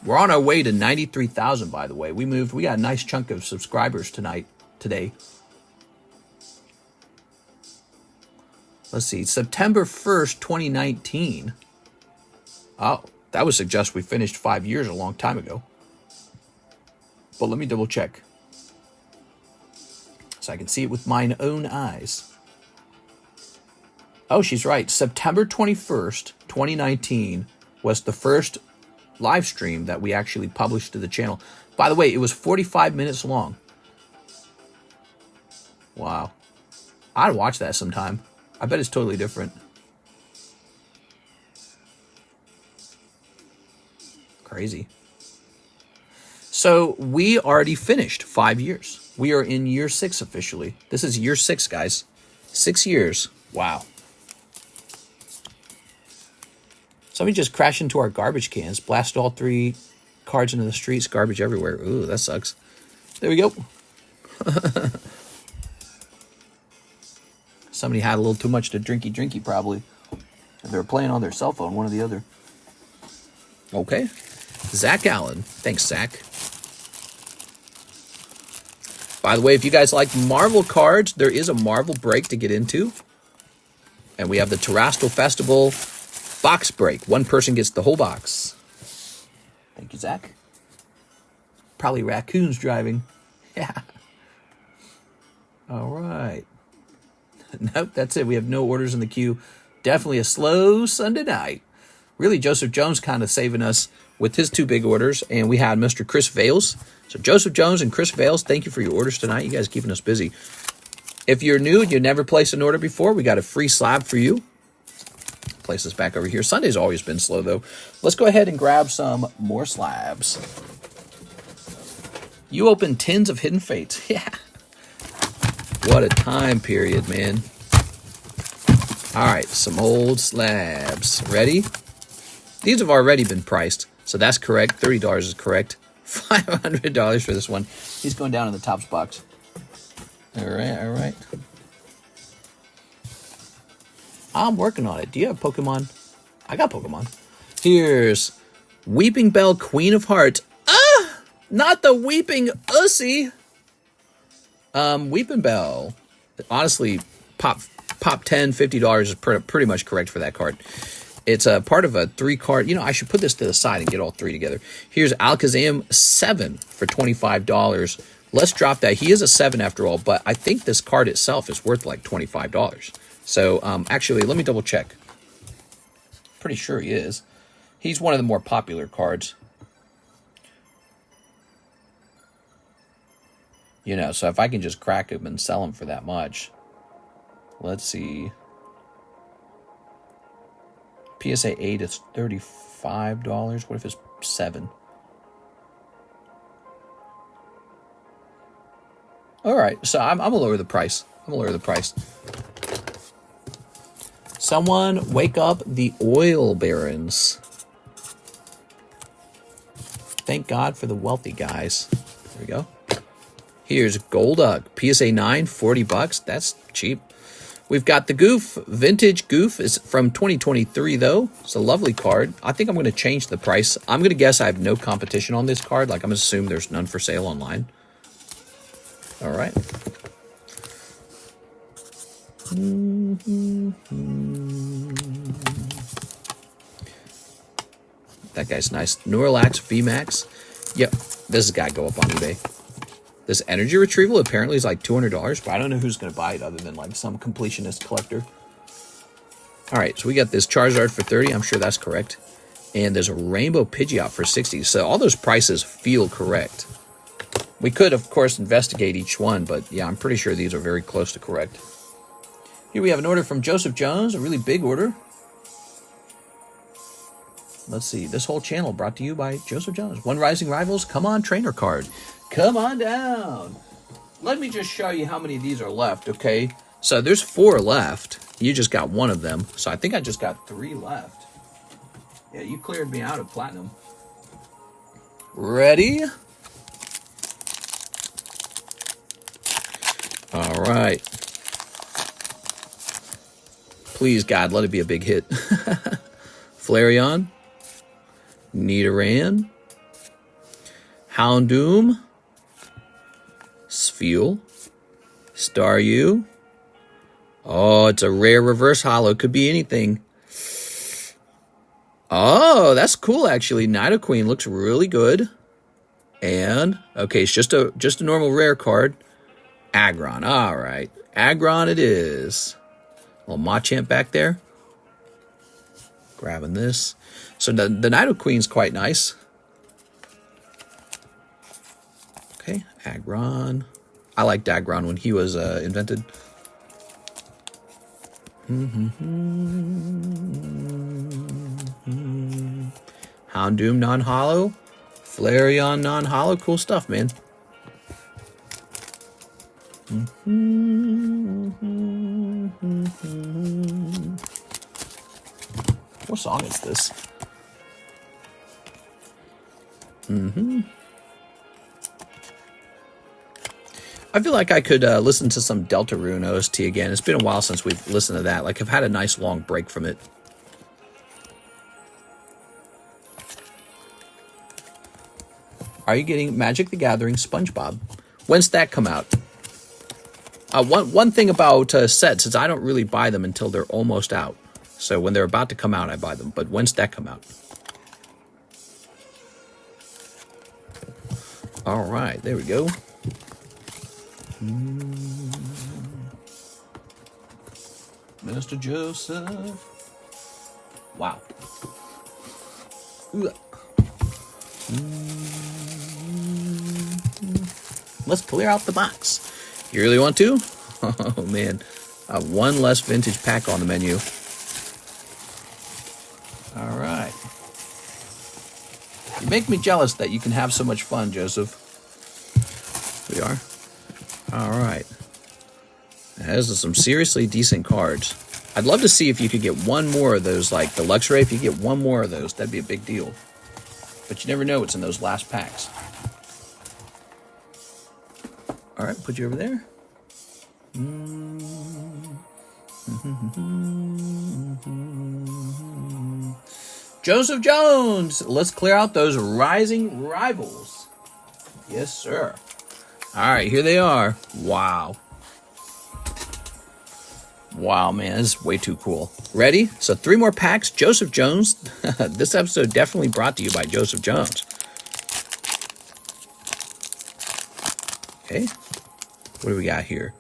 We're on our way to 93,000, by the way. We got a nice chunk of subscribers today. Let's see, September 1st, 2019. Oh, that would suggest we finished 5 years a long time ago. But let me double check. So I can see it with mine own eyes. Oh, she's right. September 21st, 2019 was the first live stream that we actually published to the channel. By the way, it was 45 minutes long. Wow. I'd watch that sometime. I bet it's totally different. Crazy. So we already finished 5 years. We are in year 6 officially. This is year 6, guys. 6 years. Wow. Somebody just crashed into our garbage cans, blast all 3 cards into the streets, garbage everywhere. Ooh, that sucks. There we go. Somebody had a little too much to drinky probably. They were playing on their cell phone, one or the other. Okay. Zach Allen. Thanks, Zach. By the way, if you guys like Marvel cards, there is a Marvel break to get into. And we have the Terrestrial Festival box break. One person gets the whole box. Thank you, Zach. Probably raccoons driving. Yeah. All right. Nope, that's it. We have no orders in the queue. Definitely a slow Sunday night. Really, Joseph Jones kind of saving us with his 2 big orders. And we had Mr. Chris Vales. So Joseph Jones and Chris Vales, thank you for your orders tonight. You guys keeping us busy. If you're new and you never placed an order before, we got a free slab for you. Place this back over here. Sunday's always been slow, though. Let's go ahead and grab some more slabs. You open tins of Hidden Fates. Yeah. What a time period, man. All right, some old slabs. Ready? These have already been priced, so that's correct. $30 is correct. $500 for this one. He's going down in the tops box. All right. I'm working on it. Do you have Pokemon? I got Pokemon. Here's Weeping Bell, Queen of Hearts. Ah! Not the Weeping Ussy. Weeping Bell. Honestly, pop 10, $50 is pretty much correct for that card. It's a part of a 3-card. You know, I should put this to the side and get all 3 together. Here's Alakazam 7 for $25. Let's drop that. He is a 7 after all, but I think this card itself is worth like $25. So, actually, let me double check. Pretty sure he is. He's one of the more popular cards. You know, so if I can just crack him and sell him for that much. Let's see. PSA 8 is $35. What if it's 7? All right, so I'm going to lower the price. Someone wake up the oil barons. Thank God for the wealthy guys. There we go. Here's Golduck. PSA 9, $40. That's cheap. We've got the Goof. Vintage Goof is from 2023, though. It's a lovely card. I think I'm going to change the price. I'm going to guess I have no competition on this card. Like, I'm going to assume there's none for sale online. All right. That guy's nice. Snorlax VMAX. Yep, this has got to go up on eBay. This energy retrieval apparently is like $200, but I don't know who's going to buy it other than like some completionist collector. All right, so we got this Charizard for $30. I'm sure that's correct. And there's a Rainbow Pidgeot for $60. So all those prices feel correct. We could, of course, investigate each one, but yeah, I'm pretty sure these are very close to correct. Here we have an order from Joseph Jones, a really big order. Let's see, this whole channel brought to you by Joseph Jones. One Rising Rivals, come on, trainer card. Come on down. Let me just show you how many of these are left, okay? So there's 4 left. You just got one of them. So I think I just got 3 left. Yeah, you cleared me out of platinum. Ready? All right. Please, God, let it be a big hit. Flareon. Nidoran. Houndoom. Spheal. Staryu. Oh, it's a rare reverse holo. Could be anything. Oh, that's cool, actually. Nidoqueen looks really good. And, okay, it's just a normal rare card. Aggron. All right. Aggron it is. Little Machamp back there. Grabbing this. So the Nidoqueen's quite nice. Okay, Aggron. I liked Aggron when he was invented. Houndoom non-holo. Flareon non-holo. Cool stuff, man. What song is this? I feel like I could listen to some Deltarune OST again. It's been a while since we've listened to that. Like, I've had a nice long break from it. Are you getting Magic the Gathering SpongeBob? When's that come out? One thing about sets is I don't really buy them until they're almost out. So when they're about to come out, I buy them. But when's that come out? All right, there we go. Mr. Joseph. Wow. Let's clear out the box. You really want to? Oh, man. One less vintage pack on the menu. All right. You make me jealous that you can have so much fun, Joseph. We are. All right. Those are some seriously decent cards. I'd love to see if you could get one more of those, like the Luxray. If you get one more of those, that'd be a big deal. But you never know what's in those last packs. All right, put you over there. Joseph Jones. Let's clear out those rising rivals. Yes, sir. All right, here they are. Wow. Wow, man, this is way too cool. Ready? So 3 more packs. Joseph Jones. This episode definitely brought to you by Joseph Jones. Okay. What do we got here?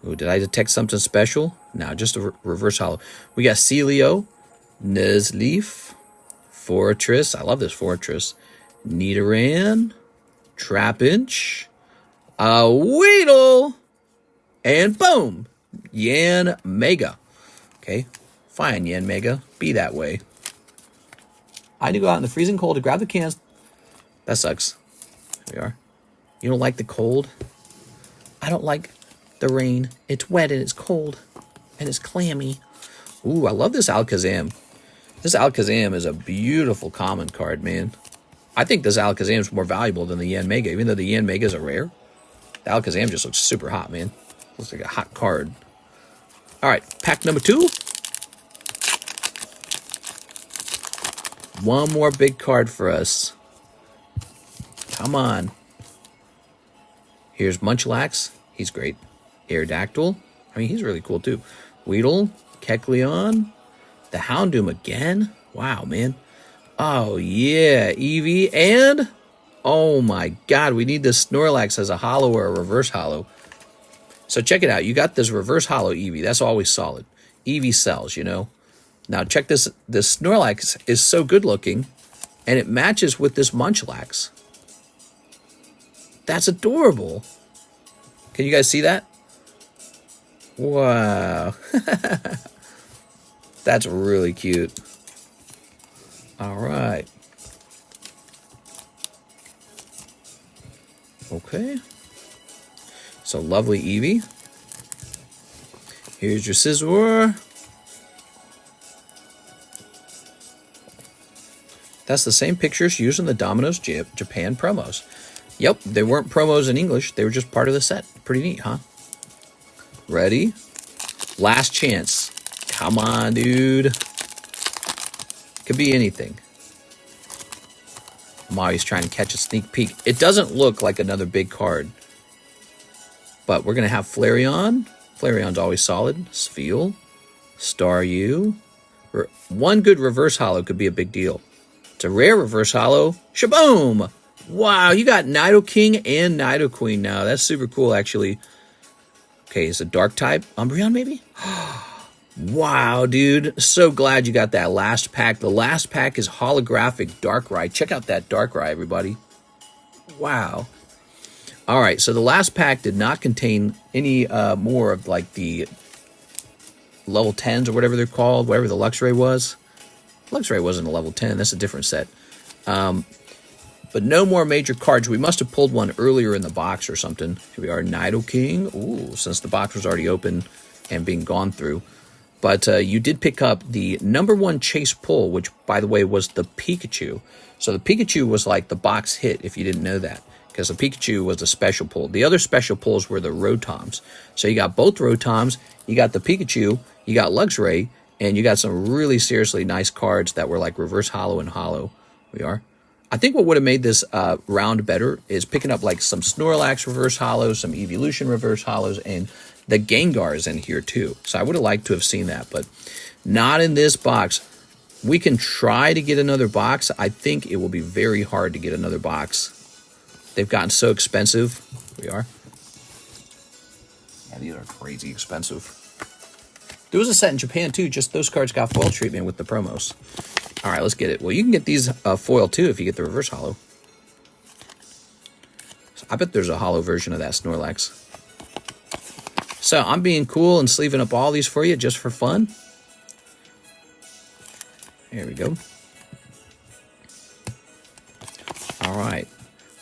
Oh, did I detect something special? No, just a reverse holo. We got Celio, Nuzleaf, Fortress. I love this Fortress. Nidoran, Trapinch, a Weedle, and boom, Yan Mega. Okay, fine, Yan Mega. Be that way. I had to go out in the freezing cold to grab the cans. That sucks. Here we are. You don't like the cold? I don't like the rain. It's wet and it's cold and it's clammy. Ooh, I love this Alakazam. This Alakazam is a beautiful common card, man. I think this Alakazam is more valuable than the Yan Mega, even though the Yan Mega is a rare. The Alakazam just looks super hot, man. Looks like a hot card. All right, pack number 2. One more big card for us. Come on. Here's Munchlax. He's great. Aerodactyl. I mean, he's really cool, too. Weedle. Kecleon. The Houndoom again. Wow, man. Oh, yeah. Eevee. And, oh, my God. We need this Snorlax as a holo or a reverse holo. So check it out. You got this reverse holo Eevee. That's always solid. Eevee sells, you know. Now, check this. This Snorlax is so good looking, and it matches with this Munchlax. That's adorable. Can you guys see that? Wow. That's really cute. All right. Okay. So lovely Eevee. Here's your scissor. That's the same pictures used in the Domino's Japan promos. Yep, they weren't promos in English. They were just part of the set. Pretty neat, huh? Ready? Last chance. Come on, dude. Could be anything. I'm always trying to catch a sneak peek. It doesn't look like another big card. But we're going to have Flareon. Flareon's always solid. Spheal. Staryu. One good reverse holo could be a big deal. It's a rare reverse holo. Shaboom! Wow, you got Nidoking and Nidoqueen now. That's super cool, actually. Okay, it's a dark type. Umbreon, maybe? Wow, dude. So glad you got that last pack. The last pack is holographic Darkrai. Check out that Darkrai, everybody. Wow. All right, so the last pack did not contain any more of like the level 10s or whatever they're called, whatever the Luxray was. Luxray wasn't a level 10. That's a different set. But no more major cards. We must have pulled one earlier in the box or something. Here we are, Nidoking. Ooh, since the box was already open and being gone through. But you did pick up the #1 chase pull, which, by the way, was the Pikachu. So the Pikachu was like the box hit, if you didn't know that, because the Pikachu was a special pull. The other special pulls were the Rotoms. So you got both Rotoms, you got the Pikachu, you got Luxray, and you got some really seriously nice cards that were like reverse holo and holo. We are. I think what would have made this round better is picking up like some Snorlax reverse holos, some Evolution reverse holos, and the Gengar's in here too. So I would have liked to have seen that, but not in this box. We can try to get another box. I think it will be very hard to get another box. They've gotten so expensive. We are. Yeah, these are crazy expensive. There was a set in Japan too, just those cards got foil treatment with the promos. All right, let's get it. Well, you can get these foil too if you get the reverse holo. So I bet there's a holo version of that Snorlax. So I'm being cool and sleeving up all these for you just for fun. There we go. All right.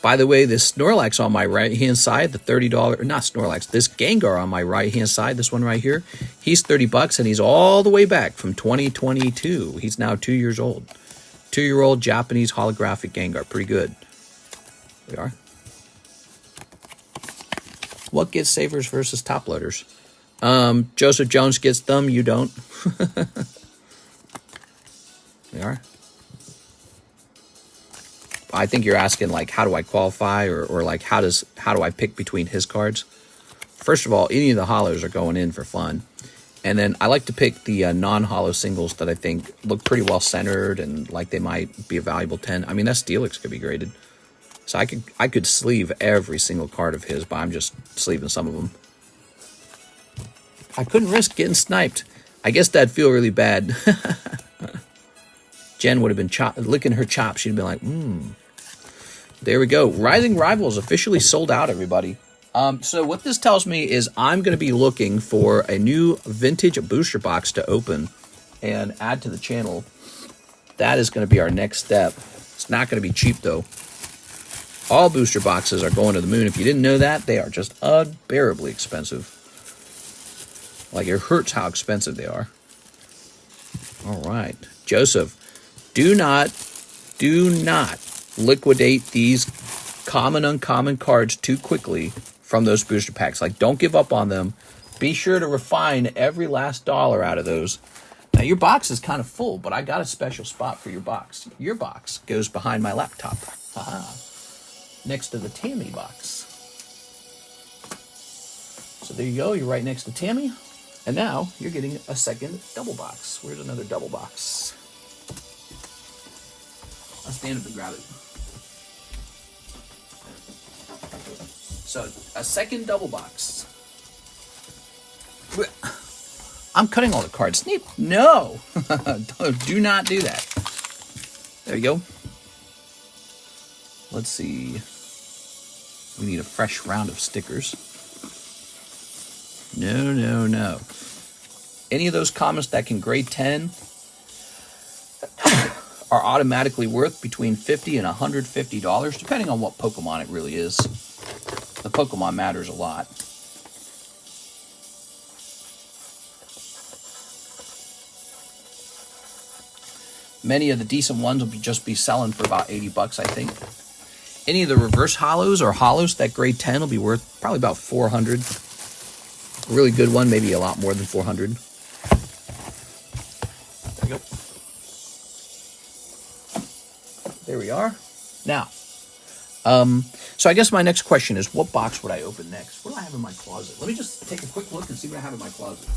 By the way, this Snorlax on my right-hand side, the $30, not Snorlax, this Gengar on my right-hand side, this one right here, he's $30 and he's all the way back from 2022. He's now 2 years old. 2-year-old Japanese holographic Gengar. Pretty good. We are. What gets savers versus top loaders? Joseph Jones gets them, you don't. We are. I think you're asking like, how do I qualify, or like how do I pick between his cards? First of all, any of the holos are going in for fun. And then I like to pick the non-holo singles that I think look pretty well centered and like they might be a valuable 10. I mean, that Steelix could be graded. So I could sleeve every single card of his, but I'm just sleeving some of them. I couldn't risk getting sniped. I guess that'd feel really bad. Jen would have been licking her chops. She'd been like, There we go. Rising Rivals officially sold out, everybody. So what this tells me is I'm going to be looking for a new vintage booster box to open and add to the channel. That is going to be our next step. It's not going to be cheap, though. All booster boxes are going to the moon. If you didn't know that, they are just unbearably expensive. Like, it hurts how expensive they are. All right. Joseph, do not liquidate these common, uncommon cards too quickly from those booster packs. Like, don't give up on them. Be sure to refine every last dollar out of those. Now, your box is kind of full, but I got a special spot for your box. Your box goes behind my laptop. Haha. Next to the Tammy box. So there you go. You're right next to Tammy. And now you're getting a second double box. Where's another double box? I'll stand up and grab it. So, a second double box. I'm cutting all the cards. Snape, no! Do not do that. There you go. Let's see. We need a fresh round of stickers. No. Any of those comments that can grade 10 are automatically worth between $50 and $150, depending on what Pokemon it really is. The Pokemon matters a lot. Many of the decent ones will just be selling for about 80 bucks, I think. Any of the reverse holos or holos, that grade 10 will be worth probably about 400. A really good one, maybe a lot more than 400. There we go. There we are. Now, so I guess my next question is, what box would I open next? What do I have in my closet? Let me just take a quick look and see what I have in my closet.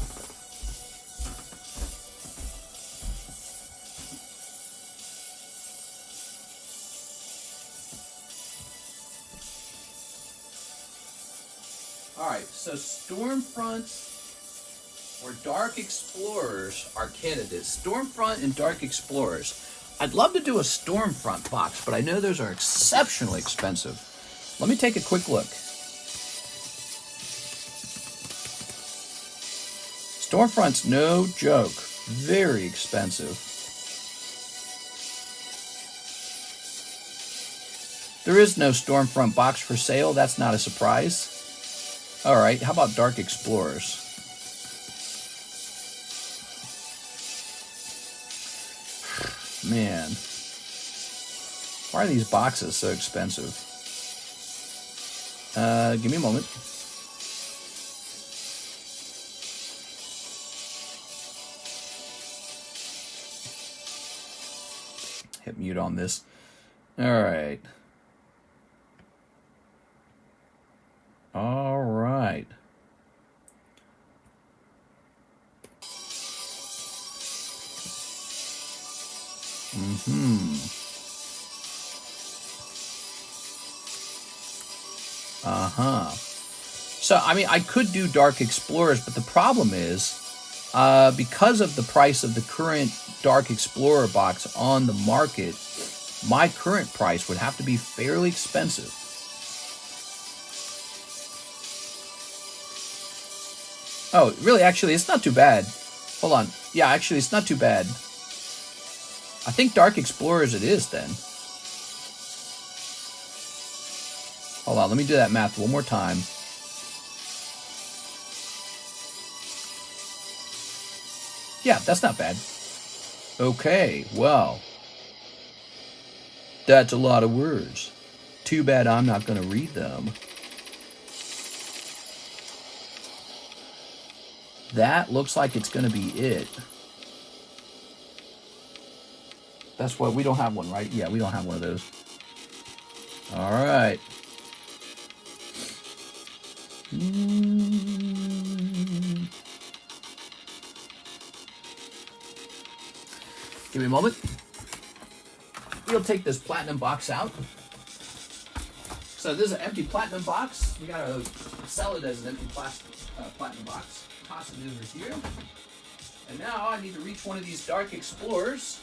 All right, so Stormfront or Dark Explorers are candidates. Stormfront and Dark Explorers. I'd love to do a Stormfront box, but I know those are exceptionally expensive. Let me take a quick look. Stormfront's no joke. Very expensive. There is no Stormfront box for sale. That's not a surprise. All right, how about Dark Explorers? Man, why are these boxes so expensive? Give me a moment. Hit mute on this. All right. All right. So, I mean, I could do Dark Explorers, but the problem is, because of the price of the current Dark Explorer box on the market, my current price would have to be fairly expensive. Oh, really? Actually, it's not too bad. Hold on. Yeah, actually, it's not too bad. I think Dark Explorers it is, then. Hold on, let me do that math one more time. Yeah, that's not bad. Okay, well. That's a lot of words. Too bad I'm not going to read them. That looks like it's going to be it. That's what, we don't have one, right? Yeah, we don't have one of those. All right. Give me a moment. We'll take this platinum box out. So this is an empty platinum box. We gotta sell it as an empty platinum box. Toss it over here. And now I need to reach one of these Dark Explorers.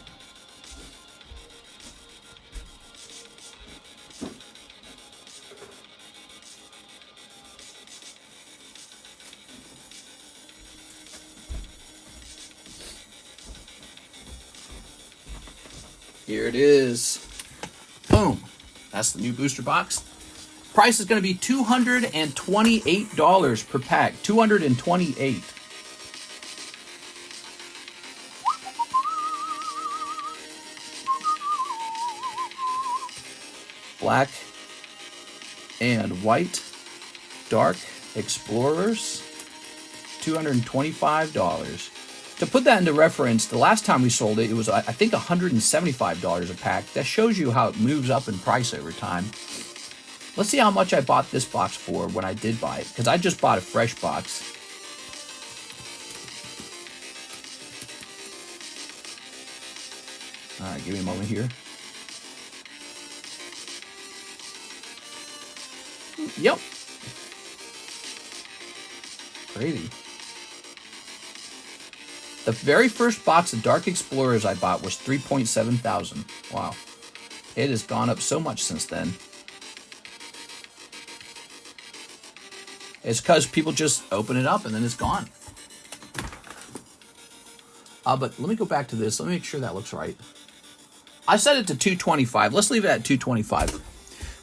Here it is. Boom. That's the new booster box. Price is going to be $228 per pack. $228. Black and white Dark Explorers. $225. To put that into reference, the last time we sold it, it was, I think, $175 a pack. That shows you how it moves up in price over time. Let's see how much I bought this box for when I did buy it, because I just bought a fresh box. All right, give me a moment here. Yep. Crazy. The very first box of Dark Explorers I bought was 3.7 thousand. Wow. It has gone up so much since then. It's because people just open it up and then it's gone. But let me go back to this. Let me make sure that looks right. I set it to 225. Let's leave it at 225.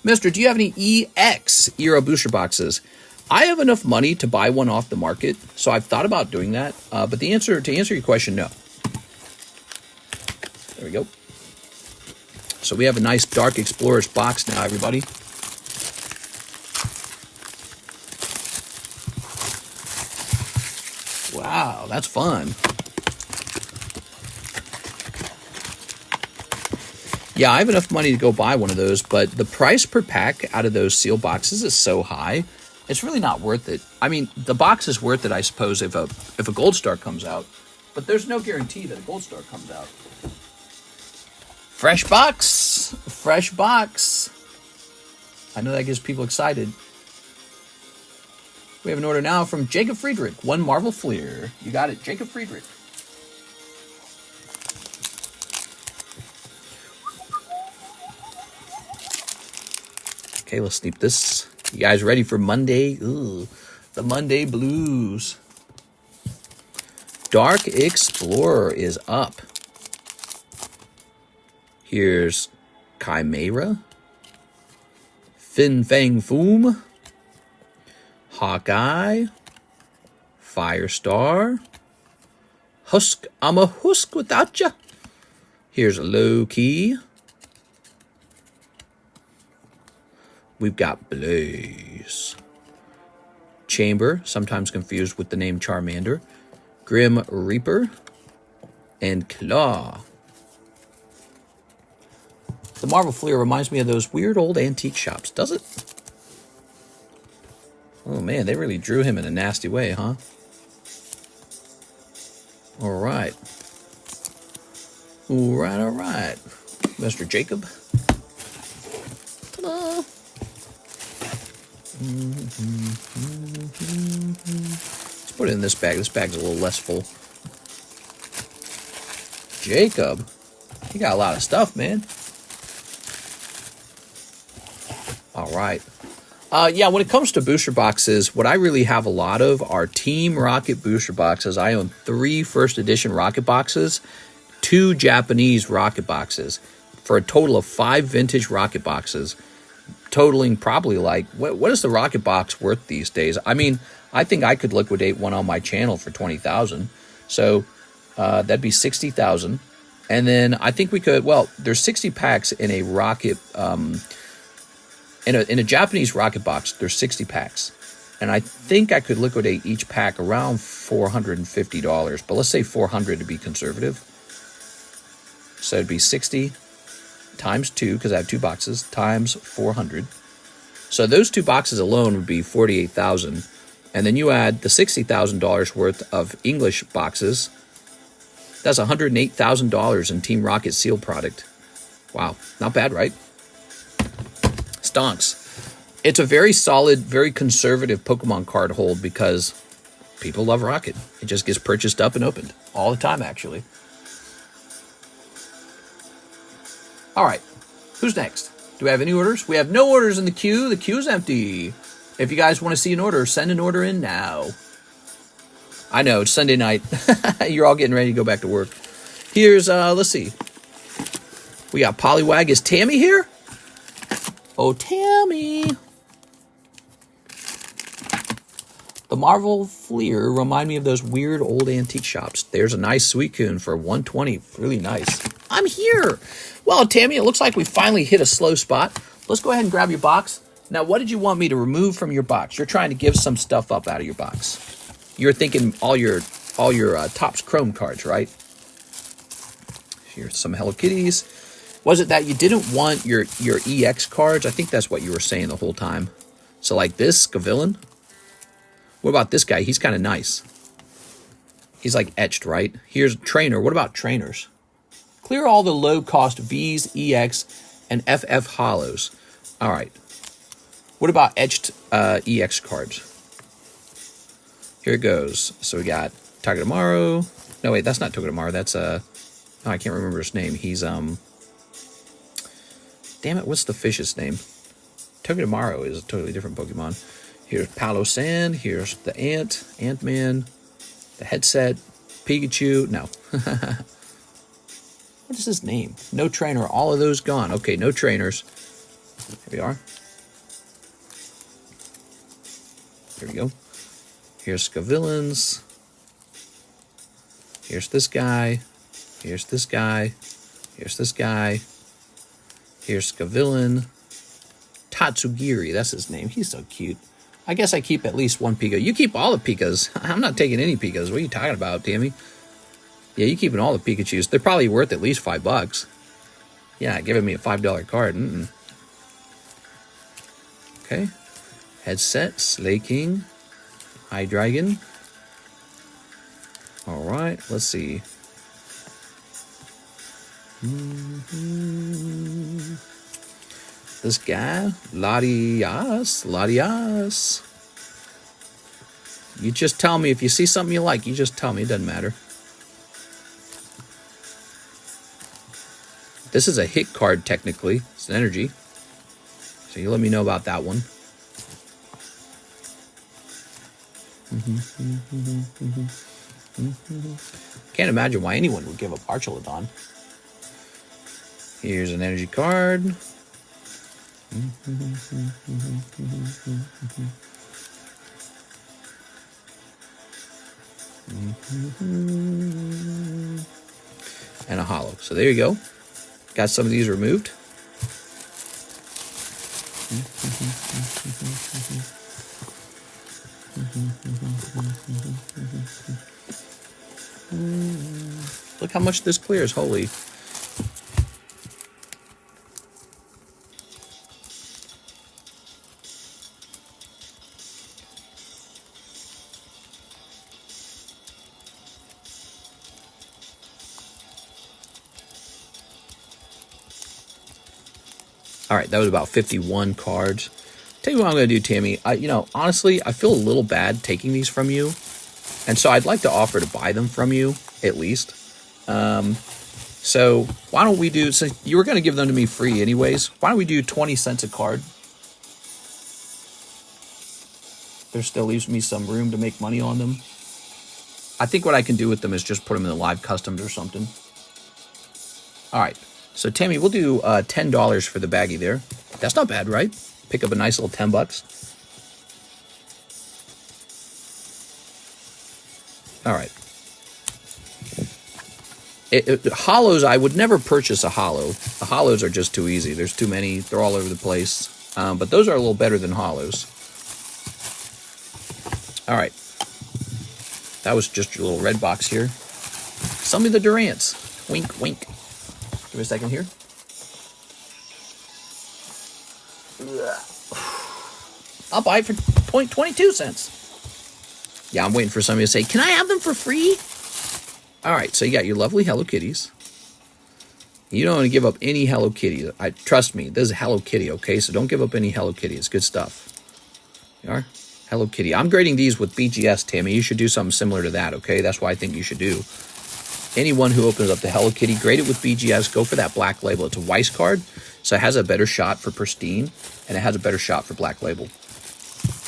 Mister, do you have any EX Euro booster boxes? I have enough money to buy one off the market, so I've thought about doing that. But to answer your question, no. There we go. So we have a nice Dark Explorers box now, everybody. Wow, that's fun. Yeah, I have enough money to go buy one of those, but the price per pack out of those seal boxes is so high, it's really not worth it. I mean, the box is worth it, I suppose, if a gold star comes out, but there's no guarantee that a gold star comes out. Fresh box! Fresh box! I know that gets people excited. We have an order now from Jacob Friedrich. 1 Marvel Fleer. You got it, Jacob Friedrich. Okay, let's sneak this. You guys ready for Monday? Ooh, the Monday blues. Dark Explorer is up. Here's Chimera, Fin Fang Foom, Hawkeye, Firestar, Husk, I'm a husk without ya. Here's Low Key. We've got Blaze, Chamber, sometimes confused with the name Charmander, Grim Reaper, and Claw. The Marvel Fleer reminds me of those weird old antique shops, does it? Oh man, they really drew him in a nasty way, huh? All right. All right, all right. Mr. Jacob. Ta-da! Let's put it in this bag. This bag's a little less full. Jacob, you got a lot of stuff, man. All right. Yeah, when it comes to booster boxes, what I really have a lot of are Team Rocket booster boxes. I own 3 first edition rocket boxes, 2 Japanese rocket boxes, for a total of 5 vintage rocket boxes, totaling probably like, what is the rocket box worth these days? I mean, I think I could liquidate one on my channel for 20,000. So that'd be 60,000. And then I think we could, well, there's 60 packs in a rocket, in a Japanese rocket box, there's 60 packs. And I think I could liquidate each pack around $450. But let's say 400 to be conservative. So it'd be 60 times 2, because I have 2 boxes, times 400. So those 2 boxes alone would be 48,000. And then you add the $60,000 worth of English boxes. That's $108,000 in Team Rocket seal product. Wow, not bad, right? Stonks. It's a very solid, very conservative Pokemon card hold because people love Rocket. It just gets purchased up and opened all the time, actually. All right, who's next? Do we have any orders? We have no orders in the queue. The queue's empty. If you guys want to see an order, send an order in now. I know, it's Sunday night. You're all getting ready to go back to work. Here's, let's see. We got Poliwag. Is Tammy here? Oh, Tammy. The Marvel Fleer remind me of those weird old antique shops. There's a nice Suicune for 120. Really nice. I'm here. Well, Tammy, it looks like we finally hit a slow spot. Let's go ahead and grab your box. Now, what did you want me to remove from your box? You're trying to give some stuff up out of your box. You're thinking all your Topps Chrome cards, right? Here's some Hello Kitties. Was it that you didn't want your EX cards? I think that's what you were saying the whole time. So like this, Gavillain. What about this guy? He's kind of nice. He's like etched, right? Here's Trainer. What about trainers? Clear all the low-cost Vs, EX, and FF Holos. All right. What about etched EX cards? Here it goes. So we got Togedemaru. No, wait, that's not Togedemaru. That's, oh, I can't remember his name. He's, damn it, what's the fish's name? Togedemaru is a totally different Pokemon. Here's Palo Sand. Here's the Ant-Man, the headset, Pikachu. No. What is his name? No trainer. All of those gone. Okay, no trainers. Here we are. Here we go. Here's Scavillains. Here's this guy. Here's this guy. Here's this guy. Here's Skavillain. Tatsugiri, that's his name. He's so cute. I guess I keep at least one Pika. You keep all the Pikas. I'm not taking any Pikas. What are you talking about, Tammy? Yeah, you keeping all the Pikachus. They're probably worth at least $5. Yeah, giving me a $5 card. Okay. Headset, Slay King, High Dragon. All right, let's see. This guy, Latias. You just tell me if you see something you like. You just tell me. It doesn't matter. This is a hit card, technically. It's an energy. So you let me know about that one. Can't imagine why anyone would give up Archelodon. Here's an energy card. And a holo. So there you go. Got some of these removed. Look how much this clears. Holy. All right, that was about 51 cards. Tell you what I'm going to do, Tammy. Honestly, I feel a little bad taking these from you. And so I'd like to offer to buy them from you, at least. So why don't we do, since you were going to give them to me free anyways, why don't we do 20 cents a card? There still leaves me some room to make money on them. I think what I can do with them is just put them in the live customs or something. All right. So, Tammy, we'll do $10 for the baggie there. That's not bad, right? Pick up a nice little $10. All right. Holos, I would never purchase a holo. The holos are just too easy. There's too many. They're all over the place. But those are a little better than holos. All right. That was just your little red box here. Some of the Durants. Wink, wink. Give me a second here. I'll buy it for 22 cents. Yeah, I'm waiting for somebody to say, can I have them for free? All right, so you got your lovely Hello Kitties. You don't want to give up any Hello Kitty. Trust me, this is Hello Kitty, okay? So don't give up any Hello Kitty. It's good stuff. You are? Hello Kitty. I'm grading these with BGS, Tammy. You should do something similar to that, okay? That's what I think you should do. Anyone who opens up the Hello Kitty, grade it with BGS, go for that black label. It's a Weiss card, so it has a better shot for pristine, and it has a better shot for black label.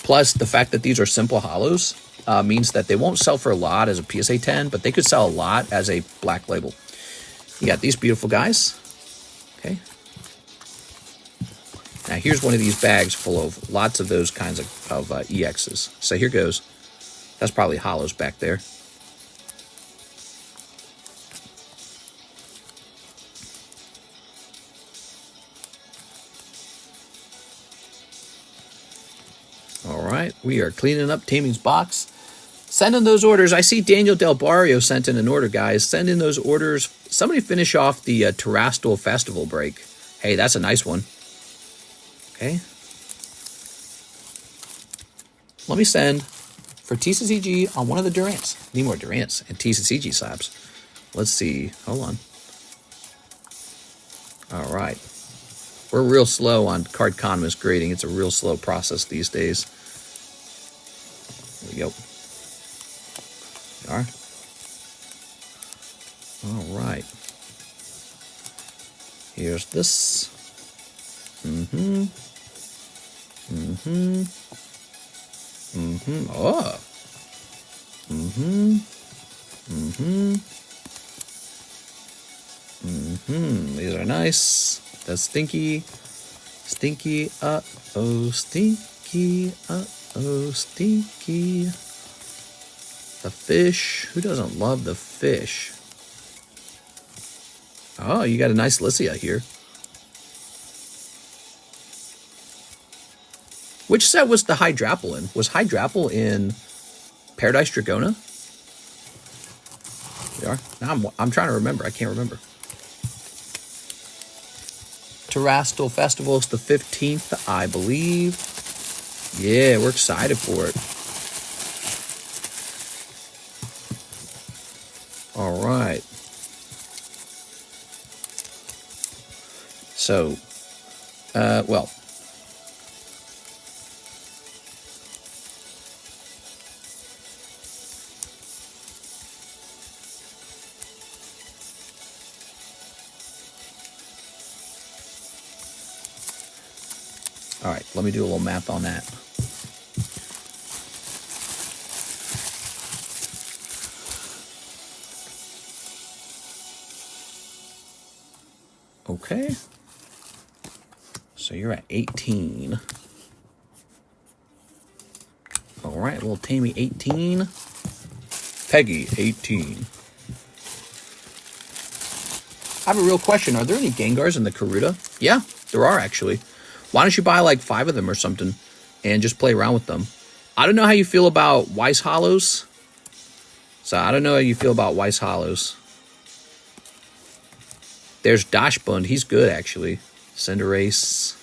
Plus, the fact that these are simple holos means that they won't sell for a lot as a PSA 10, but they could sell a lot as a black label. You got these beautiful guys. Okay. Now, here's one of these bags full of lots of those kinds of EXs. So here goes. That's probably holos back there. All right, we are cleaning up Tammy's box. Send in those orders. I see Daniel Del Barrio sent in an order, guys. Send in those orders. Somebody finish off the Terrastal Festival break. Hey, that's a nice one. Okay. Let me send for TCCG on one of the Durants. Need more Durants and TCCG slabs. Let's see. Hold on. All right. We're real slow on Cardconomist grading. It's a real slow process these days. There we go. All right. All right. Here's this. Oh. These are nice. That's stinky. Stinky. Uh-oh. Stinky. Uh-oh. Stinky. The fish. Who doesn't love the fish? Oh, you got a nice Lycia here. Which set was the Hydrapple in? Was Hydrapple in Paradise Dragona? We are. Now I'm trying to remember. I can't remember. Terastal Festival is the 15th, I believe. Yeah, we're excited for it. All right. So, well. All right, let me do a little math on that. Okay. So you're at 18. All right, little Tammy 18. Peggy 18. I have a real question. Are there any Gengars in the Karuta? Yeah, there are actually. Why don't you buy like 5 of them or something and just play around with them? I don't know how you feel about Weiss Hollows. So I don't know how you feel about Weiss Hollows. There's Dashbund. He's good, actually. Cinderace.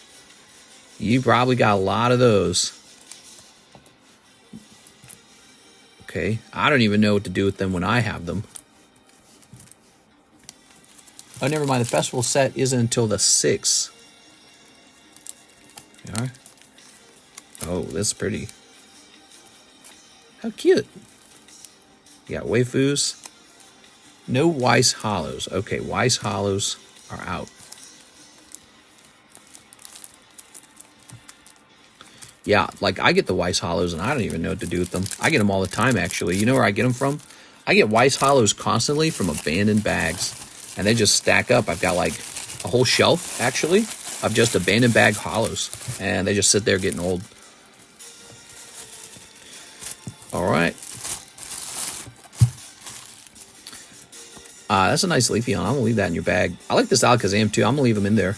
You probably got a lot of those. Okay. I don't even know what to do with them when I have them. Oh, never mind. The festival set isn't until the 6th. Yeah. Oh, that's pretty. How cute. You got waifus. No Weiss Hollows. Okay, Weiss Hollows are out. Yeah, like I get the Weiss Hollows and I don't even know what to do with them. I get them all the time, actually. You know where I get them from? I get Weiss Hollows constantly from abandoned bags. And they just stack up. I've got like a whole shelf, actually, of just abandoned bag hollows. And they just sit there getting old. All right. That's a nice Leafeon. I'm going to leave that in your bag. I like this Alakazam, too. I'm going to leave him in there.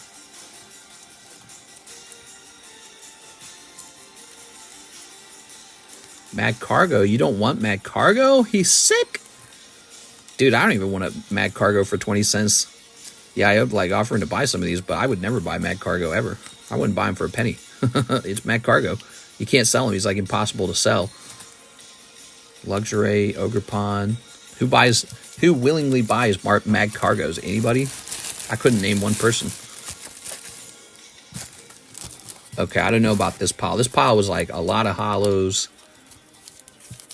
Mad Cargo. You don't want Mad Cargo? He's sick. Dude, I don't even want a Mad Cargo for 20 cents. Yeah, I like offering to buy some of these, but I would never buy Mad Cargo ever. I wouldn't buy him for a penny. It's Mad Cargo. You can't sell him. He's like impossible to sell. Luxury, Ogerpon. Who willingly buys Mad Cargos? Anybody? I couldn't name one person. Okay, I don't know about this pile. This pile was like a lot of hollows.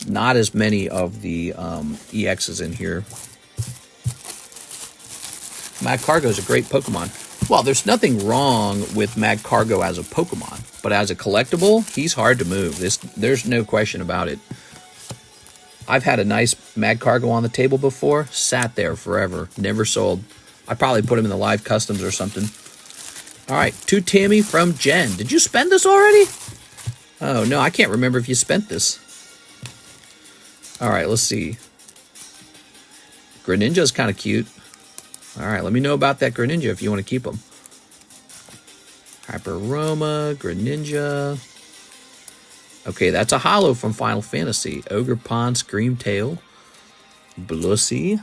Not as many of the EXs in here. Mad Cargo is a great Pokemon. Well, there's nothing wrong with Mad Cargo as a Pokemon, but as a collectible, he's hard to move. There's no question about it. I've had a nice Mad Cargo on the table before, sat there forever, never sold. I probably put him in the live customs or something. All right, to Tammy from Jen. Did you spend this already? Oh, no, I can't remember if you spent this. All right, let's see. Greninja's kind of cute. All right, let me know about that Greninja if you want to keep him. Hyperoma, Greninja. Okay, that's a holo from Final Fantasy. Ogerpon, Screamtail, Blussy,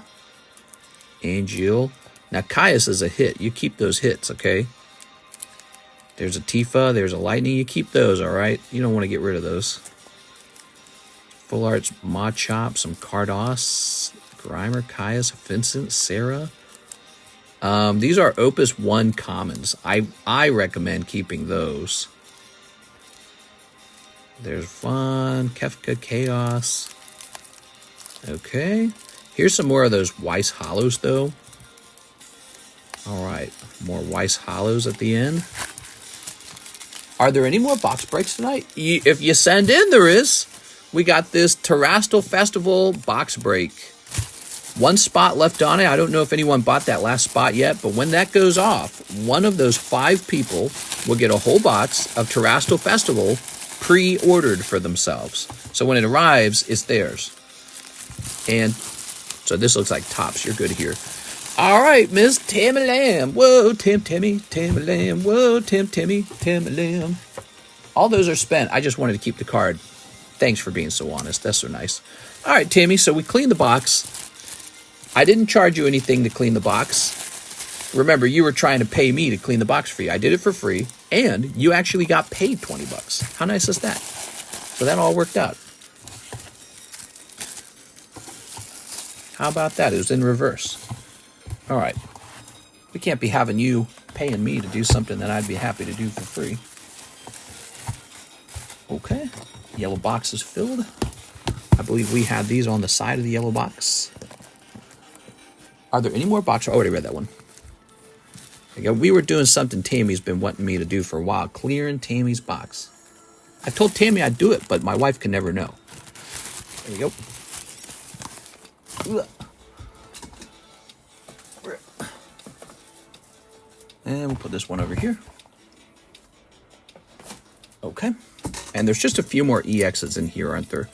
Angel. Now, Caius is a hit. You keep those hits, okay? There's a Tifa, there's a Lightning. You keep those, all right? You don't want to get rid of those. Full Arts, Machop, some Cardos, Grimer, Caius, Vincent, Sarah. These are Opus 1 commons. I recommend keeping those. There's Fawn, Kefka, Chaos. Okay. Here's some more of those Weiss Hollows, though. All right. More Weiss Hollows at the end. Are there any more box breaks tonight? If you send in, there is. We got this Terastal Festival box break. 1 spot left on it. I don't know if anyone bought that last spot yet, but when that goes off, one of those 5 people will get a whole box of Terastal Festival pre-ordered for themselves. So when it arrives, it's theirs. And so this looks like tops. You're good here. All right, Miss Tammy Lamb. Whoa, Tammy Lamb. Whoa, Tammy Lamb. All those are spent. I just wanted to keep the card. Thanks for being so honest. That's so nice. All right, Tammy, so we cleaned the box. I didn't charge you anything to clean the box. Remember, you were trying to pay me to clean the box for you. I did it for free, and you actually got paid 20 bucks. How nice is that? So that all worked out. How about that? It was in reverse. All right. We can't be having you paying me to do something that I'd be happy to do for free. Okay. Yellow box is filled. I believe we had these on the side of the yellow box. Are there any more boxes? I already read that one. There you go. We were doing something Tammy's been wanting me to do for a while. Clearing Tammy's box. I told Tammy I'd do it, but my wife can never know. There you go. And we'll put this one over here. Okay. And there's just a few more EXs in here, aren't there?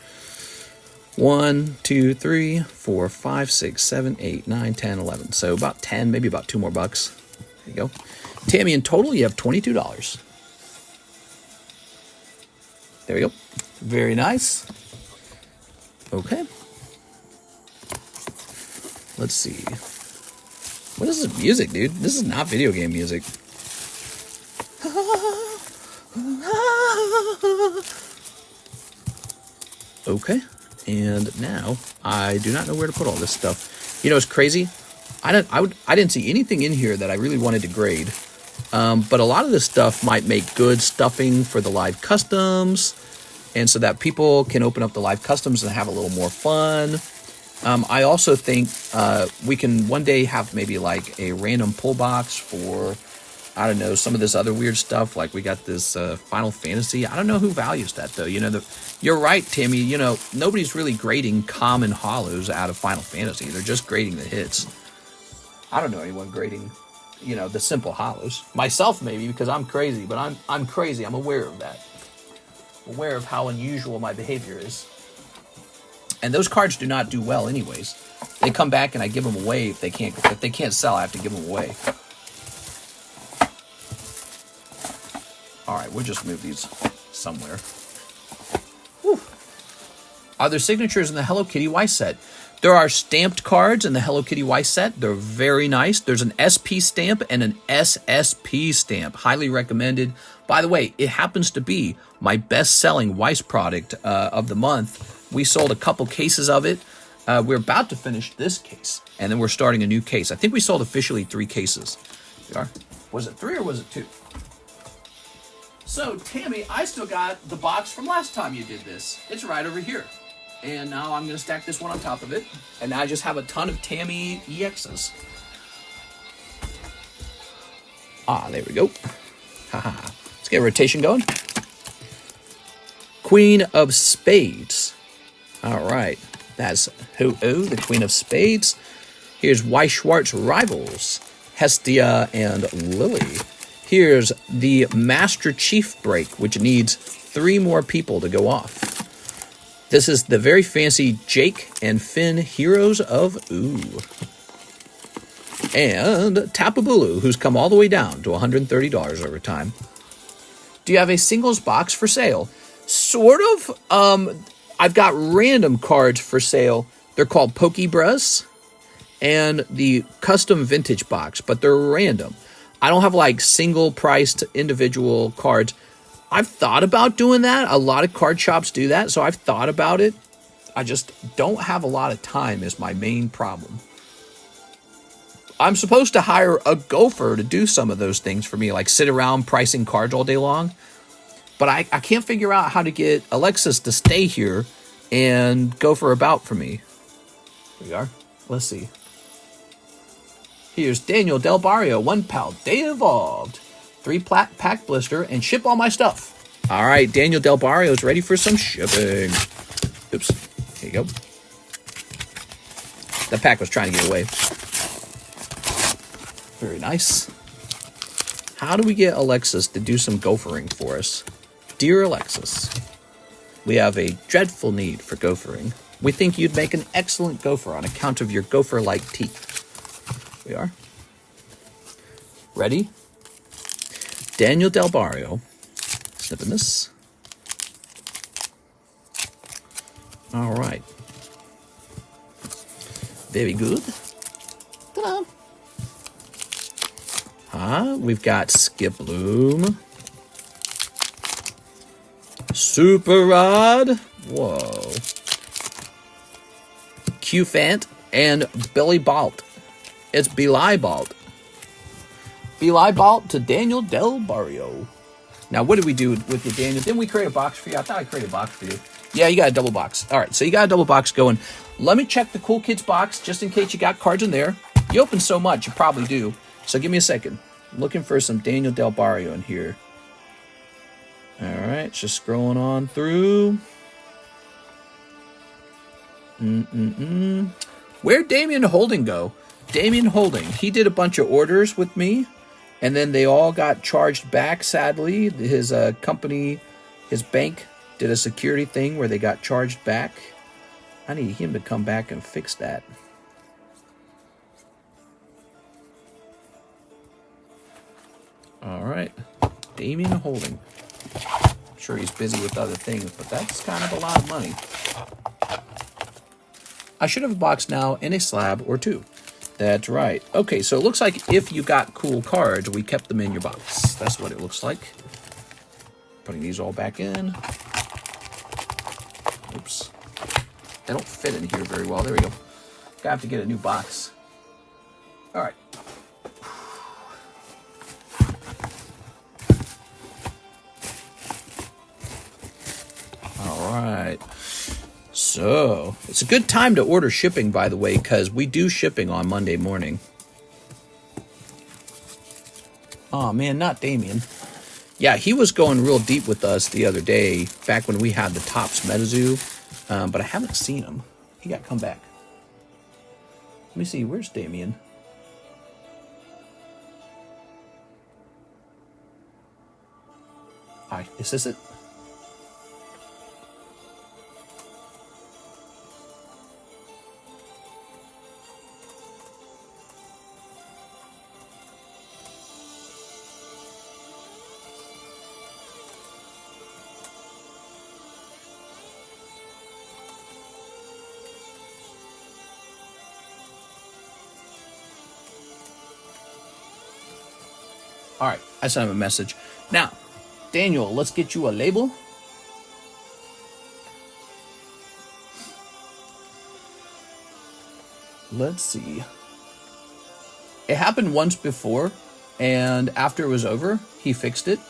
1, 2, 3, 4, 5, 6, 7, 8, 9, 10, 11. So about 10, maybe about 2 more bucks. There you go. Tammy, in total, you have $22. There we go. Very nice. Okay. Let's see. What is this music, dude? This is not video game music. Okay. And now I do not know where to put all this stuff. You know, it's crazy. I didn't see anything in here that I really wanted to grade. But a lot of this stuff might make good stuffing for the live customs, and so that people can open up the live customs and have a little more fun. I also think we can one day have maybe like a random pull box for, I don't know, some of this other weird stuff. Like we got this Final Fantasy. I don't know who values that though. You know, you're right, Tammy. You know, nobody's really grading common holos out of Final Fantasy. They're just grading the hits. I don't know anyone grading, you know, the simple holos. Myself maybe, because I'm crazy, but I'm crazy. I'm aware of that. Aware of how unusual my behavior is. And those cards do not do well anyways. They come back and I give them away if they can't sell. I have to give them away. All right, we'll just move these somewhere. Whew. Are there signatures in the Hello Kitty Y set? There are stamped cards in the Hello Kitty Y set. They're very nice. There's an SP stamp and an SSP stamp. Highly recommended. By the way, it happens to be my best-selling Weiss product of the month. We sold a couple cases of it. We're about to finish this case, and then we're starting a new case. I think we sold officially 3 cases. We are. Was it 3 or was it 2? So, Tammy, I still got the box from last time you did this. It's right over here. And now I'm going to stack this one on top of it. And now I just have a ton of Tammy EXs. Ah, there we go. Haha. Let's get a rotation going. Queen of Spades. All right. That's Ho-Oh, the Queen of Spades. Here's Y Schwartz Rivals, Hestia and Lily. Here's the Master Chief break, which needs 3 more people to go off. This is the very fancy Jake and Finn Heroes of Ooh. And Tapabulu, who's come all the way down to $130 over time. Do you have a singles box for sale? Sort of. I've got random cards for sale. They're called Pokebras and the custom vintage box, but they're random. I don't have like single priced individual cards. I've thought about doing that. A lot of card shops do that, so I've thought about it. I just don't have a lot of time is my main problem. I'm supposed to hire a gopher to do some of those things for me, like sit around pricing cards all day long. But I can't figure out how to get Alexis to stay here and gopher about for me. Here we are. Let's see. Here's Daniel Del Barrio, 1 pal, Day Evolved. 3 pack blister, and ship all my stuff. All right, Daniel Del Barrio is ready for some shipping. Oops. Here you go. That pack was trying to get away. Very nice. How do we get Alexis to do some gophering for us? Dear Alexis, we have a dreadful need for gophering. We think you'd make an excellent gopher on account of your gopher-like teeth. We are. Ready? Daniel Del Barrio. Snipping this. All right. Very good. Ta-da. We've got Skip Bloom. Super Rod. Whoa. Q-Fant and Billy Balt. It's Belai Balt. Belai Balt to Daniel Del Barrio. Now, what did we do with you, Daniel? Didn't we create a box for you? I thought I created a box for you. Yeah, you got a double box. All right, so you got a double box going. Let me check the Cool Kids box just in case you got cards in there. You open so much, you probably do. So give me a second. I'm looking for some Daniel Del Barrio in here. All right, just scrolling on through. Where'd Damian Holding go? Damian Holding, he did a bunch of orders with me, and then they all got charged back, sadly. His company, his bank, did a security thing where they got charged back. I need him to come back and fix that. All right, Damian Holding. I'm sure he's busy with other things, but that's kind of a lot of money. I should have a box now and a slab or two. That's right. Okay, so it looks like if you got cool cards, we kept them in your box. That's what it looks like. Putting these all back in. Oops. They don't fit in here very well. There we go. Gonna have to get a new box. All right. All right. So, it's a good time to order shipping, by the way, because we do shipping on Monday morning. Oh, man, not Damien. Yeah, he was going real deep with us the other day, back when we had the Tops Metazoo, but I haven't seen him. He got to come back. Let me see, where's Damien? All right, is this it? All right, I sent him a message. Now, Daniel, let's get you a label. Let's see. It happened once before, and after it was over, he fixed it.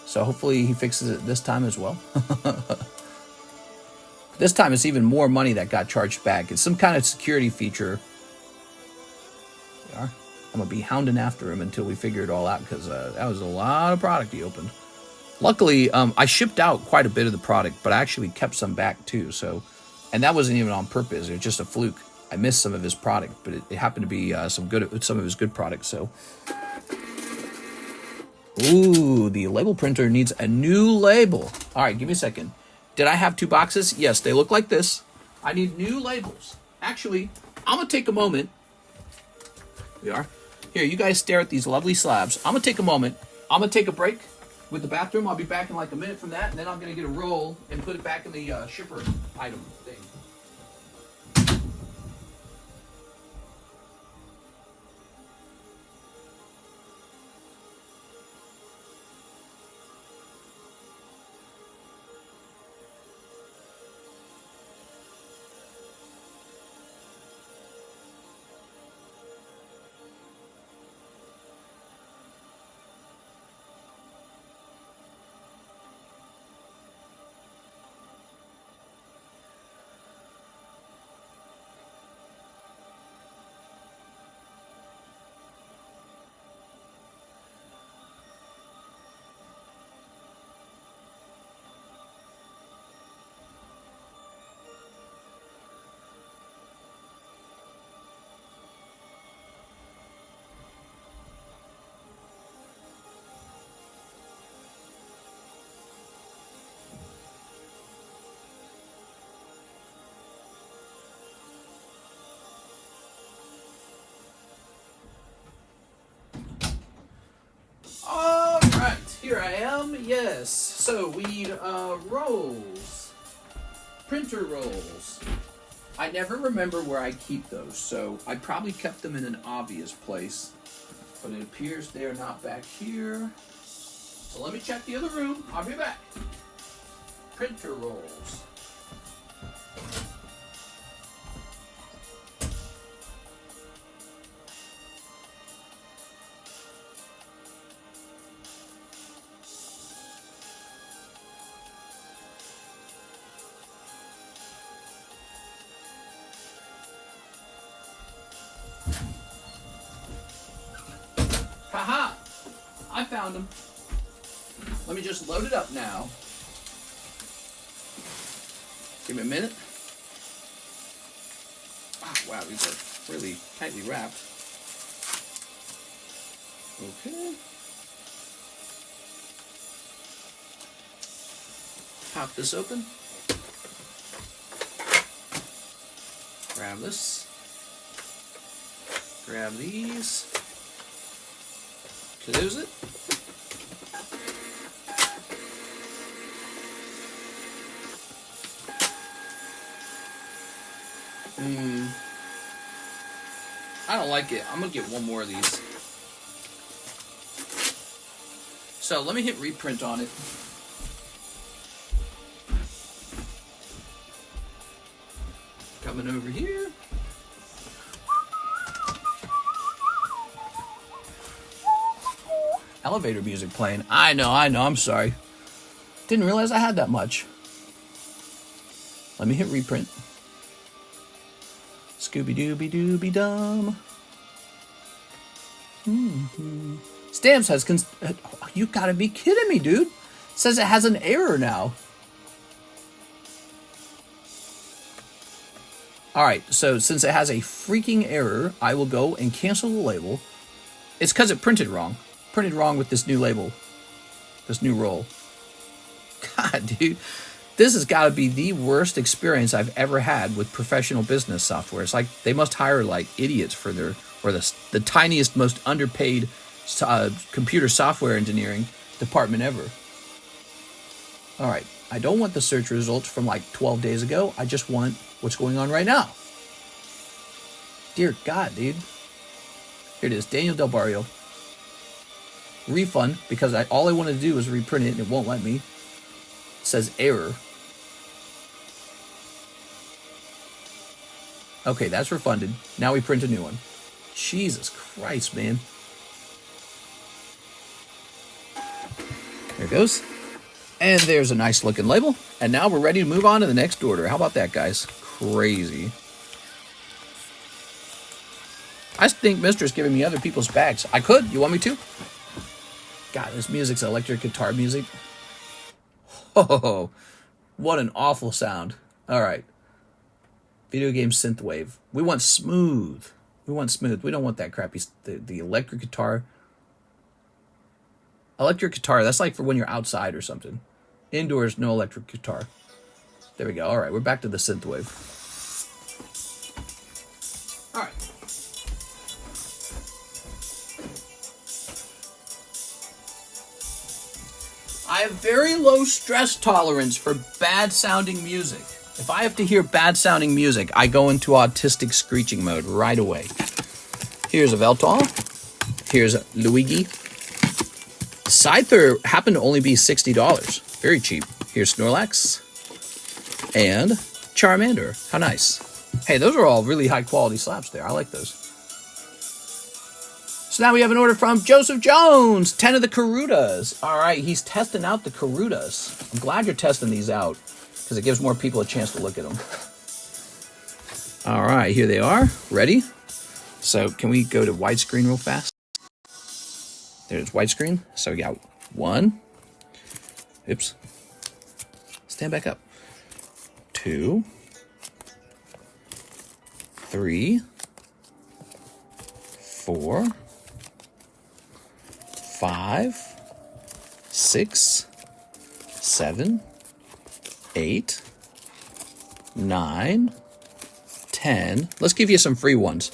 So hopefully he fixes it this time as well. This time it's even more money that got charged back. It's some kind of security feature. We are. I'm going to be hounding after him until we figure it all out, because that was a lot of product he opened. Luckily, I shipped out quite a bit of the product, but I actually kept some back too. So, and that wasn't even on purpose. It was just a fluke. I missed some of his product, but it happened to be some of his good products. So, ooh, the label printer needs a new label. All right, give me a second. Did I have two boxes? Yes, they look like this. I need new labels. Actually, I'm going to take a moment. We are. Here, you guys stare at these lovely slabs. I'm going to take a moment. I'm going to take a break with the bathroom. I'll be back in like a minute from that, and then I'm going to get a roll and put it back in the shipper item thing. yes. So we need rolls. Printer rolls. I never remember where I keep those, so I probably kept them in an obvious place. But it appears they are not back here. So let me check the other room. I'll be back. Printer rolls. Haha! I found them. Let me just load it up now. Give me a minute. Oh, wow, these are really tightly wrapped. Okay. Pop this open. Grab this. Grab these. Close it. I don't like it. I'm gonna get one more of these. So let me hit reprint on it. Coming over here. Elevator music playing. I know, I'm sorry. Didn't realize I had that much. Let me hit reprint. Scooby-Dooby-Dooby-Dum. Stamps has... you gotta be kidding me, dude. It says it has an error now. Alright, so since it has a freaking error, I will go and cancel the label. It's because it printed wrong. Printed wrong with this new label. This new roll. God, dude. This has got to be the worst experience I've ever had with professional business software. It's like they must hire like idiots for their, or the tiniest, most underpaid computer software engineering department ever. All right. I don't want the search results from like 12 days ago. I just want what's going on right now. Dear God, dude. Here it is. Daniel Del Barrio. Refund, because all I want to do is reprint it and it won't let me. It says error. Okay, that's refunded. Now we print a new one. Jesus Christ, man. There it goes. And there's a nice looking label. And now we're ready to move on to the next order. How about that, guys? Crazy. I think Mister's giving me other people's bags. I could. You want me to? God, this music's electric guitar music. Oh, what an awful sound. All right. Video game synthwave. We want smooth. We want smooth. We don't want that crappy... The electric guitar. Electric guitar, that's like for when you're outside or something. Indoors, no electric guitar. There we go. All right, we're back to the synthwave. All right. I have very low stress tolerance for bad sounding music. If I have to hear bad sounding music, I go into autistic screeching mode right away. Here's a Veltal. Here's a Luigi. Scyther happened to only be $60. Very cheap. Here's Snorlax. And Charmander. How nice. Hey, those are all really high quality slabs there. I like those. So now we have an order from Joseph Jones. 10 of the Karutas. All right, he's testing out the Karutas. I'm glad you're testing these out because it gives more people a chance to look at them. All right, here they are. Ready? So can we go to widescreen real fast? There's widescreen. So we got 1. Oops. Stand back up. 2. 3. 4. 5. 6. 7. 8. 9. 10. Let's give you some free ones.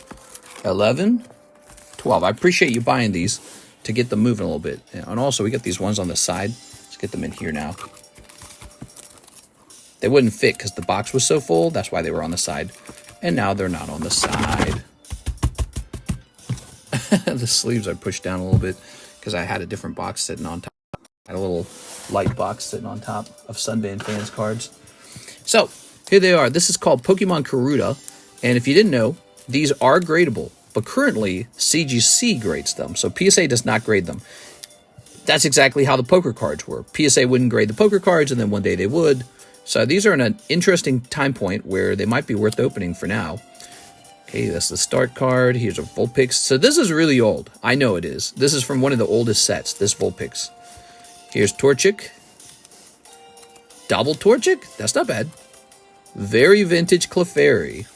11. 12. I appreciate you buying these to get them moving a little bit. And also, we get these ones on the side. It's get them in here now. They wouldn't fit because the box was so full. That's why they were on the side. And now they're not on the side. The sleeves I pushed down a little bit because I had a different box sitting on top. I had a little light box sitting on top of Sunband Fans cards. So, here they are. This is called Pokemon Karuta. And if you didn't know, these are gradable. But currently, CGC grades them. So PSA does not grade them. That's exactly how the poker cards were. PSA wouldn't grade the poker cards, and then one day they would. So these are in an interesting time point where they might be worth opening for now. Okay, that's the start card. Here's a Vulpix. So this is really old. I know it is. This is from one of the oldest sets, this Vulpix. Here's Torchic. Double Torchic? That's not bad. Very vintage Clefairy.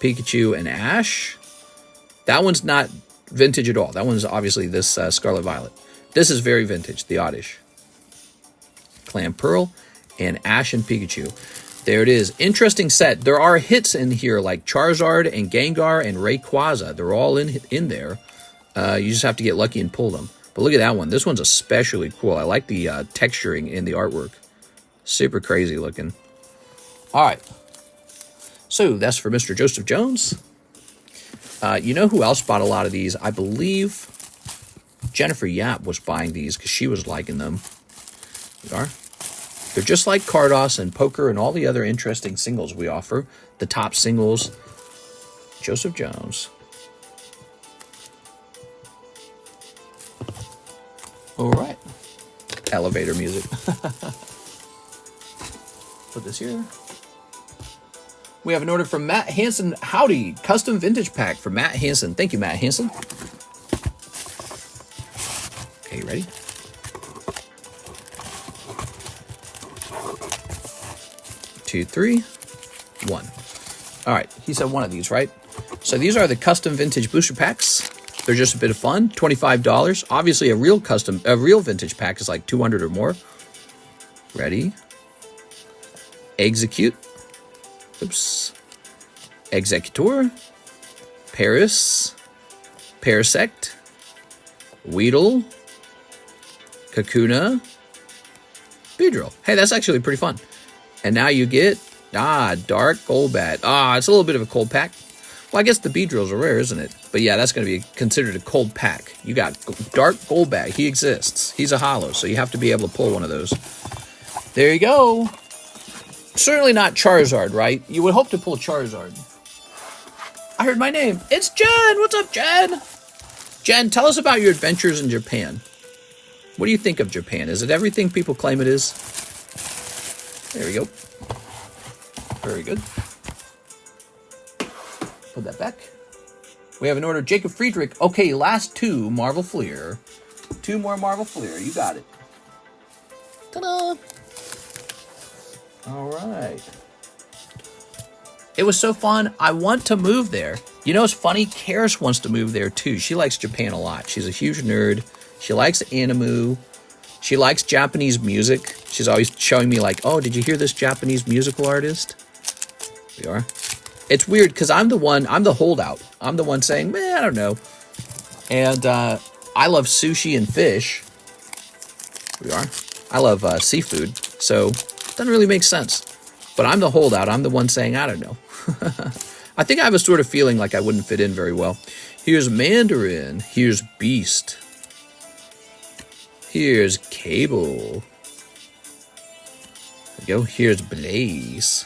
Pikachu and Ash. That one's not vintage at all. That one's obviously this Scarlet Violet. This is very vintage, the Oddish. Clamperl and Ash and Pikachu. There it is. Interesting set. There are hits in here like Charizard and Gengar and Rayquaza. They're all in there. You just have to get lucky and pull them. But look at that one. This one's especially cool. I like the texturing in the artwork. Super crazy looking. All right. So that's for Mr. Joseph Jones. You know who else bought a lot of these? I believe Jennifer Yap was buying these because she was liking them. They are. They're just like Cardos and Poker and all the other interesting singles we offer. The top singles. Joseph Jones. All right. Elevator music. Put this here. We have an order from Matt Hansen. Howdy. Custom vintage pack for Matt Hansen. Thank you, Matt Hansen. Okay, ready? Two, three, one. All right, he said one of these, right? So these are the custom vintage booster packs. They're just a bit of fun. $25. Obviously, a real vintage pack is like 200 or more. Ready? Execute. Oops. Executor. Paris. Parasect. Weedle. Kakuna. Beedrill. Hey, that's actually pretty fun. And now you get, Dark Golbat. It's a little bit of a cold pack. Well, I guess the Beedrills are rare, isn't it? But yeah, that's going to be considered a cold pack. You got Dark Golbat. He exists. He's a holo, so you have to be able to pull one of those. There you go. Certainly not Charizard, right? You would hope to pull Charizard. I heard my name. It's Jen. What's up, Jen? Jen, tell us about your adventures in Japan. What do you think of Japan? Is it everything people claim it is? There we go. Very good. Put that back. We have an order. Jacob Friedrich. Okay, last two Marvel Fleer. Two more Marvel Fleer. You got it. Ta-da! All right. It was so fun. I want to move there. You know, it's funny. Karis wants to move there, too. She likes Japan a lot. She's a huge nerd. She likes anime. She likes Japanese music. She's always showing me like, oh, did you hear this Japanese musical artist? We are. It's weird because I'm the holdout. I'm the one saying, I don't know. And I love sushi and fish. We are. I love seafood. So it doesn't really make sense. But I'm the holdout. I'm the one saying, I don't know. I think I have a sort of feeling like I wouldn't fit in very well. Here's Mandarin. Here's Beast. Here's Cable. There we go. Here's Blaze.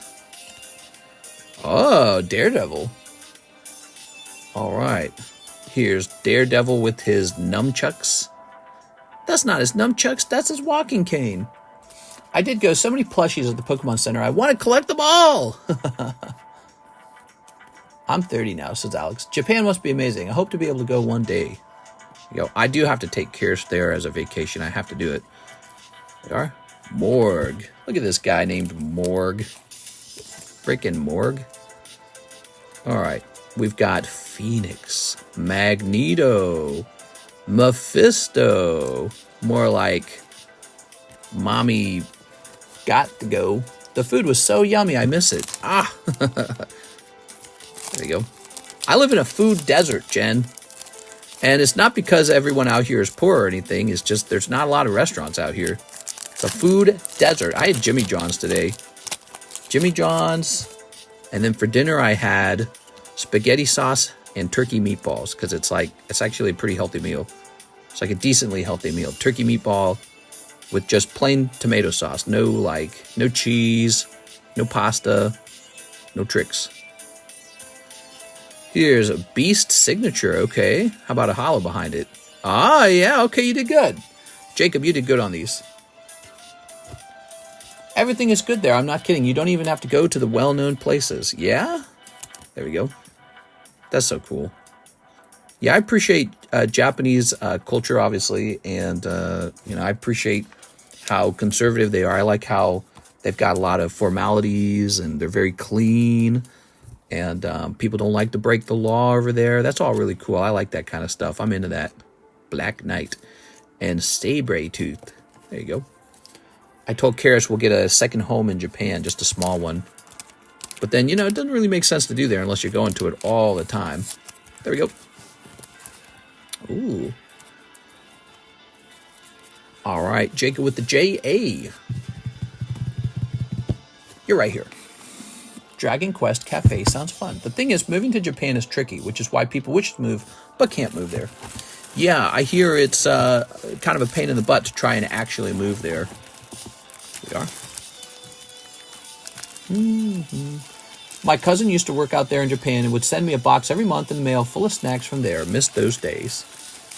Oh, Daredevil. All right. Here's Daredevil with his nunchucks. That's not his nunchucks. That's his walking cane. I did go so many plushies at the Pokemon Center. I want to collect them all. I'm 30 now, says Alex. Japan must be amazing. I hope to be able to go one day. I do have to take Karis there as a vacation. I have to do it. There we are. Morg. Look at this guy named Morg. Freaking Morg. All right. We've got Phoenix. Magneto. Mephisto. More like Mommy got to go. The food was so yummy. I miss it. There you go. I live in a food desert, Jen. And it's not because everyone out here is poor or anything. It's just there's not a lot of restaurants out here. It's a food desert. I had Jimmy John's today. Jimmy John's. And then for dinner, I had spaghetti sauce and turkey meatballs because it's actually a pretty healthy meal. It's like a decently healthy meal. Turkey meatball with just plain tomato sauce. No cheese, no pasta, no tricks. Here's a Beast signature. Okay. How about a hollow behind it? Ah, yeah. Okay, you did good. Jacob, you did good on these. Everything is good there. I'm not kidding. You don't even have to go to the well-known places. Yeah? There we go. That's so cool. Yeah, I appreciate Japanese culture, obviously. And, I appreciate how conservative they are. I like how they've got a lot of formalities and they're very clean. And people don't like to break the law over there. That's all really cool. I like that kind of stuff. I'm into that. Black Knight and Sabre Tooth. There you go. I told Karis we'll get a second home in Japan, just a small one. But then, it doesn't really make sense to do there unless you're going to it all the time. There we go. Ooh. All right, Jacob with the JA. You're right here. Dragon Quest Cafe sounds fun. The thing is, moving to Japan is tricky, which is why people wish to move but can't move there. Yeah, I hear it's kind of a pain in the butt to try and actually move there. We are. My cousin used to work out there in Japan and would send me a box every month in the mail full of snacks from there. Missed those days.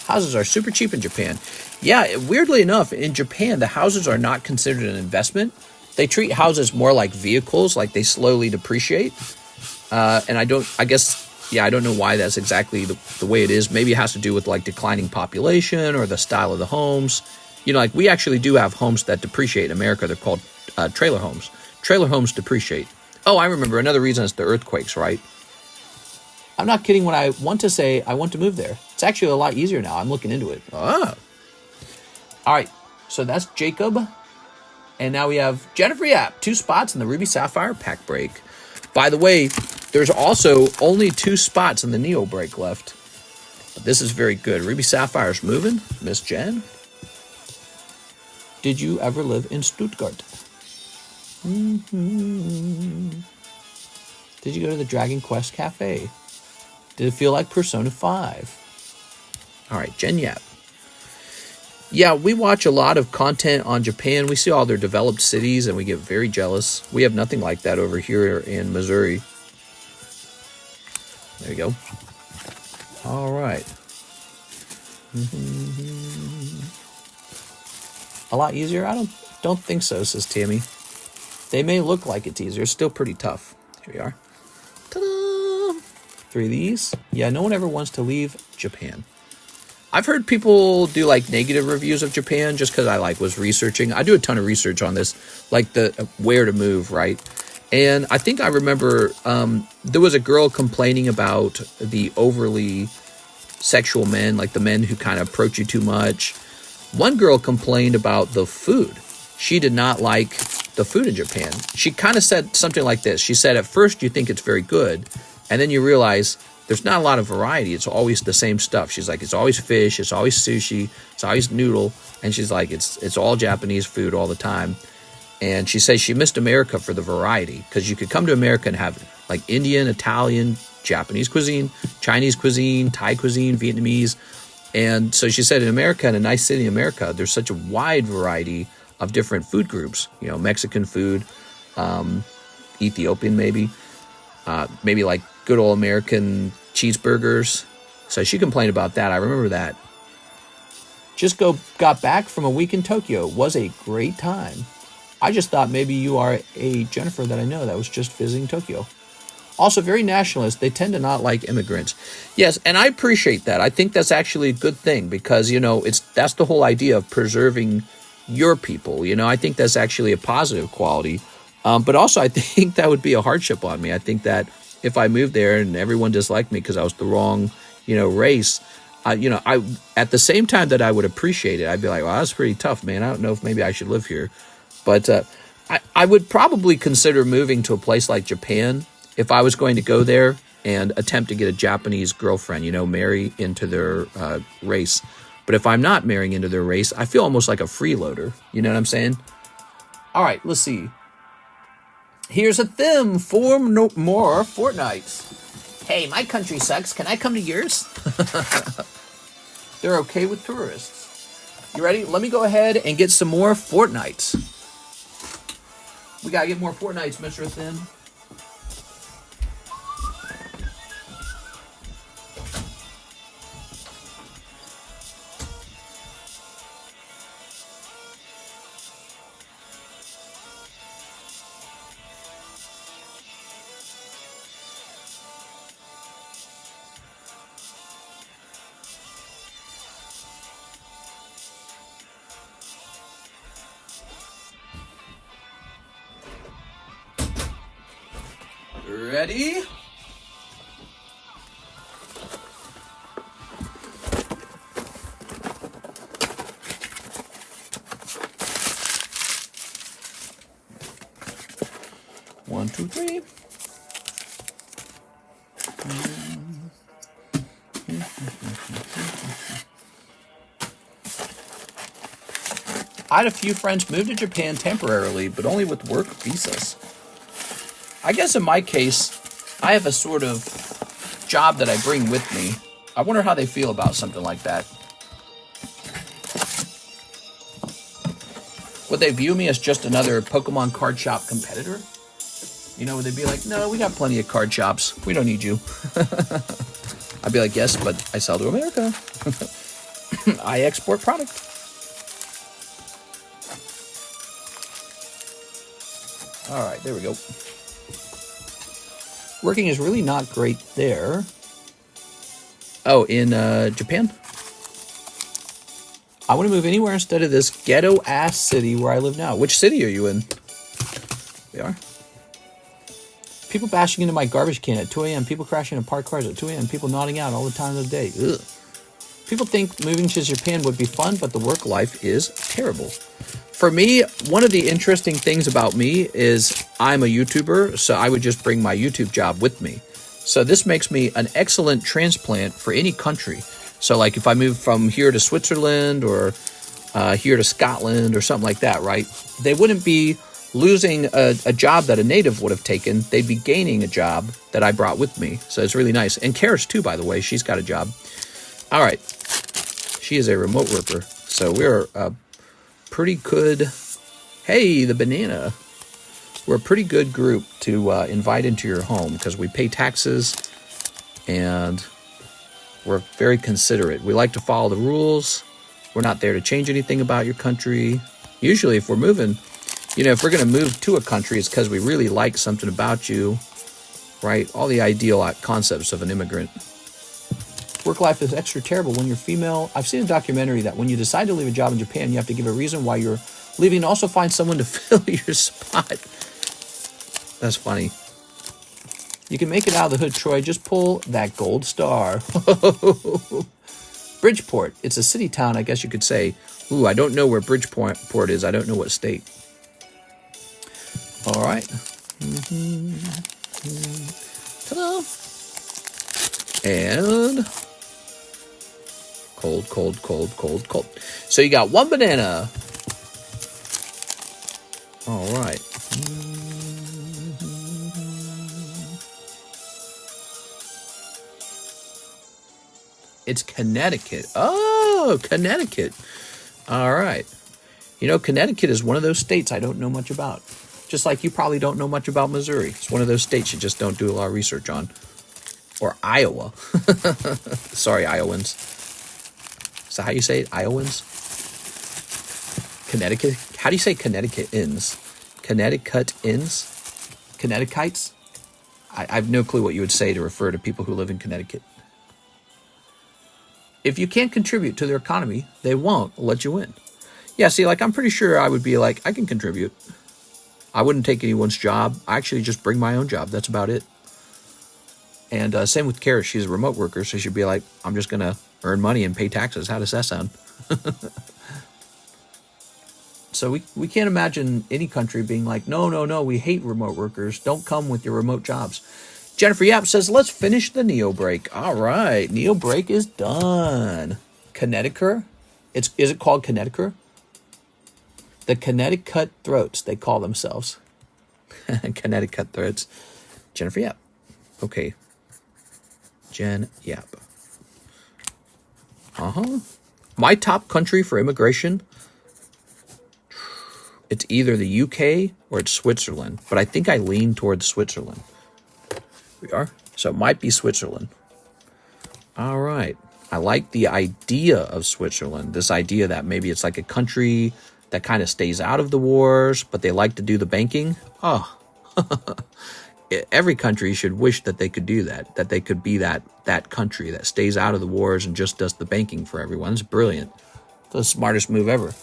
Houses are super cheap in Japan. Yeah, weirdly enough, in Japan, the houses are not considered an investment. They treat houses more like vehicles, like they slowly depreciate. And I don't know why that's exactly the way it is. Maybe it has to do with like declining population or the style of the homes. We actually do have homes that depreciate in America. They're called trailer homes. Trailer homes depreciate. Oh, I remember. Another reason is the earthquakes, right? I'm not kidding when I want to say I want to move there. It's actually a lot easier now. I'm looking into it. Ah. All right. So that's Jacob. And now we have Jennifer Yap. 2 spots in the Ruby Sapphire pack break. By the way, there's also only 2 spots in the Neo break left. But this is very good. Ruby Sapphire's moving. Miss Jen. Did you ever live in Stuttgart? Did you go to the Dragon Quest Cafe? Did it feel like Persona 5? All right, Jen Yap. Yeah, we watch a lot of content on Japan. We see all their developed cities, and we get very jealous. We have nothing like that over here in Missouri. There you go. All right. A lot easier? I don't think so, says Tammy. They may look like it's easier. It's still pretty tough. Here we are. Ta-da! 3 of these. Yeah, no one ever wants to leave Japan. I've heard people do like negative reviews of Japan just because I was researching. I do a ton of research on this, like the where to move, right? And I think I remember there was a girl complaining about the overly sexual men, like the men who kind of approach you too much. One girl complained about the food. She did not like the food in Japan. She kind of said something like this. She said, at first you think it's very good, and then you realize there's not a lot of variety. It's always the same stuff. She's like, it's always fish, it's always sushi, it's always noodle. And she's like, it's all Japanese food all the time. And she says she missed America for the variety, because you could come to America and have like Indian, Italian, Japanese cuisine, Chinese cuisine, Thai cuisine, Vietnamese. And so she said in America, in a nice city in America, there's such a wide variety of different food groups, Mexican food, Ethiopian maybe like good old American cheeseburgers. So she complained about that. I remember that. Got back from a week in Tokyo. Was a great time. I just thought maybe you are a Jennifer that I know that was just visiting Tokyo. Also very nationalist. They tend to not like immigrants. Yes, and I appreciate that. I think that's actually a good thing because, that's the whole idea of preserving your people. I think that's actually a positive quality. But also I think that would be a hardship on me. I think that if I moved there and everyone disliked me because I was the wrong, race, I at the same time that I would appreciate it, I'd be like, well, that's pretty tough, man. I don't know if maybe I should live here. But I would probably consider moving to a place like Japan if I was going to go there and attempt to get a Japanese girlfriend, marry into their race. But if I'm not marrying into their race, I feel almost like a freeloader. You know what I'm saying? All right, let's see. Here's a theme for more fortnights. Hey, my country sucks. Can I come to yours? They're okay with tourists. You ready? Let me go ahead and get some more fortnights. We gotta get more fortnights, Mr. Thin. Ready? One, two, three. I had a few friends move to Japan temporarily, but only with work visas. I guess in my case, I have a sort of job that I bring with me. I wonder how they feel about something like that. Would they view me as just another Pokemon card shop competitor? You know, would they be like, no, we got plenty of card shops. We don't need you. I'd be like, yes, but I sell to America. I export product. All right, there we go. Working is really not great there. Oh, in Japan? I want to move anywhere instead of this ghetto-ass city where I live now. Which city are you in? We are. People bashing into my garbage can at 2 a.m. People crashing into parked cars at 2 a.m. People nodding out all the time of the day. Ugh. People think moving to Japan would be fun, but the work life is terrible. For me, one of the interesting things about me is I'm a YouTuber, so I would just bring my YouTube job with me. So this makes me an excellent transplant for any country. So like if I move from here to Switzerland or here to Scotland or something like that, right? They wouldn't be losing a job that a native would have taken. They'd be gaining a job that I brought with me. So it's really nice. And Karis too, by the way, she's got a job. All right. She is a remote worker. So we're pretty good. Hey, the banana. We're a pretty good group to invite into your home because we pay taxes and we're very considerate. We like to follow the rules. We're not there to change anything about your country. Usually if we're moving, you know, if we're going to move to a country, it's because we really like something about you, right? All the ideal concepts of an immigrant. Work life is extra terrible when you're female. I've seen a documentary that when you decide to leave a job in Japan, you have to give a reason why you're leaving and also find someone to fill your spot. That's funny. You can make it out of the hood, Troy. Just pull that gold star. Bridgeport. It's a city town, I guess you could say. Ooh, I don't know where Bridgeport is. I don't know what state. All right. Ta-da. And cold, cold, cold, cold, cold. So you got one banana. All right. It's Connecticut. Oh, Connecticut. All right. You know, Connecticut is one of those states I don't know much about. Just like you probably don't know much about Missouri. It's one of those states you just don't do a lot of research on. Or Iowa. Sorry, Iowans. Is that how you say it? Iowans? Connecticut? How do you say Connecticutans? Connecticutans? Connecticutites? I have no clue what you would say to refer to people who live in Connecticut. If you can't contribute to their economy, they won't let you in. Yeah, see, like, I'm pretty sure I would be like, I can contribute. I wouldn't take anyone's job. I actually just bring my own job. That's about it. And same with Karis. She's a remote worker, so she'd be like, I'm just going to earn money and pay taxes. How does that sound? So we can't imagine any country being like, no, we hate remote workers. Don't come with your remote jobs. Jennifer Yap says, let's finish the Neo break. All right, Neo break is done. Connecticut? Is it called Connecticut? The kinetic cutthroats, they call themselves. Kinetic cutthroats. Jennifer Yap. Okay. Jen Yap. My top country for immigration, it's either the UK or it's Switzerland. But I think I lean towards Switzerland. We are. So it might be Switzerland. All right. I like the idea of Switzerland. This idea that maybe it's like a country that kind of stays out of the wars, but they like to do the banking. Oh, every country should wish that they could do that they could be that country that stays out of the wars and just does the banking for everyone. It's brilliant. It's the smartest move ever.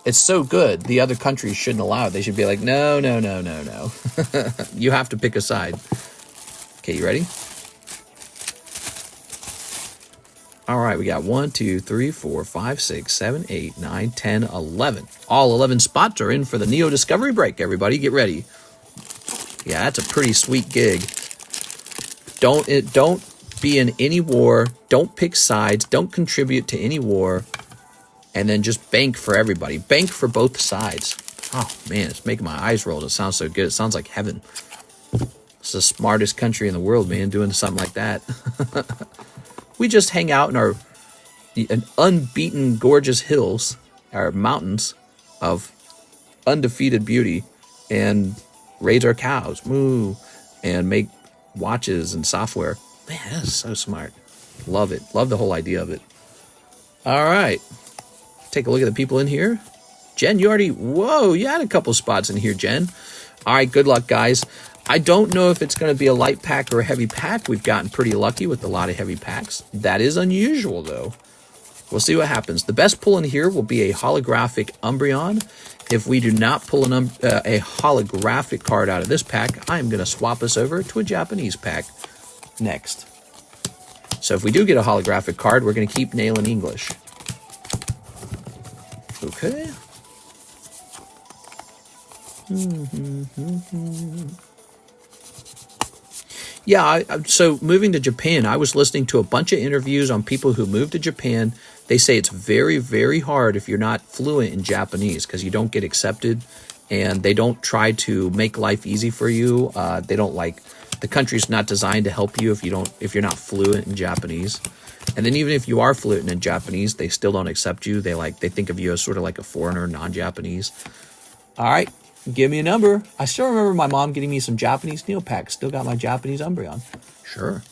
It's so good, the other countries shouldn't allow it. They should be like, no. You have to pick a side. Okay, you ready? All right, we got 1, 2, 3, 4, 5, 6, 7, 8, 9, 10, 11. All 11 spots are in for the Neo Discovery break. Everybody get ready. Yeah, that's a pretty sweet gig. Don't be in any war. Don't pick sides. Don't contribute to any war. And then just bank for everybody. Bank for both sides. Oh, man, it's making my eyes roll. It sounds so good. It sounds like heaven. It's the smartest country in the world, man, doing something like that. We just hang out in our unbeaten, gorgeous hills, our mountains of undefeated beauty, and raise our cows, moo, and make watches and software. Man, that is so smart. Love it. Love the whole idea of it. All right. Take a look at the people in here. Jen, you had a couple spots in here, Jen. All right, good luck, guys. I don't know if it's going to be a light pack or a heavy pack. We've gotten pretty lucky with a lot of heavy packs. That is unusual, though. We'll see what happens. The best pull in here will be a holographic Umbreon. If we do not pull a holographic card out of this pack, I'm going to swap us over to a Japanese pack next. So if we do get a holographic card, we're going to keep nailing English. Okay. Yeah, so moving to Japan, I was listening to a bunch of interviews on people who moved to Japan. They say it's very, very hard if you're not fluent in Japanese because you don't get accepted and they don't try to make life easy for you. They don't the country's not designed to help you if you're not fluent in Japanese. And then even if you are fluent in Japanese, they still don't accept you. They think of you as sort of like a foreigner, non-Japanese. All right. Give me a number. I still remember my mom getting me some Japanese Neopacks. Still got my Japanese Umbreon. Sure.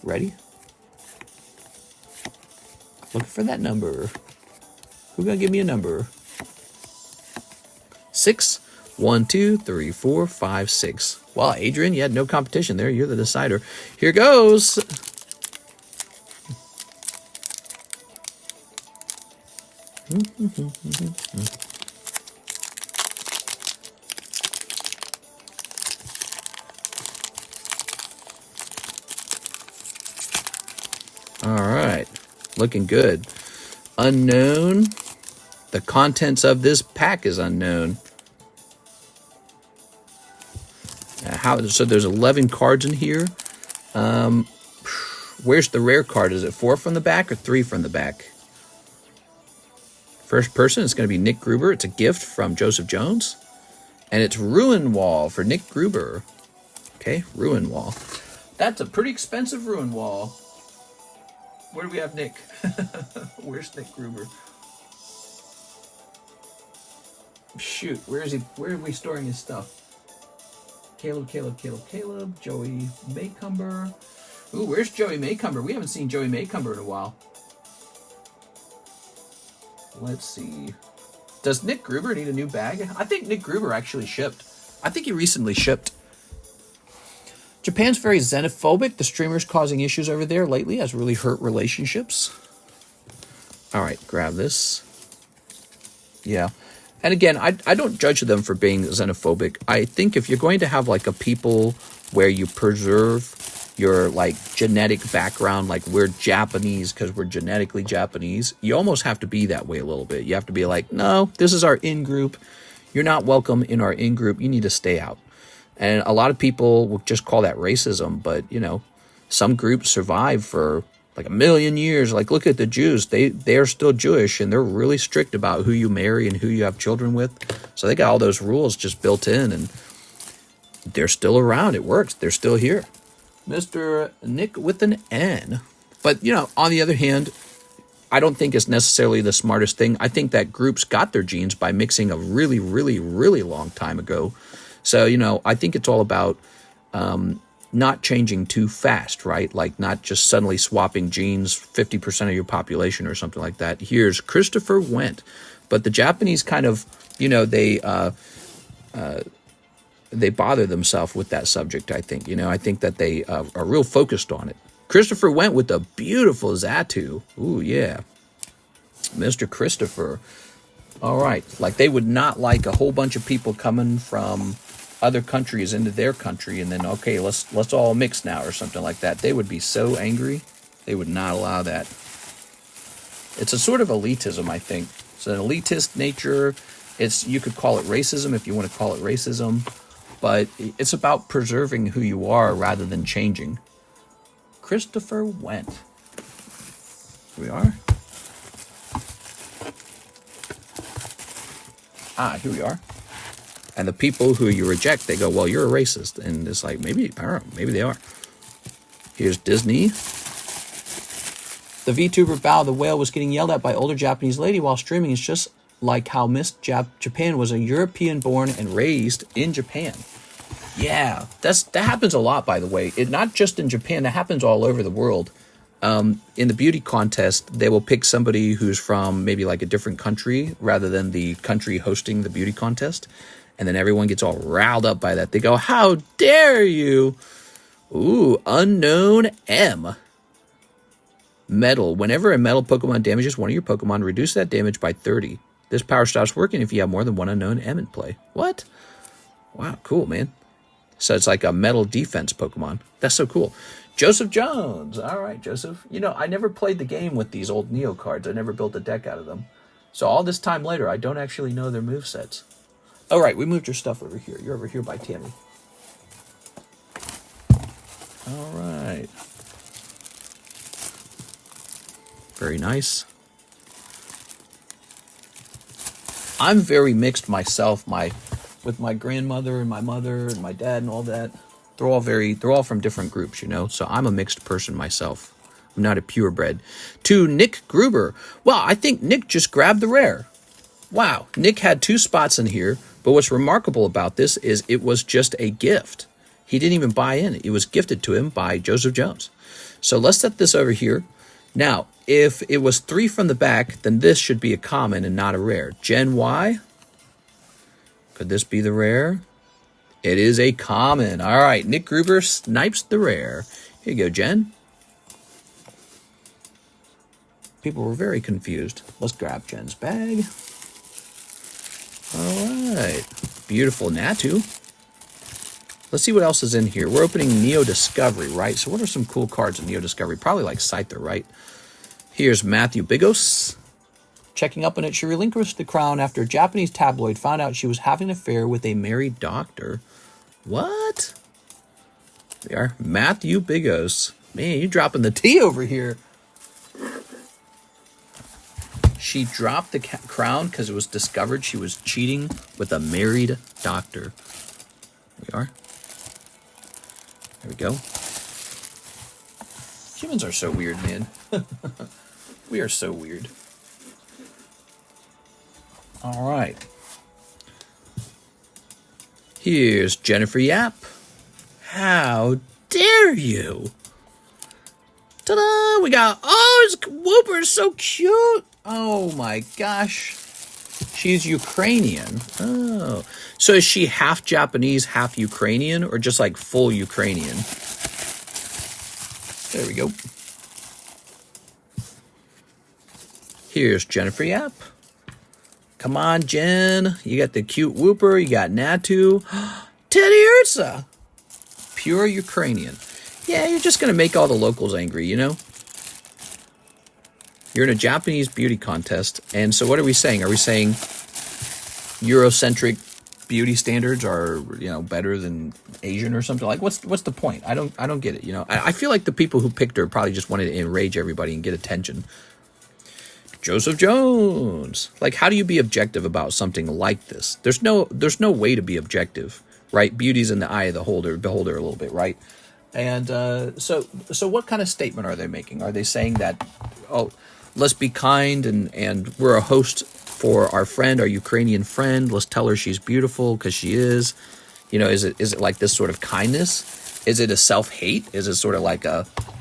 Ready? Looking for that number. Who's gonna give me a number? 6. 1, 2, 3, 4, 5, 6. Well, Adrian, you had no competition there. You're the decider. Here goes. All right, looking good. Unknown. The contents of this pack is unknown. So there's 11 cards in here. Where's the rare card? Is it 4 from the back or 3 from the back? First person, it's going to be Nick Gruber. It's a gift from Joseph Jones. And it's Ruin Wall for Nick Gruber. Okay, Ruin Wall. That's a pretty expensive Ruin Wall. Where do we have Nick? Where's Nick Gruber? Shoot, where is he? Where are we storing his stuff? Caleb. Joey Maycumber. Ooh, where's Joey Maycumber? We haven't seen Joey Maycumber in a while. Let's see. Does Nick Gruber need a new bag? I think Nick Gruber actually shipped. I think he recently shipped. Japan's very xenophobic. The streamers causing issues over there lately has really hurt relationships. All right, grab this. Yeah. And again, I don't judge them for being xenophobic. I think if you're going to have a people where you preserve your genetic background, we're Japanese because we're genetically Japanese, you almost have to be that way a little bit. You have to be no, this is our in-group. You're not welcome in our in-group. You need to stay out. And a lot of people will just call that racism, but some groups survive for like 1,000,000 years. Like, look at the Jews. They're still Jewish, and they're really strict about who you marry and who you have children with. So they got all those rules just built in, and they're still around. It works. They're still here. Mr. Nick with an N. But, you know, on the other hand, I don't think it's necessarily the smartest thing. I think that groups got their genes by mixing a really, really, really long time ago. So, you know, I think it's all about not changing too fast, right? Like not just suddenly swapping genes, 50% of your population or something like that. Here's Christopher Went. But the Japanese kind of, you know, they bother themselves with that subject, I think. You know, I think that they are real focused on it. Christopher Went with a beautiful Zatu. Ooh, yeah. Mr. Christopher. All right. Like they would not like a whole bunch of people coming from other countries into their country and then, okay, let's all mix now or something like that. They would be so angry. They would not allow that. It's a sort of elitism, I think. It's an elitist nature. You could call it racism if you want to call it racism, but it's about preserving who you are rather than changing. Christopher Went. Here we are. Here we are. And the people who you reject, they go, well, you're a racist. And it's like, maybe, I don't know, maybe they are. Here's Disney. The VTuber Bao the Whale was getting yelled at by older Japanese lady while streaming. It's just like how Miss Japan was a European born and raised in Japan. Yeah, that happens a lot, by the way. It not just in Japan, that happens all over the world. In the beauty contest, they will pick somebody who's from maybe like a different country rather than the country hosting the beauty contest. And then everyone gets all riled up by that. They go, how dare you? Ooh, unknown M. Metal. Whenever a metal Pokemon damages one of your Pokemon, reduce that damage by 30. This power stops working if you have more than one unknown M in play. What? Wow, cool, man. So it's like a metal defense Pokemon. That's so cool. Joseph Jones. All right, Joseph. You know, I never played the game with these old Neo cards. I never built a deck out of them. So all this time later, I don't actually know their movesets. All right, we moved your stuff over here. You're over here by Tammy. All right. Very nice. I'm very mixed myself. With my grandmother and my mother and my dad and all that. They're all from different groups, you know. So I'm a mixed person myself. I'm not a purebred. To Nick Gruber. Well, I think Nick just grabbed the rare. Wow, Nick had 2 spots in here. But what's remarkable about this is it was just a gift. He didn't even buy in. It was gifted to him by Joseph Jones. So let's set this over here. Now, if it was 3 from the back, then this should be a common and not a rare. Gen Y. Could this be the rare? It is a common. All right, Nick Gruber snipes the rare. Here you go, Jen. People were very confused. Let's grab Jen's bag. All right. Beautiful Natu. Let's see what else is in here. We're opening Neo Discovery, right? So what are some cool cards in Neo Discovery? Probably like Scyther, right? Here's Matthew Bigos. Checking up on it, she relinquished the crown after a Japanese tabloid found out she was having an affair with a married doctor. What? There, Matthew Bigos. Man, you're dropping the T over here. She dropped the crown because it was discovered she was cheating with a married doctor. Here we are. There we go. Humans are so weird, man. We are so weird. All right. Here's Jennifer Yap. How dare you? Ta-da! We got, oh, Whooper's so cute. Oh my gosh. She's Ukrainian. Oh. So is she half Japanese, half Ukrainian, or just like full Ukrainian? There we go. Here's Jennifer Yap. Come on, Jen. You got the cute Whooper. You got Natu. Teddy Ursa. Pure Ukrainian. Yeah, you're just going to make all the locals angry, you know? You're in a Japanese beauty contest. And so what are we saying? Are we saying Eurocentric beauty standards are, better than Asian or something. Like, what's the point? I don't get it. I feel like the people who picked her probably just wanted to enrage everybody and get attention. Joseph Jones. Like, how do you be objective about something like this? There's no way to be objective, right? Beauty's in the eye of the beholder a little bit, right? And so what kind of statement are they making? Are they saying that, oh, let's be kind and we're a host for our friend, our Ukrainian friend. Let's tell her she's beautiful because she is. Is it like this sort of kindness? Is it a self-hate? Is it sort of like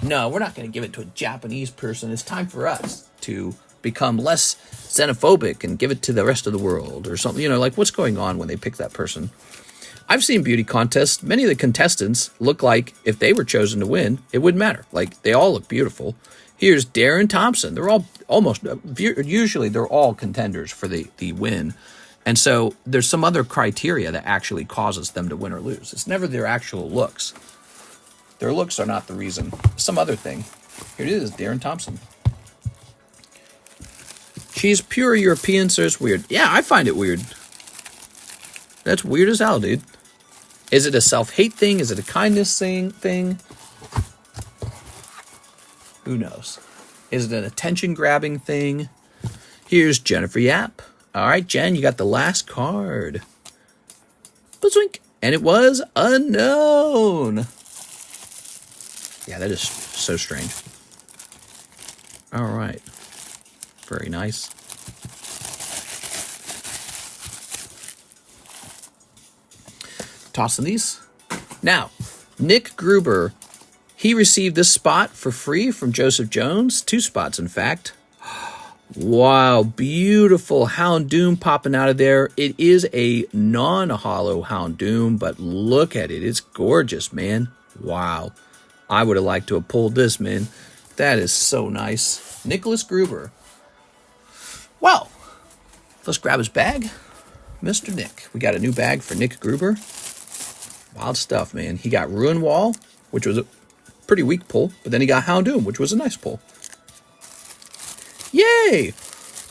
no, we're not going to give it to a Japanese person. It's time for us to become less xenophobic and give it to the rest of the world or something. Like what's going on when they pick that person? I've seen beauty contests. Many of the contestants look like if they were chosen to win, it wouldn't matter. Like they all look beautiful. Here's Darren Thompson. They're all usually they're all contenders for the win. And so there's some other criteria that actually causes them to win or lose. It's never their actual looks. Their looks are not the reason. Some other thing. Here it is, Darren Thompson. She's pure European, so it's weird. Yeah, I find it weird. That's weird as hell, dude. Is it a self-hate thing? Is it a kindness thing? Who knows? Is it an attention-grabbing thing? Here's Jennifer Yap. All right, Jen, you got the last card. Bazwink. And it was unknown. Yeah, that is so strange. All right. Very nice. Tossing these. Now, Nick Gruber, he received this spot for free from Joseph Jones. 2 spots, in fact. Wow, beautiful Houndoom popping out of there. It is a non-holo Houndoom, but look at it. It's gorgeous, man. Wow. I would have liked to have pulled this, man. That is so nice. Nicholas Gruber. Well, let's grab his bag. Mr. Nick. We got a new bag for Nick Gruber. Wild stuff, man. He got Ruin Wall, which was a pretty weak pull, but then he got Houndoom, which was a nice pull. Yay!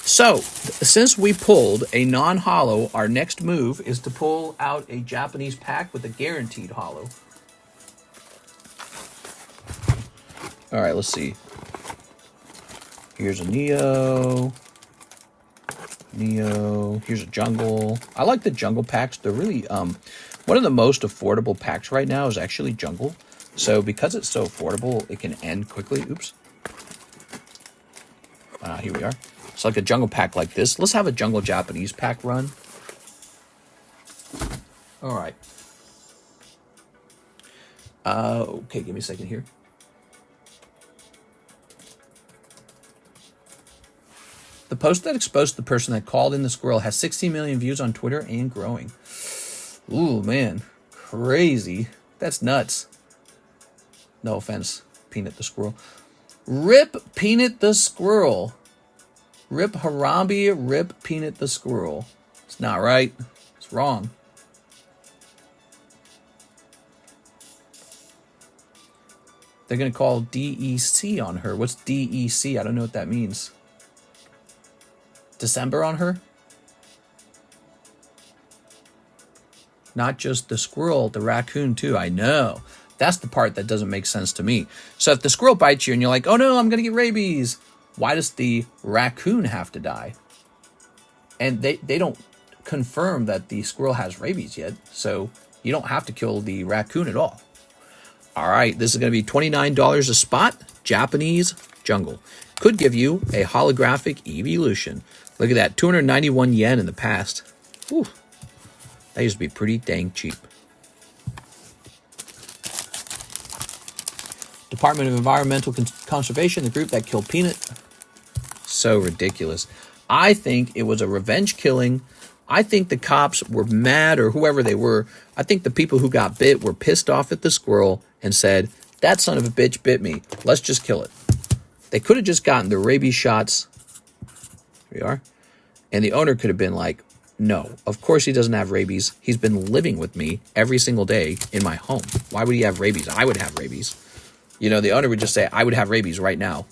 So, since we pulled a non-holo, our next move is to pull out a Japanese pack with a guaranteed holo. All right, let's see. Here's a Neo. Here's a Jungle. I like the Jungle packs. They're really, one of the most affordable packs right now is actually Jungle. So because it's so affordable, it can end quickly. Oops. Here we are. It's like a Jungle pack like this. Let's have a Jungle Japanese pack run. All right. Okay, give me a second here. The post that exposed the person that called in the squirrel has 16 million views on Twitter and growing. Ooh, man. Crazy. That's nuts. No offense, Peanut the Squirrel. Rip Peanut the Squirrel. Rip Harambe, rip Peanut the Squirrel. It's not right. It's wrong. They're going to call DEC on her. What's DEC? I don't know what that means. December on her? Not just the squirrel, the raccoon too. I know. That's the part that doesn't make sense to me. So if the squirrel bites you and you're like, oh no, I'm going to get rabies, why does the raccoon have to die? And they don't confirm that the squirrel has rabies yet, so you don't have to kill the raccoon at all. All right, this is going to be $29 a spot, Japanese Jungle. Could give you a holographic evolution. Look at that, 291 yen in the past. Whew. That used to be pretty dang cheap. Department of Environmental Conservation, the group that killed Peanut. So ridiculous. I think it was a revenge killing. I think the cops were mad, or whoever they were. I think the people who got bit were pissed off at the squirrel and said, that son of a bitch bit me. Let's just kill it. They could have just gotten the rabies shots. Here we are. And the owner could have been like, no, of course he doesn't have rabies. He's been living with me every single day in my home. Why would he have rabies? I would have rabies. You know, the owner would just say, I would have rabies right now.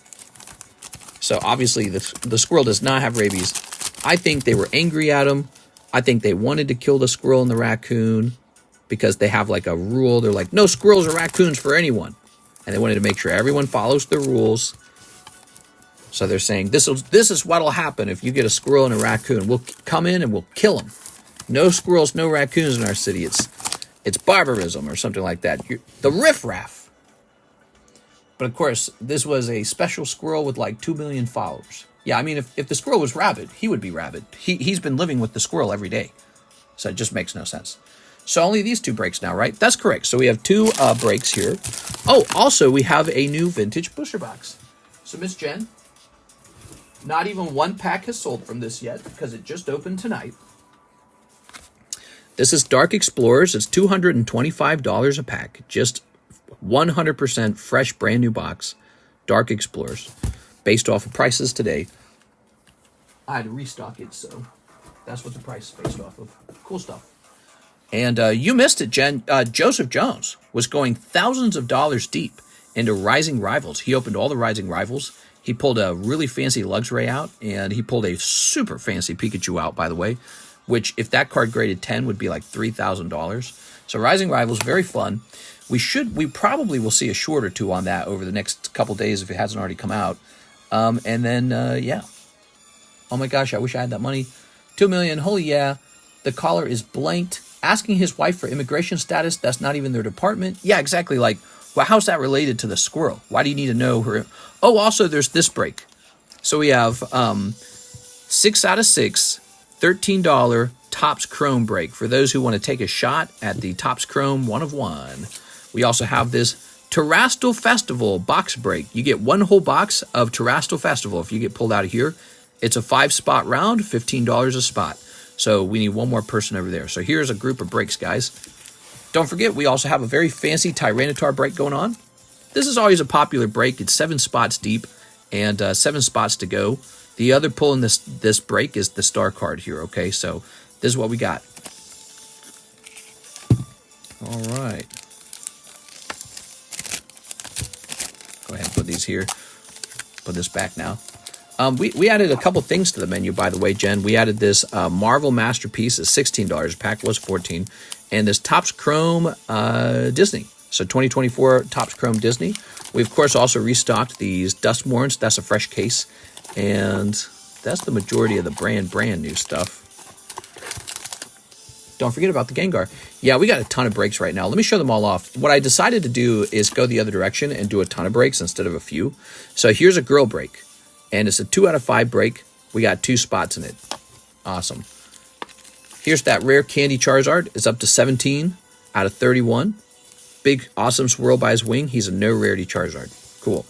So obviously the squirrel does not have rabies. I think they were angry at him. I think they wanted to kill the squirrel and the raccoon because they have like a rule. They're like, no squirrels or raccoons for anyone. And they wanted to make sure everyone follows the rules. So they're saying, this is what'll happen if you get a squirrel and a raccoon. We'll come in and we'll kill them. No squirrels, no raccoons in our city. It's barbarism or something like that. The riffraff. But of course, this was a special squirrel with like 2 million followers. Yeah, I mean, if the squirrel was rabid, he would be rabid. He's been living with the squirrel every day. So it just makes no sense. So only these 2 breaks now, right? That's correct. So we have 2 breaks here. Oh, also we have a new vintage booster box. So Miss Jen, not even 1 pack has sold from this yet because it just opened tonight. This is Dark Explorers. It's $225 a pack. Just 100% fresh, brand new box. Dark Explorers. Based off of prices today. I had to restock it, so that's what the price is based off of. Cool stuff. And you missed it, Jen. Joseph Jones was going thousands of dollars deep into Rising Rivals. He opened all the Rising Rivals. He pulled a really fancy Luxray out, and he pulled a super fancy Pikachu out, by the way, which if that card graded 10 would be like $3,000. So Rising Rivals, very fun. We probably will see a short or 2 on that over the next couple days if it hasn't already come out. And then, yeah. Oh my gosh, I wish I had that money. 2 million, holy yeah. The caller is blanked. Asking his wife for immigration status, that's not even their department. Yeah, exactly. Like, well, how's that related to the squirrel? Why do you need to know her? Oh, also, there's this break. So we have 6 out of 6, $13 Topps Chrome break for those who want to take a shot at the Topps Chrome 1 of 1. We also have this Terrestrial Festival box break. You get 1 whole box of Terrestrial Festival. If you get pulled out of here, it's a 5-spot round, $15 a spot. So we need 1 more person over there. So here's a group of breaks, guys. Don't forget, we also have a very fancy Tyranitar break going on. This is always a popular break. It's 7 spots deep and 7 spots to go. The other pull in this break is the star card here, okay? So this is what we got. All right. Go ahead and put these here. Put this back now. We added a couple things to the menu, by the way, Jen. We added this Marvel Masterpiece at $16 a pack, was $14. And this Topps Chrome Disney. So 2024 Topps Chrome Disney. We, of course, also restocked these Dustmorns. That's a fresh case. And that's the majority of the brand new stuff. Don't forget about the Gengar. Yeah, we got a ton of breaks right now. Let me show them all off. What I decided to do is go the other direction and do a ton of breaks instead of a few. So here's a girl break. And it's a 2 out of 5 break. We got 2 spots in it. Awesome. Here's that rare Candy Charizard. It's up to 17 out of 31. Big, awesome swirl by his wing. He's a no rarity Charizard. Cool.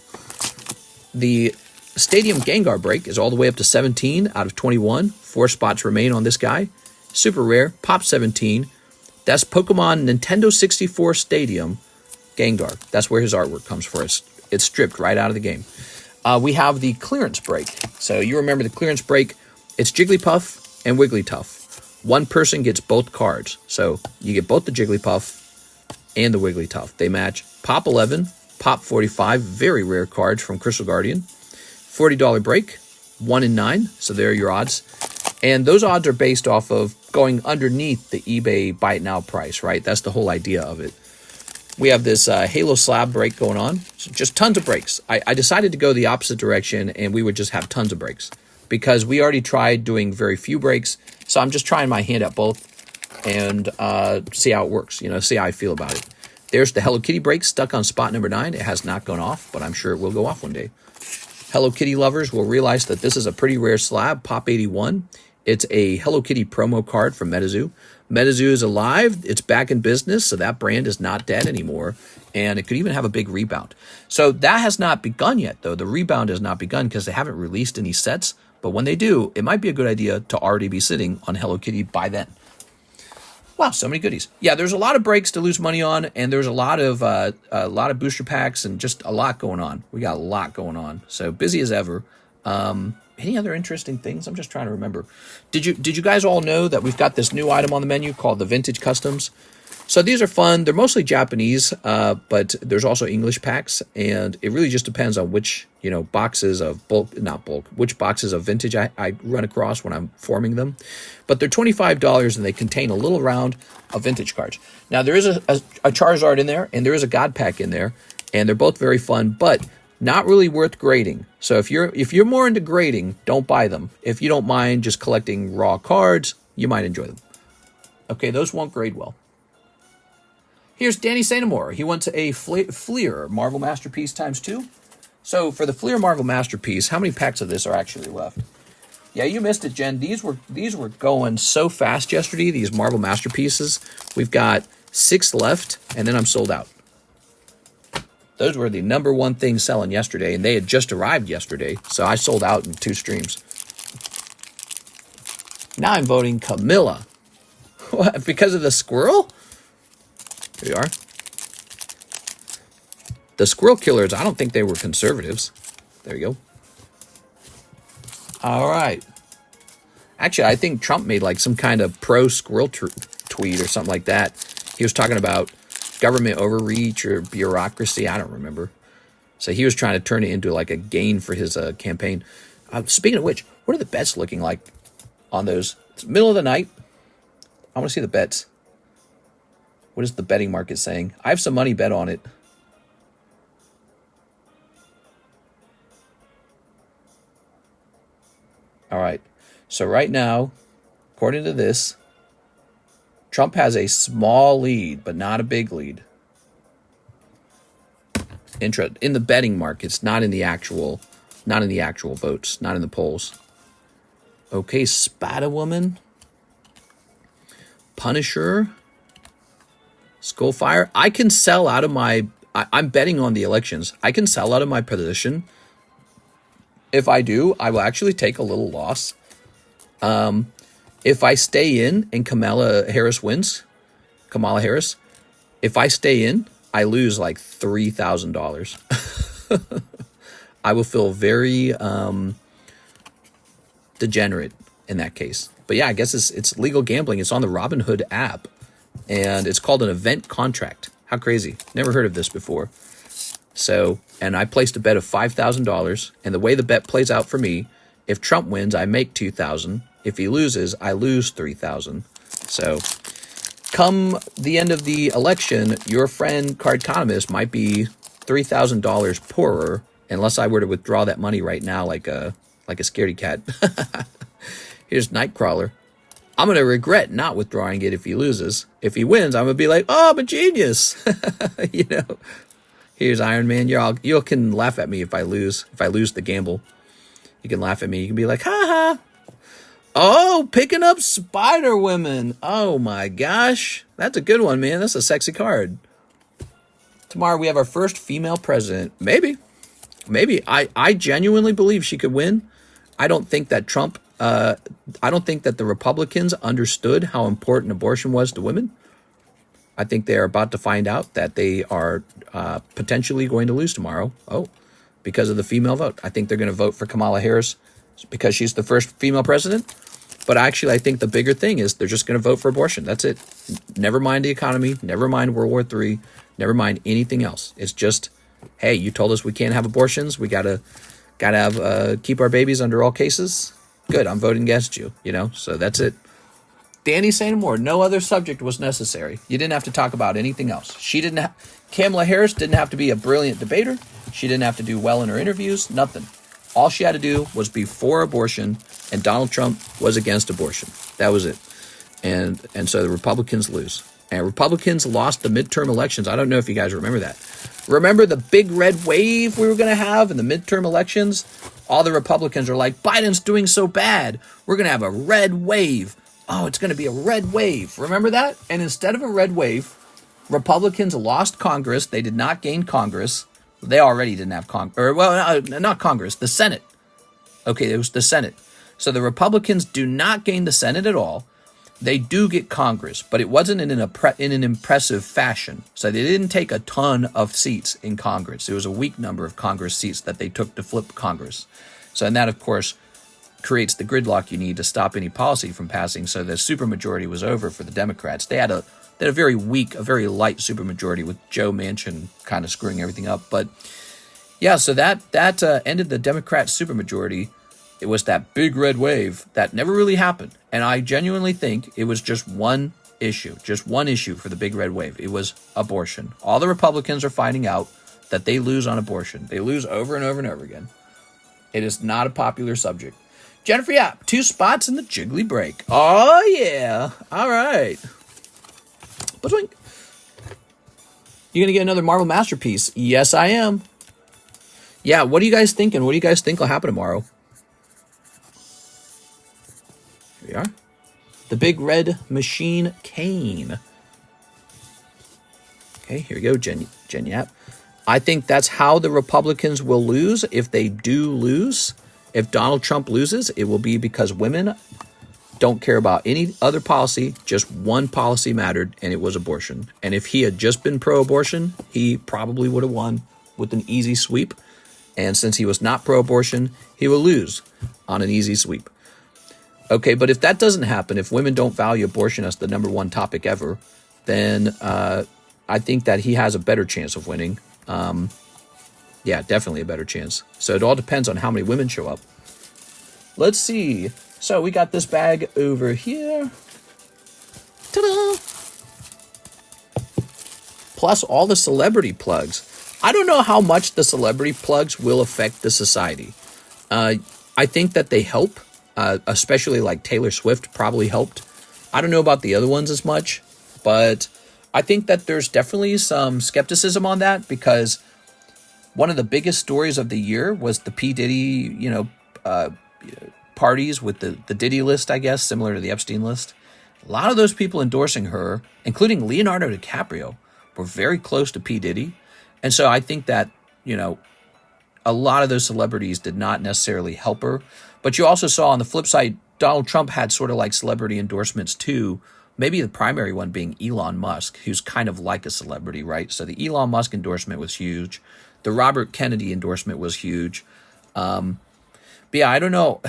The Stadium Gengar break is all the way up to 17 out of 21. 4 spots remain on this guy. Super rare. Pop 17. That's Pokemon Nintendo 64 Stadium Gengar. That's where his artwork comes for. It's stripped right out of the game. We have the clearance break. So you remember the clearance break. It's Jigglypuff and Wigglytuff. 1 person gets both cards. So you get both the Jigglypuff and the Wigglytuff. They match Pop 11, Pop 45. Very rare cards from Crystal Guardian. $40 break. 1 in 9. So there are your odds. And those odds are based off of going underneath the eBay Buy It Now price, right? That's the whole idea of it. We have this Halo slab break going on. So just tons of breaks. I decided to go the opposite direction and we would just have tons of breaks because we already tried doing very few breaks. So I'm just trying my hand at both and see how it works, see how I feel about it. There's the Hello Kitty break stuck on spot number 9. It has not gone off, but I'm sure it will go off one day. Hello Kitty lovers will realize that this is a pretty rare slab, Pop 81. It's a Hello Kitty promo card from Metazoo. Metazoo is alive. It's back in business, so that brand is not dead anymore, and it could even have a big rebound. So that has not begun yet, though. The rebound has not begun because they haven't released any sets, but when they do, it might be a good idea to already be sitting on Hello Kitty by then. Wow, so many goodies. Yeah, there's a lot of breaks to lose money on, and there's a lot of booster packs and just a lot going on. We got a lot going on, so busy as ever. Any other interesting things? I'm just trying to remember. Did you guys all know that we've got this new item on the menu called the Vintage Customs? So these are fun. They're mostly Japanese, but there's also English packs, and it really just depends on which, boxes of which boxes of vintage I run across when I'm forming them. But they're $25, and they contain a little round of vintage cards. Now, there is a Charizard in there, and there is a God pack in there, and they're both very fun, but not really worth grading. So if you're more into grading, don't buy them. If you don't mind just collecting raw cards, you might enjoy them. Okay, those won't grade well. Here's Danny Sainamore. He wants a Fleer Marvel Masterpiece ×2. So for the Fleer Marvel Masterpiece, how many packs of this are actually left? Yeah, you missed it, Jen. These were going so fast yesterday, these Marvel Masterpieces. We've got 6 left, and then I'm sold out. Those were the #1 thing selling yesterday, and they had just arrived yesterday, so I sold out in 2 streams. Now I'm voting Camilla. What, because of the squirrel? Here we are. The Squirrel Killers, I don't think they were conservatives. There you go. All right. Actually, I think Trump made like some kind of pro-squirrel tweet or something like that. He was talking about government overreach or bureaucracy. I don't remember. So he was trying to turn it into like a gain for his campaign. Speaking of which, what are the bets looking like on those? It's middle of the night. I want to see the bets. What is the betting market saying? I have some money bet on it. All right. So right now, according to this, Trump has a small lead, but not a big lead. In the betting markets, not in the actual votes, not in the polls. Okay, Spider-Woman, Punisher, Skullfire. I can sell out of my... I'm betting on the elections. I can sell out of my position. If I do, I will actually take a little loss. If I stay in and Kamala Harris wins, if I stay in, I lose like $3,000. I will feel very degenerate in that case. But yeah, I guess it's legal gambling. It's on the Robinhood app, and it's called an event contract. How crazy. Never heard of this before. So, and I placed a bet of $5,000, and the way the bet plays out for me, if Trump wins, I make $2,000. If he loses, I lose $3,000. So, come the end of the election, your friend Cardconomist might be $3,000 poorer, unless I were to withdraw that money right now like a scaredy cat. Here's Nightcrawler. I'm going to regret not withdrawing it if he loses. If he wins, I'm going to be like, oh, I'm a genius. Here's Iron Man. You can laugh at me if I lose. If I lose the gamble, you can laugh at me. You can be like, ha ha. Oh, picking up Spider-Women. Oh my gosh. That's a good one, man. That's a sexy card. Tomorrow we have our first female president. Maybe. I genuinely believe she could win. I don't think that I don't think that the Republicans understood how important abortion was to women. I think they're about to find out that they are potentially going to lose tomorrow. Oh, because of the female vote. I think they're going to vote for Kamala Harris because she's the first female president. But actually, I think the bigger thing is they're just going to vote for abortion. That's it. Never mind the economy. Never mind World War III. Never mind anything else. It's just, hey, you told us we can't have abortions. We gotta have keep our babies under all cases. Good, I'm voting against you. So that's it. Danny Sainamore, no other subject was necessary. You didn't have to talk about anything else. Kamala Harris didn't have to be a brilliant debater. She didn't have to do well in her interviews. Nothing. All she had to do was be for abortion, and Donald Trump was against abortion. That was it. And so the Republicans lose. And Republicans lost the midterm elections. I don't know if you guys remember that. Remember the big red wave we were going to have in the midterm elections? All the Republicans are like, Biden's doing so bad. We're going to have a red wave. Oh, it's going to be a red wave. Remember that? And instead of a red wave, Republicans lost Congress. They did not gain Congress. They already didn't have not Congress, the Senate. Okay, it was the Senate. So the Republicans do not gain the Senate at all. They do get Congress, but it wasn't in an impressive fashion. So they didn't take a ton of seats in Congress. It was a weak number of Congress seats that they took to flip Congress. So, and that, of course, creates the gridlock you need to stop any policy from passing. So the supermajority was over for the Democrats. They had a very weak, a very light supermajority with Joe Manchin kind of screwing everything up. But yeah, so that ended the Democrat supermajority. It was that big red wave that never really happened. And I genuinely think it was just one issue for the big red wave. It was abortion. All the Republicans are finding out that they lose on abortion. They lose over and over and over again. It is not a popular subject. Jennifer Yap, 2 spots in the jiggly break. Oh, yeah. All right. You going to get another Marvel Masterpiece? Yes, I am. Yeah, what are you guys thinking? What do you guys think will happen tomorrow? Here we are. The Big Red Machine Cane. Okay, here we go, Jen Yap. I think that's how the Republicans will lose if they do lose. If Donald Trump loses, it will be because women don't care about any other policy. Just one policy mattered, and it was abortion. And if he had just been pro-abortion, he probably would have won with an easy sweep. And since he was not pro-abortion, he will lose on an easy sweep. Okay, but if that doesn't happen, if women don't value abortion as the #1 topic ever, then I think that he has a better chance of winning. Yeah, definitely a better chance. So it all depends on how many women show up. Let's see. So we got this bag over here. Ta-da! Plus all the celebrity plugs. I don't know how much the celebrity plugs will affect the society. I think that they help, especially like Taylor Swift probably helped. I don't know about the other ones as much, but I think that there's definitely some skepticism on that because one of the biggest stories of the year was the P. Diddy, parties with the Diddy list, I guess, similar to the Epstein list. A lot of those people endorsing her, including Leonardo DiCaprio, were very close to P. Diddy. And so I think that, a lot of those celebrities did not necessarily help her. But you also saw on the flip side, Donald Trump had sort of like celebrity endorsements too. Maybe the primary one being Elon Musk, who's kind of like a celebrity, right? So the Elon Musk endorsement was huge. The Robert Kennedy endorsement was huge. But yeah, I don't know.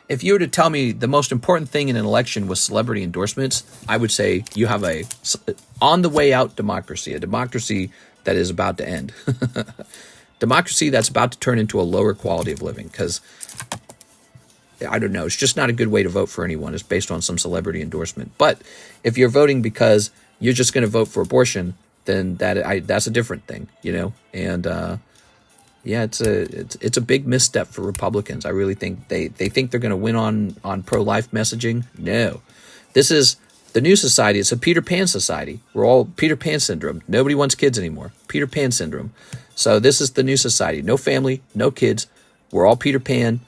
If you were to tell me the most important thing in an election was celebrity endorsements, I would say you have a on the way out democracy, a democracy that is about to end. Democracy that's about to turn into a lower quality of living because, I don't know, it's just not a good way to vote for anyone. It's based on some celebrity endorsement. But if you're voting because you're just going to vote for abortion, then that's a different thing, And yeah, it's a big misstep for Republicans. I really think they think they're going to win on pro-life messaging. No, this is the new society. It's a Peter Pan society. We're all Peter Pan syndrome. Nobody wants kids anymore. Peter Pan syndrome. So this is the new society. No family, no kids. We're all Peter Pan.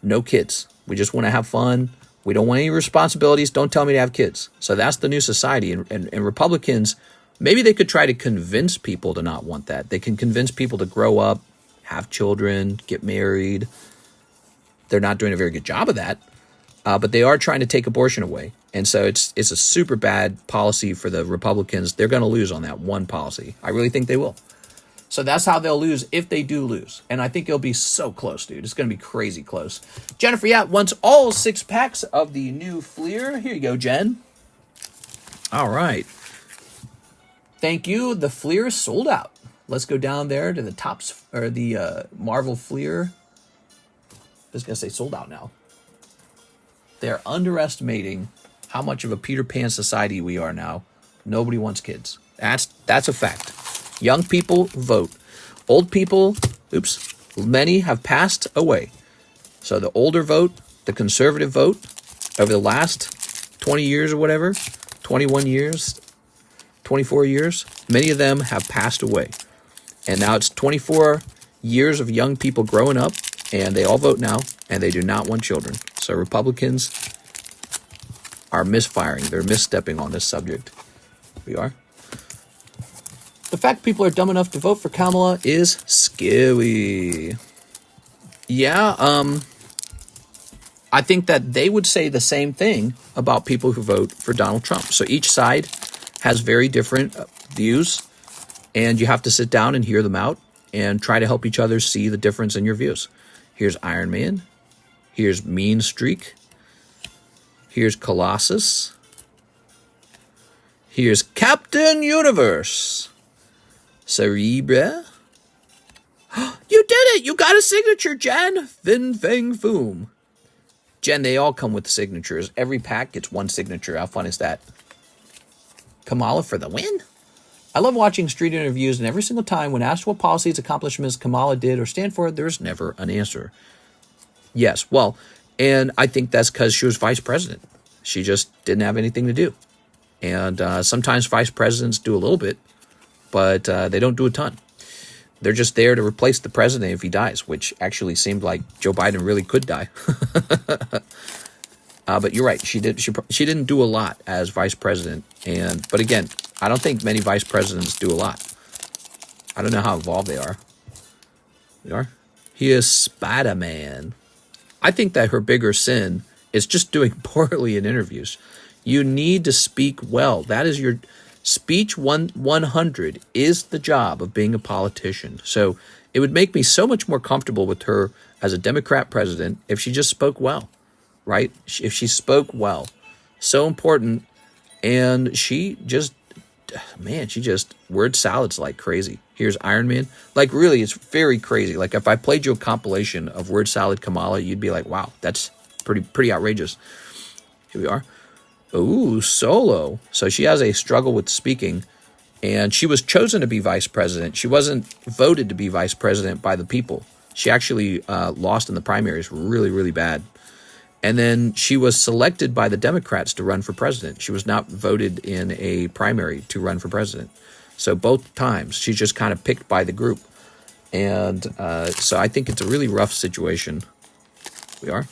No kids. We just want to have fun. We don't want any responsibilities. Don't tell me to have kids. So that's the new society. And Republicans, maybe they could try to convince people to not want that. They can convince people to grow up, have children, get married. They're not doing a very good job of that. But they are trying to take abortion away. And so it's a super bad policy for the Republicans. They're going to lose on that one policy. I really think they will. So that's how they'll lose if they do lose. And I think it'll be so close, dude. It's going to be crazy close. Jennifer Yap wants all 6 packs of the new Fleer. Here you go, Jen. All right. Thank you. The Fleer is sold out. Let's go down there to the tops, or the Marvel Fleer. I was going to say sold out now. They're underestimating how much of a Peter Pan society we are now. Nobody wants kids. That's a fact. Young people vote. Old people, many have passed away. So the older vote, the conservative vote, over the last 20 years or whatever, 21 years, 24 years, many of them have passed away. And now it's 24 years of young people growing up, and they all vote now, and they do not want children. So Republicans are misfiring. They're misstepping on this subject. We are. The fact people are dumb enough to vote for Kamala is scary. Yeah, I think that they would say the same thing about people who vote for Donald Trump. So each side has very different views, and you have to sit down and hear them out and try to help each other see the difference in your views. Here's Iron Man. Here's Mean Streak. Here's Colossus. Here's Captain Universe. Cerebra. You did it! You got a signature, Jen! Fin Fang Foom. Jen, they all come with signatures. Every pack gets one signature. How fun is that? Kamala for the win? I love watching street interviews, and every single time when asked what policies, accomplishments Kamala did or stand for, there's never an answer. Yes, well, and I think that's because she was vice president. She just didn't have anything to do. And sometimes vice presidents do a little bit, but they don't do a ton. They're just there to replace the president if he dies, which actually seemed like Joe Biden really could die. But you're right. She didn't do a lot as vice president. But again, I don't think many vice presidents do a lot. I don't know how involved they are. They are. He is Spider-Man. I think that her bigger sin is just doing poorly in interviews. You need to speak well. That is your speech 100 is the job of being a politician. So it would make me so much more comfortable with her as a Democrat president if she just spoke well, right? If she spoke well. So important. And she just, man, she just word salads like crazy. Here's Iron Man. Like, really, it's very crazy. Like, if I played you a compilation of word salad Kamala, you'd be like, wow, that's pretty outrageous. Here we are. Ooh, Solo. So she has a struggle with speaking, and she was chosen to be vice president. She wasn't voted to be vice president by the people. She actually lost in the primaries really, really bad. And then she was selected by the Democrats to run for president. She was not voted in a primary to run for president. So both times, she's just kind of picked by the group. And so I think it's a really rough situation. We are.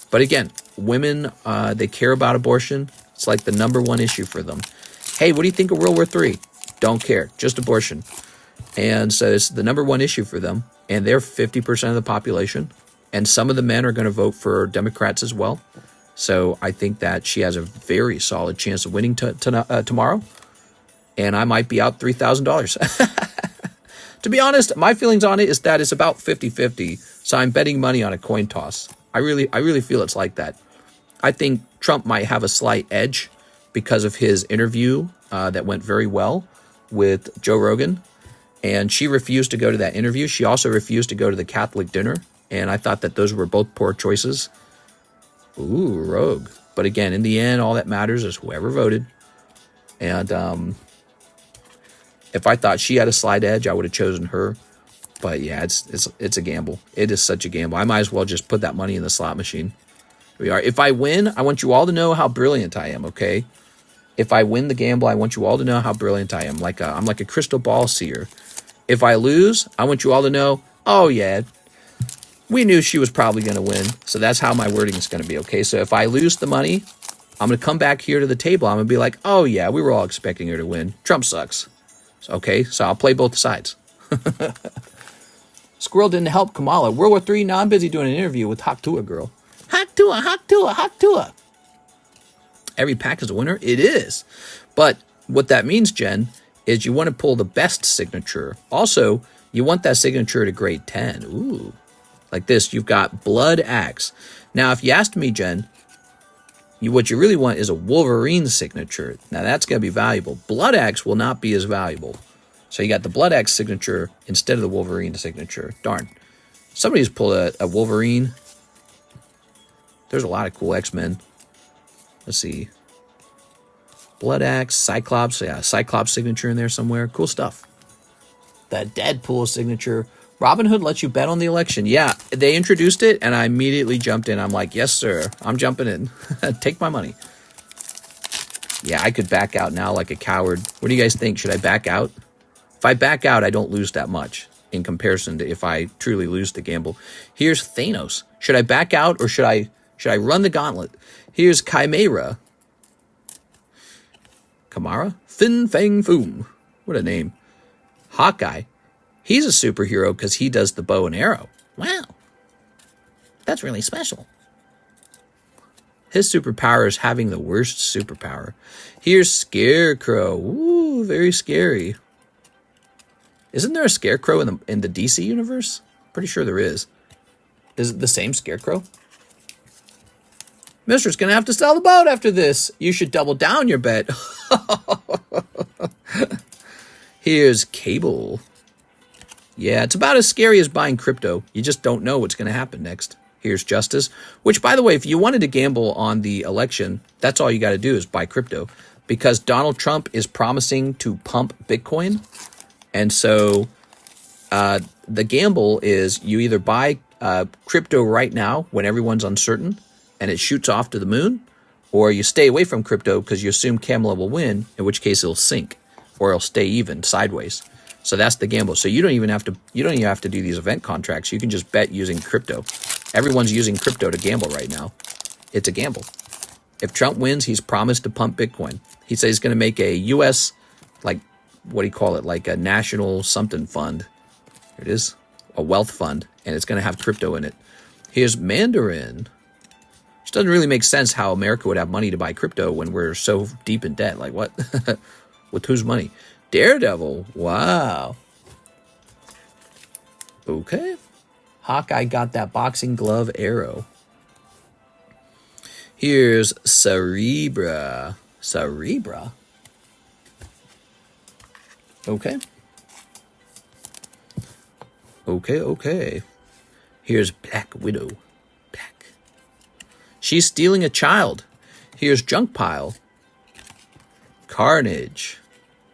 But again, women, they care about abortion. It's like the #1 issue for them. Hey, what do you think of World War III? Don't care. Just abortion. And so it's the #1 issue for them. And they're 50% of the population. And some of the men are going to vote for Democrats as well. So I think that she has a very solid chance of winning tomorrow. And I might be out $3,000. To be honest, my feelings on it is that it's about 50-50. So I'm betting money on a coin toss. I really feel it's like that. I think Trump might have a slight edge because of his interview that went very well with Joe Rogan. And she refused to go to that interview. She also refused to go to the Catholic dinner. And I thought that those were both poor choices. Ooh, rogue. But again, in the end, all that matters is whoever voted. And if I thought she had a slight edge, I would have chosen her. But yeah, it's a gamble. It is such a gamble. I might as well just put that money in the slot machine. Here we are. If I win, I want you all to know how brilliant I am, okay? If I win the gamble, I want you all to know how brilliant I am. I'm like a crystal ball seer. If I lose, I want you all to know, oh yeah, we knew she was probably going to win. So that's how my wording is going to be, okay? So if I lose the money, I'm going to come back here to the table. I'm going to be like, oh yeah, we were all expecting her to win. Trump sucks. Okay, so I'll play both sides. Squirrel didn't help Kamala. World War III, now I'm busy doing an interview with Haktua Girl. Haktua. Every pack is a winner? It is. But what that means, Jen, is you want to pull the best signature. Also, you want that signature to grade 10. Ooh. Like this, you've got Blood Axe. Now, if you asked me, Jen, what you really want is a Wolverine signature. Now, that's going to be valuable. Blood Axe will not be as valuable. So you got the Blood Axe signature instead of the Wolverine signature. Darn. Somebody's pulled a Wolverine. There's a lot of cool X-Men. Let's see. Blood Axe, Cyclops. Yeah, Cyclops signature in there somewhere. Cool stuff. The Deadpool signature. Robin Hood lets you bet on the election. Yeah, they introduced it, and I immediately jumped in. I'm like, yes, sir. I'm jumping in. Take my money. Yeah, I could back out now like a coward. What do you guys think? Should I back out? If I back out, I don't lose that much in comparison to if I truly lose the gamble. Here's Thanos. Should I back out or should I run the gauntlet? Here's Chimera. Kamara? Fin Fang Foom. What a name. Hawkeye. He's a superhero because he does the bow and arrow. Wow. That's really special. His superpower is having the worst superpower. Here's Scarecrow. Ooh, very scary. Isn't there a Scarecrow in the DC universe? Pretty sure there is. Is it the same scarecrow? Mister's gonna have to sell the boat after this. You should double down your bet. Here's Cable. Yeah, it's about as scary as buying crypto. You just don't know what's gonna happen next. Here's Justice, which, by the way, if you wanted to gamble on the election, that's all you got to do is buy crypto, because Donald Trump is promising to pump Bitcoin. And so the gamble is you either buy crypto right now when everyone's uncertain and it shoots off to the moon, or you stay away from crypto because you assume Kamala will win, in which case it'll sink or it'll stay even sideways. So that's the gamble. So you don't even have to do these event contracts. You can just bet using crypto. Everyone's using crypto to gamble right now. It's a gamble. If Trump wins, he's promised to pump Bitcoin. He says he's going to make a U.S., like, what do you call it? Like a national something fund. Here it is. A wealth fund. And it's going to have crypto in it. Here's Mandarin. Which doesn't really make sense how America would have money to buy crypto when we're so deep in debt. Like, what? With whose money? Daredevil. Wow. Okay. Hawkeye got that boxing glove arrow. Here's Cerebra. Cerebra? Okay. Okay. Here's Black Widow. Black. She's stealing a child. Here's Junk Pile. Carnage.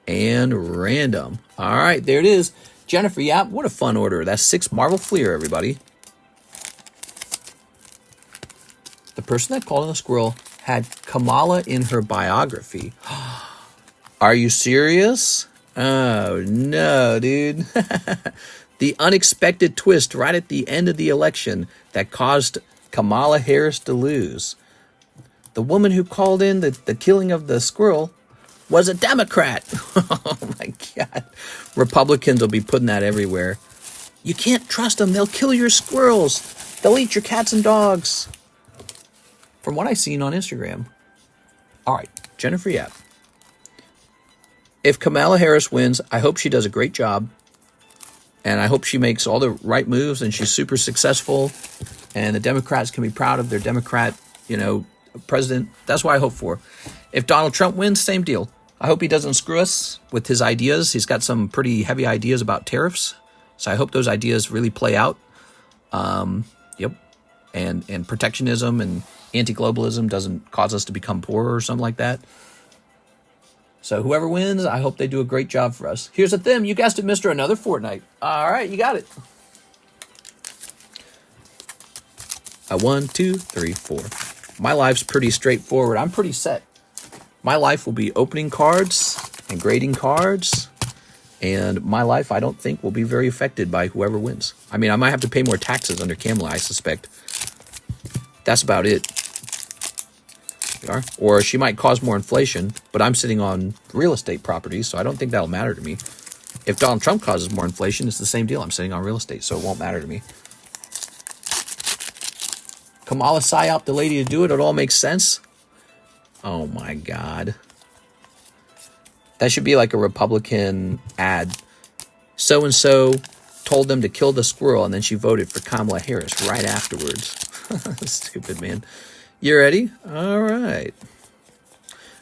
And Random. All right, there it is. Jennifer Yap, what a fun order. That's 6 Marvel Fleer, everybody. The person that called in the squirrel had Kamala in her biography. Are you serious? Oh, no, dude. The unexpected twist right at the end of the election that caused Kamala Harris to lose. The woman who called in the killing of the squirrel was a Democrat. Oh, my God. Republicans will be putting that everywhere. You can't trust them. They'll kill your squirrels. They'll eat your cats and dogs. From what I've seen on Instagram. All right, Jennifer Yap. If Kamala Harris wins, I hope she does a great job. And I hope she makes all the right moves and she's super successful. And the Democrats can be proud of their Democrat, president. That's what I hope for. If Donald Trump wins, same deal. I hope he doesn't screw us with his ideas. He's got some pretty heavy ideas about tariffs. So I hope those ideas really play out. Yep. And protectionism and anti-globalism doesn't cause us to become poorer or something like that. So whoever wins, I hope they do a great job for us. Here's the thing. You guessed it, Mr. Another Fortnite. All right, you got it. 1, 2, 3, 4. My life's pretty straightforward. I'm pretty set. My life will be opening cards and grading cards. And my life, I don't think, will be very affected by whoever wins. I mean, I might have to pay more taxes under Kamala, I suspect. That's about it. Or she might cause more inflation, but I'm sitting on real estate properties, so I don't think that'll matter to me. If Donald Trump causes more inflation, it's the same deal. I'm sitting on real estate, so it won't matter to me. Kamala psyop the lady to do it. It all makes sense. Oh, my God. That should be like a Republican ad. So-and-so told them to kill the squirrel, and then she voted for Kamala Harris right afterwards. Stupid, man. You ready? All right.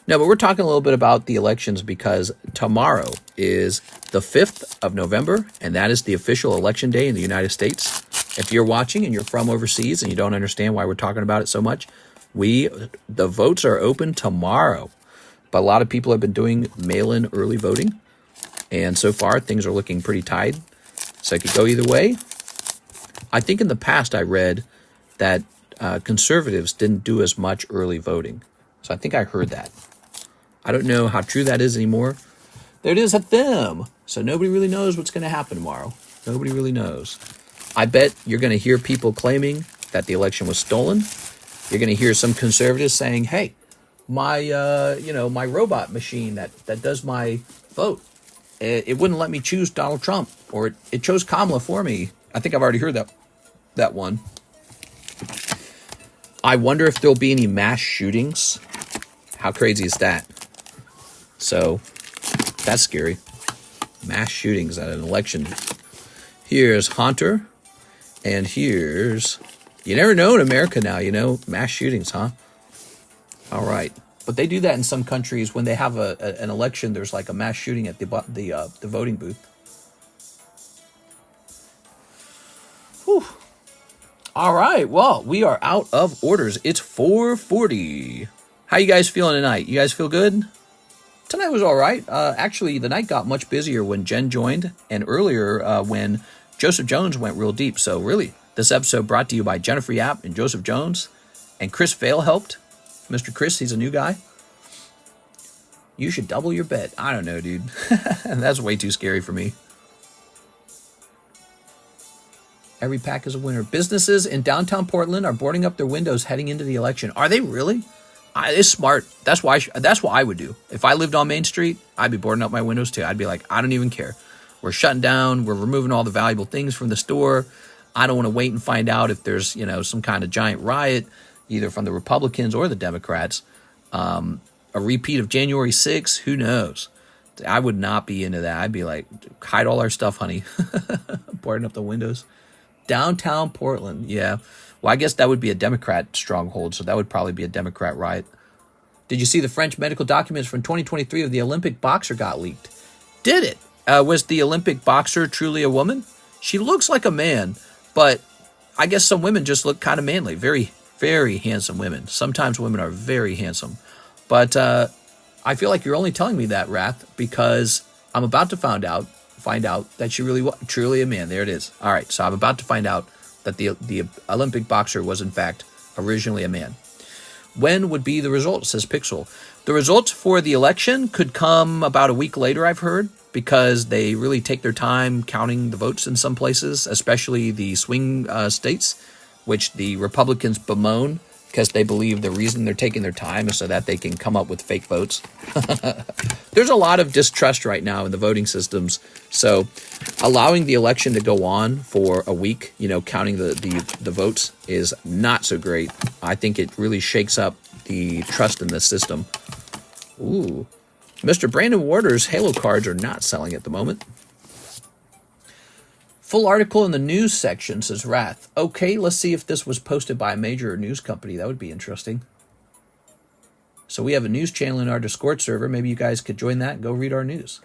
No, but we're talking a little bit about the elections because tomorrow is the 5th of November, and that is the official election day in the United States. If you're watching and you're from overseas and you don't understand why we're talking about it so much, the votes are open tomorrow. But a lot of people have been doing mail-in early voting, and so far things are looking pretty tight. So it could go either way. I think in the past I read that conservatives didn't do as much early voting. So I think I heard that. I don't know how true that is anymore. There it is at them. So nobody really knows what's going to happen tomorrow. Nobody really knows. I bet you're going to hear people claiming that the election was stolen. You're going to hear some conservatives saying, hey, my robot machine that does my vote, it wouldn't let me choose Donald Trump, or it chose Kamala for me. I think I've already heard that one. I wonder if there'll be any mass shootings. How crazy is that? So, that's scary. Mass shootings at an election. Here's Hunter, and here's You never know in America now, mass shootings, huh? All right. But they do that in some countries when they have an election. There's like a mass shooting at the voting booth. Whew. All right. Well, we are out of orders. It's 4:40. How you guys feeling tonight? You guys feel good? Tonight was all right. Actually, the night got much busier when Jen joined, and earlier when Joseph Jones went real deep. So really, this episode brought to you by Jennifer Yap and Joseph Jones, and Chris Vale helped. Mr. Chris, he's a new guy. You should double your bet. I don't know, dude. That's way too scary for me. Every pack is a winner. Businesses in downtown Portland are boarding up their windows heading into the election. Are they really? It's smart. That's what I would do. If I lived on Main Street, I'd be boarding up my windows too. I'd be like, I don't even care. We're shutting down. We're removing all the valuable things from the store. I don't want to wait and find out if there's, some kind of giant riot, either from the Republicans or the Democrats. A repeat of January 6th, who knows? I would not be into that. I'd be like, hide all our stuff, honey. Boarding up the windows. Downtown Portland, yeah. Well, I guess that would be a Democrat stronghold, so that would probably be a Democrat riot. Did you see the French medical documents from 2023 of the Olympic boxer got leaked? Did it? Was the Olympic boxer truly a woman? She looks like a man, but I guess some women just look kind of manly. Very, very handsome women. Sometimes women are very handsome. But I feel like you're only telling me that, Wrath, because I'm about to find out that she really was truly a man. There it is. All right, so I'm about to find out that the Olympic boxer was, in fact, originally a man. When would be the results, says Pixel. The results for the election could come about a week later, I've heard, because they really take their time counting the votes in some places, especially the swing states, which the Republicans bemoan because they believe the reason they're taking their time is so that they can come up with fake votes. There's a lot of distrust right now in the voting systems. So allowing the election to go on for a week, counting the votes is not so great. I think it really shakes up the trust in the system. Ooh. Mr. Brandon Warder's Halo cards are not selling at the moment. Full article in the news section, says Wrath. Okay, let's see if this was posted by a major news company. That would be interesting. So we have a news channel in our Discord server. Maybe you guys could join that and go read our news.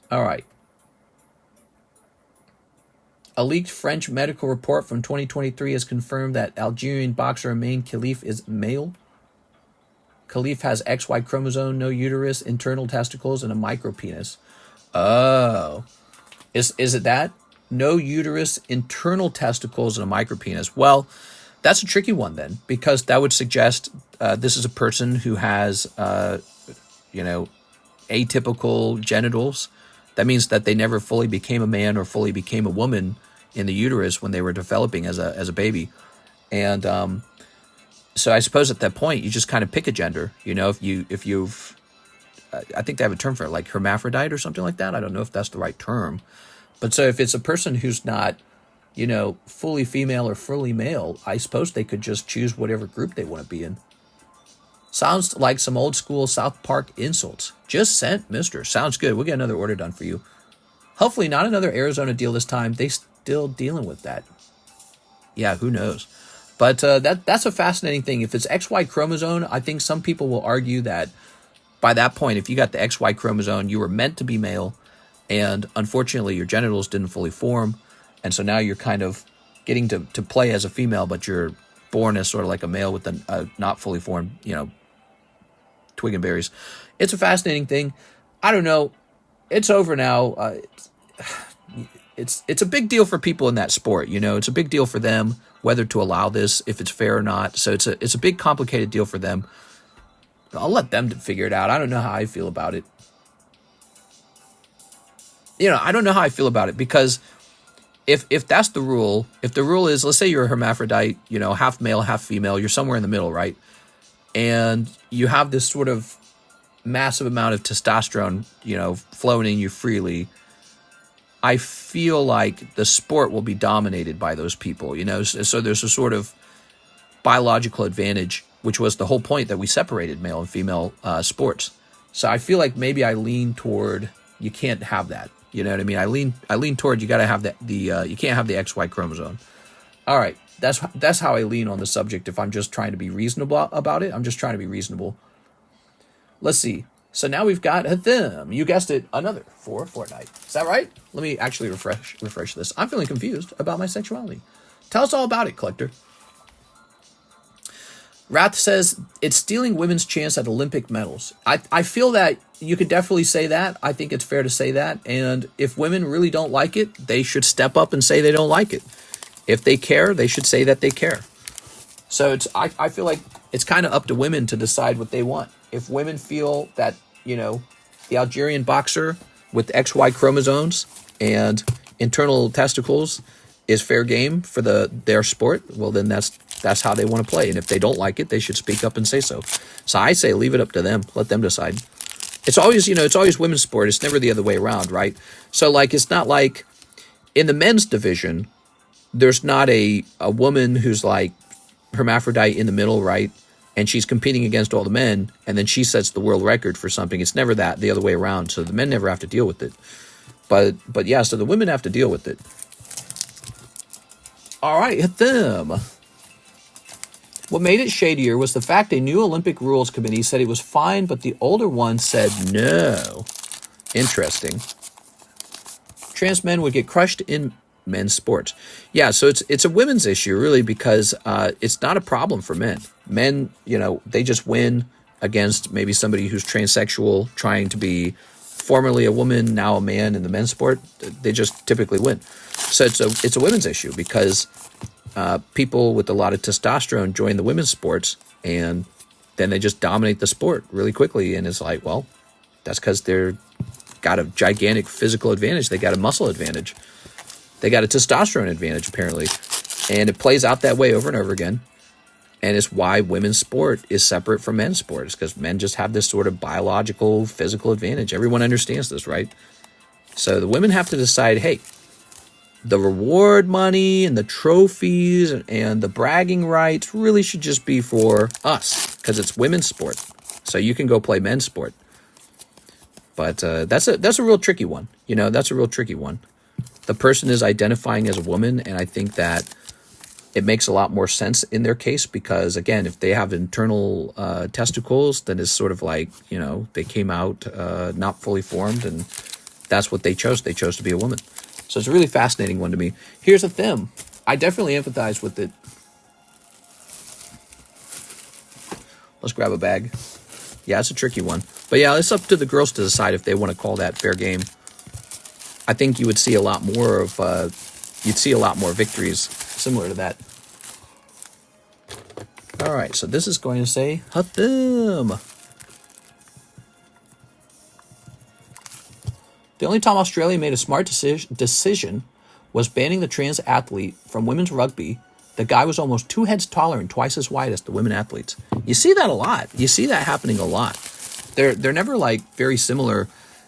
All right. A leaked French medical report from 2023 has confirmed that Algerian boxer Amin Khalif is male. Khalif has XY chromosome, no uterus, internal testicles, and a micropenis. Oh. Is it that? No uterus, internal testicles, and a micropenis. Well, that's a tricky one then, because that would suggest this is a person who has, atypical genitals. That means that they never fully became a man or fully became a woman in the uterus when they were developing as a baby. And so I suppose at that point, you just kind of pick a gender. If you've I think they have a term for it, like hermaphrodite or something like that. I don't know if that's the right term. But so if it's a person who's not, fully female or fully male, I suppose they could just choose whatever group they want to be in. Sounds like some old school South Park insults. Just sent, mister. Sounds good. We'll get another order done for you. Hopefully not another Arizona deal this time. They still dealing with that. Yeah, who knows? But that's a fascinating thing. If it's XY chromosome, I think some people will argue that by that point, if you got the XY chromosome, you were meant to be male, and unfortunately your genitals didn't fully form, and so now you're kind of getting to play as a female, but you're born as sort of like a male with a not fully formed, twig and berries. It's a fascinating thing. I don't know. It's over now. It's a big deal for people in that sport. It's a big deal for them whether to allow this, if it's fair or not. So it's a big complicated deal for them. I'll let them figure it out. I don't know how I feel about it. I don't know how I feel about it, because if that's the rule, if the rule is, let's say you're a hermaphrodite, half male, half female, you're somewhere in the middle, right? And you have this sort of massive amount of testosterone, flowing in you freely. I feel like the sport will be dominated by those people, so there's a sort of biological advantage, which was the whole point that we separated male and female sports. So I feel like maybe I lean toward you can't have that. You know what I mean? I lean toward you got to have that you can't have the XY chromosome. All right. That's how I lean on the subject if I'm just trying to be reasonable about it. I'm just trying to be reasonable. Let's see. So now we've got a them. You guessed it, another for Fortnite. Is that right? Let me actually refresh this. I'm feeling confused about my sexuality. Tell us all about it, Collector. Wrath says it's stealing women's chance at Olympic medals. I feel that you could definitely say that. I think it's fair to say that. And if women really don't like it, they should step up and say they don't like it. If they care, they should say that they care. So I feel like it's kind of up to women to decide what they want. If women feel that, the Algerian boxer with XY chromosomes and internal testicles is fair game for their sport, well, then that's how they want to play. And if they don't like it, they should speak up and say so. So I say leave it up to them. Let them decide. It's always, it's always women's sport. It's never the other way around, right? So, it's not like in the men's division, there's not a woman who's like hermaphrodite in the middle, right? And she's competing against all the men, and then she sets the world record for something. It's never the other way around. So the men never have to deal with it. But yeah, so the women have to deal with it. All right, hit them. What made it shadier was the fact a new Olympic rules committee said it was fine, but the older one said no. Interesting. Trans men would get crushed in men's sports. Yeah, so it's a women's issue, really, because it's not a problem for men. Men, they just win against maybe somebody who's transsexual, trying to be formerly a woman, now a man in the men's sport. They just typically win. So it's a women's issue because people with a lot of testosterone join the women's sports, and then they just dominate the sport really quickly. And it's like, well, that's because they're got a gigantic physical advantage. They got a muscle advantage. They got a testosterone advantage, apparently. And it plays out that way over and over again. And it's why women's sport is separate from men's sport. It's because men just have this sort of biological, physical advantage. Everyone understands this, right? So the women have to decide, hey, the reward money and the trophies and the bragging rights really should just be for us because it's women's sport. So you can go play men's sport. But that's a real tricky one. That's a real tricky one. The person is identifying as a woman, and I think that it makes a lot more sense in their case because, again, if they have internal testicles, then it's sort of like, they came out not fully formed, and that's what they chose. They chose to be a woman. So it's a really fascinating one to me. Here's a them. I definitely empathize with it. Let's grab a bag. Yeah, it's a tricky one. But yeah, it's up to the girls to decide if they want to call that fair game. I think you would see a lot more of, victories similar to that. All right, so this is going to say Hatham. The only time Australia made a smart decision was banning the trans athlete from women's rugby. The guy was almost 2 heads taller and twice as wide as the women athletes. You see that a lot. You see that happening a lot. They're never very similar.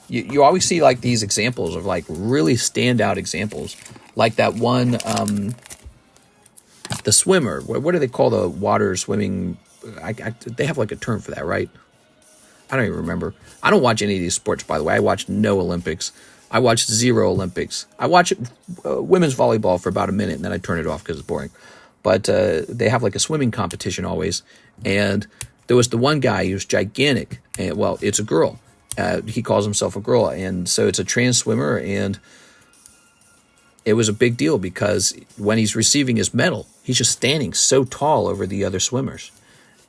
You always see these examples of really standout examples, like that one, the swimmer. What do they call the water swimming? They have a term for that, right? I don't even remember. I don't watch any of these sports, by the way. I watch no Olympics. I watch 0 Olympics. I watch women's volleyball for about a minute, and then I turn it off because it's boring. But they have a swimming competition always, and there was the one guy who's gigantic, and it's a girl. He calls himself a girl, and so it's a trans swimmer, and it was a big deal because when he's receiving his medal, he's just standing so tall over the other swimmers,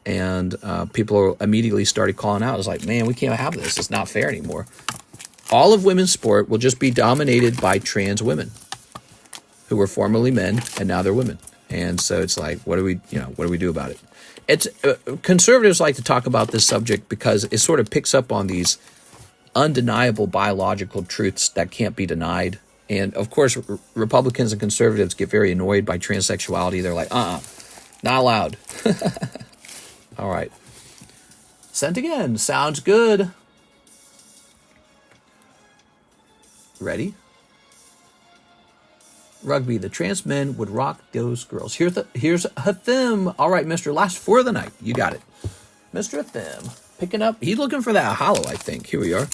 and people immediately started calling out. It's like, man, we can't have this. It's not fair anymore. All of women's sport will just be dominated by trans women who were formerly men, and now they're women. And so it's like, what do we do about it? It's conservatives like to talk about this subject because it sort of picks up on these undeniable biological truths that can't be denied. And of course, Republicans and conservatives get very annoyed by transsexuality. They're like, not allowed. All right. Sent again. Sounds good. Ready? Rugby. The trans men would rock those girls. Here's Hatham. All right, Mr. Last for the night. You got it. Mr. Hatham. Picking up. He's looking for that holo, I think. Here we are.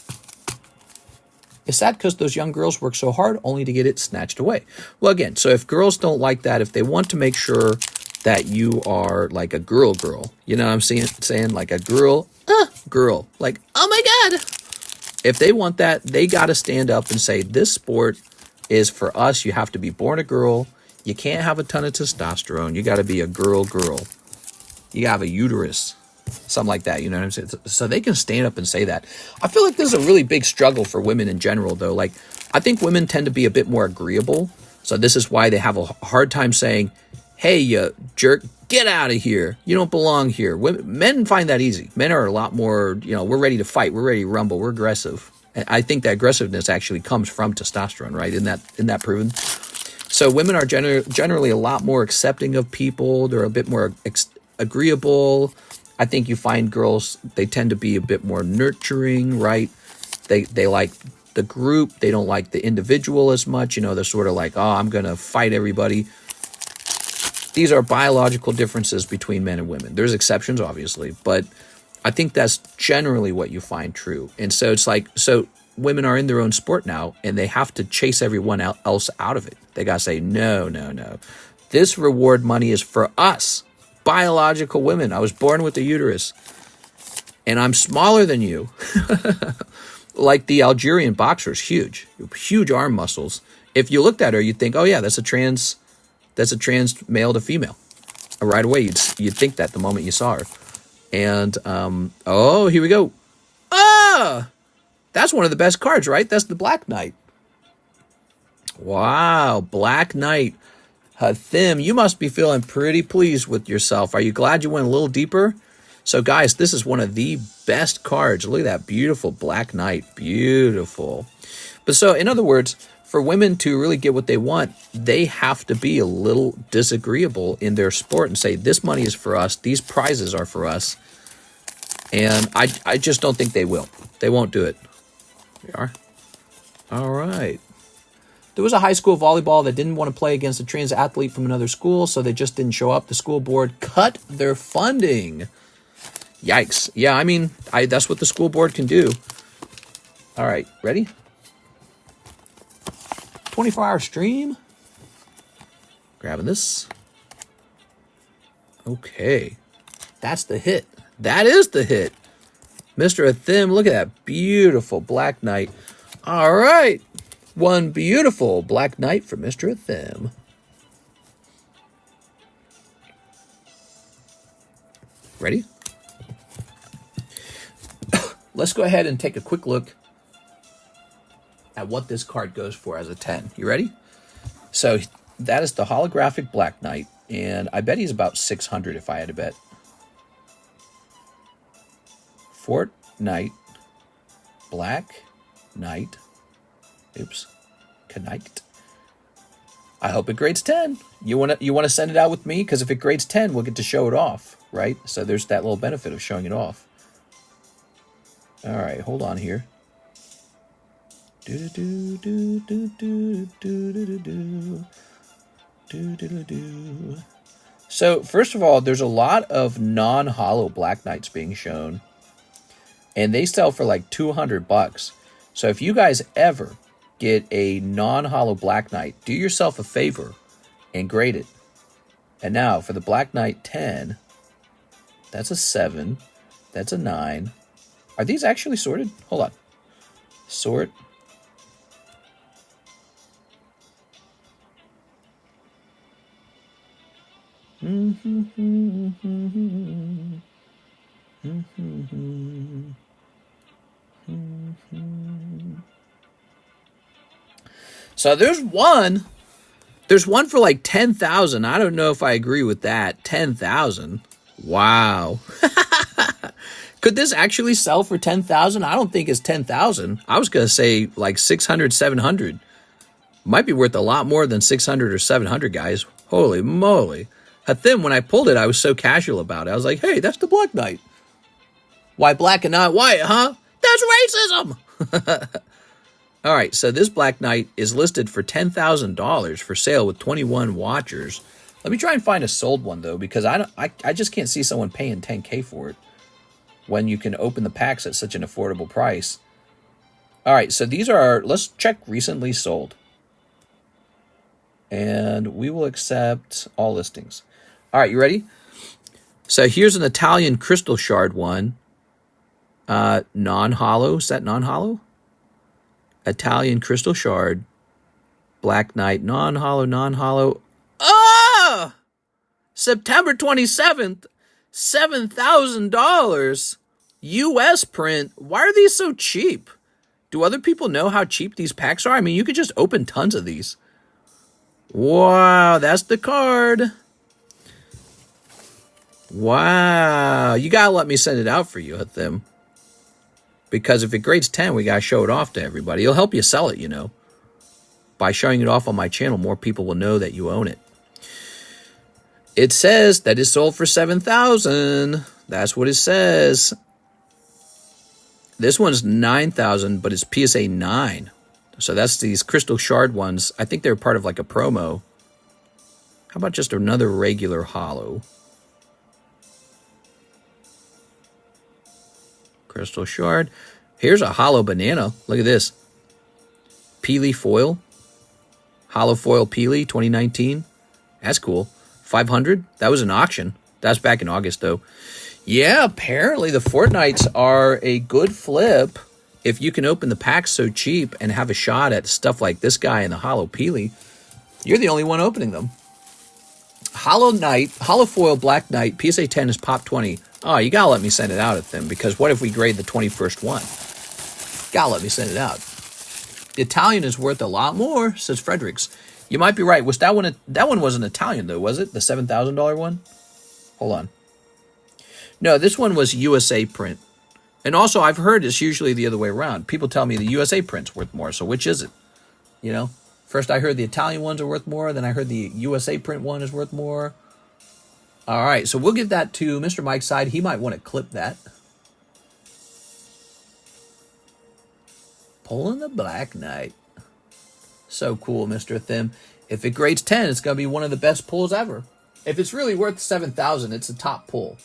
It's sad because those young girls work so hard only to get it snatched away. Well, again, so if girls don't like that, if they want to make sure that you are like a girl, you know what I'm saying? Like a girl, like, oh my God. If they want that, they got to stand up and say, this sport is for us. You have to be born a girl. You can't have a ton of testosterone. You got to be a girl. You got to have a uterus, something like that. You know what I'm saying? So they can stand up and say that. I feel like this is a really big struggle for women in general, though. Like, I think women tend to be a bit more agreeable. So this is why they have a hard time saying, hey, you jerk, get out of here. You don't belong here. Men find that easy. Men are a lot more, we're ready to fight. We're ready to rumble. We're aggressive. And I think that aggressiveness actually comes from testosterone, right? Isn't that proven? So women are generally a lot more accepting of people. They're a bit more agreeable. I think you find girls, they tend to be a bit more nurturing, right? They like the group. They don't like the individual as much. They're sort of like, oh, I'm going to fight everybody. These are biological differences between men and women. There's exceptions, obviously, but I think that's generally what you find true. And so it's like, so women are in their own sport now, and they have to chase everyone else out of it. They got to say, no. This reward money is for us, biological women. I was born with a uterus, and I'm smaller than you. Like the Algerian boxer is huge arm muscles. If you looked at her, you'd think, oh yeah, that's a trans male to female. Right away, you'd think that the moment you saw her. And, oh, here we go. Ah! That's one of the best cards, right? That's the Black Knight. Wow, Black Knight. Hathim, you must be feeling pretty pleased with yourself. Are you glad you went a little deeper? So, guys, this is one of the best cards. Look at that beautiful Black Knight. Beautiful. But so, in other words, for women to really get what they want, they have to be a little disagreeable in their sport and say, this money is for us. These prizes are for us. And I just don't think they will. They won't do it. They are. All right. There was a high school volleyball that didn't want to play against a trans athlete from another school, so they just didn't show up. The school board cut their funding. Yikes. Yeah, I mean, that's what the school board can do. All right, ready? 24-hour stream. Grabbing this. Okay. That's the hit. That is the hit. Mr. Athim, look at that beautiful Black Knight. All right. One beautiful Black Knight for Mr. Athim. Ready? Let's go ahead and take a quick look at what this card goes for as a 10. You ready? So that is the holographic Black Knight, and I bet he's about 600 if I had to bet. Fort Knight, Black Knight, Knight. I hope it grades 10. You want to send it out with me? Because if it grades 10, we'll get to show it off, right? So there's that little benefit of showing it off. All right, hold on here. So first of all, there's a lot of non-holo Black Knights being shown, and they sell for like $200. So if you guys ever get a non-holo Black Knight, do yourself a favor and grade it. And now for the Black Knight 10, that's a 7, that's a 9. Are these actually sorted? Hold on. Sort. So there's one for like 10,000. I don't know if I agree with that. 10,000. Wow. Could this actually sell for 10,000? I don't think it's 10,000. I was going to say like 600, 700. Might be worth a lot more than 600 or 700, guys. Holy moly. Hathim, when I pulled it, I was so casual about it. I was like, hey, that's the Black Knight. Why black and not white, huh? That's racism. All right, so this Black Knight is listed for $10,000 for sale with 21 watchers. Let me try and find a sold one, though, because I just can't see someone paying $10K for it when you can open the packs at such an affordable price. All right, so these are, let's check recently sold. And we will accept all listings. All right, you ready? So here's an Italian crystal shard one. Non-holo. Is that non-holo? Italian crystal shard. Black Knight. Non-holo, non-holo. Ah! September 27th. $7,000. US print. Why are these so cheap? Do other people know how cheap these packs are? I mean, you could just open tons of these. Wow, that's the card. Wow. You got to let me send it out for you at them. Because if it grades 10, we got to show it off to everybody. It'll help you sell it, you know. By showing it off on my channel, more people will know that you own it. It says that it's sold for $7,000. That's what it says. This one's $9,000, but it's PSA 9. So that's these crystal shard ones. I think they're part of like a promo. How about just another regular holo? Crystal shard. Here's a holo banana. Look at this. Peely foil. Holo foil Peely 2019. That's cool. 500. That was an auction. That's back in August though. Yeah, apparently the Fortnites are a good flip if you can open the packs so cheap and have a shot at stuff like this guy and the holo Peely. You're the only one opening them. Holo Knight, holo foil Black Knight, PSA 10 is pop 20. Oh, you gotta let me send it out at them because what if we grade the 21st one? Gotta let me send it out. The Italian is worth a lot more, says Fredericks. You might be right. Was that one? That one wasn't Italian though, was it? The $7,000 one. Hold on. No, this one was USA print. And also, I've heard it's usually the other way around. People tell me the USA print's worth more. So which is it? You know, first I heard the Italian ones are worth more. Then I heard the USA print one is worth more. All right, so we'll give that to Mr. Mike's side. He might want to clip that. Pulling the Black Knight. So cool, Mr. Thim. If it grades 10, it's going to be one of the best pulls ever. If it's really worth $7,000, it's a top pull.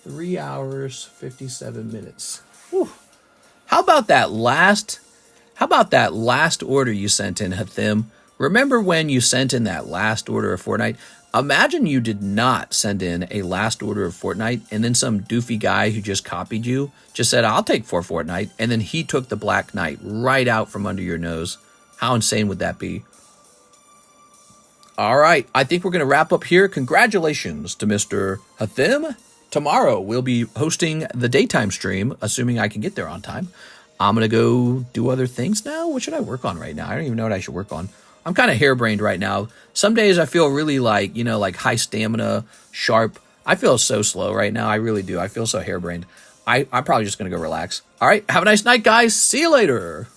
Three hours, 57 minutes. Whew. How about that last order you sent in, Hathim? Remember when you sent in that last order of Fortnite? Imagine you did not send in a last order of Fortnite and then some doofy guy who just copied you just said, I'll take 4 Fortnite, and then he took the Black Knight right out from under your nose. How insane would that be? All right, I think we're going to wrap up here. Congratulations to Mr. Hathim. Tomorrow, we'll be hosting the daytime stream, assuming I can get there on time. I'm going to go do other things now. What should I work on right now? I don't even know what I should work on. I'm kind of harebrained right now. Some days I feel really like, you know, like high stamina, sharp. I feel so slow right now. I really do. I feel so harebrained. I'm probably just going to go relax. All right. Have a nice night, guys. See you later.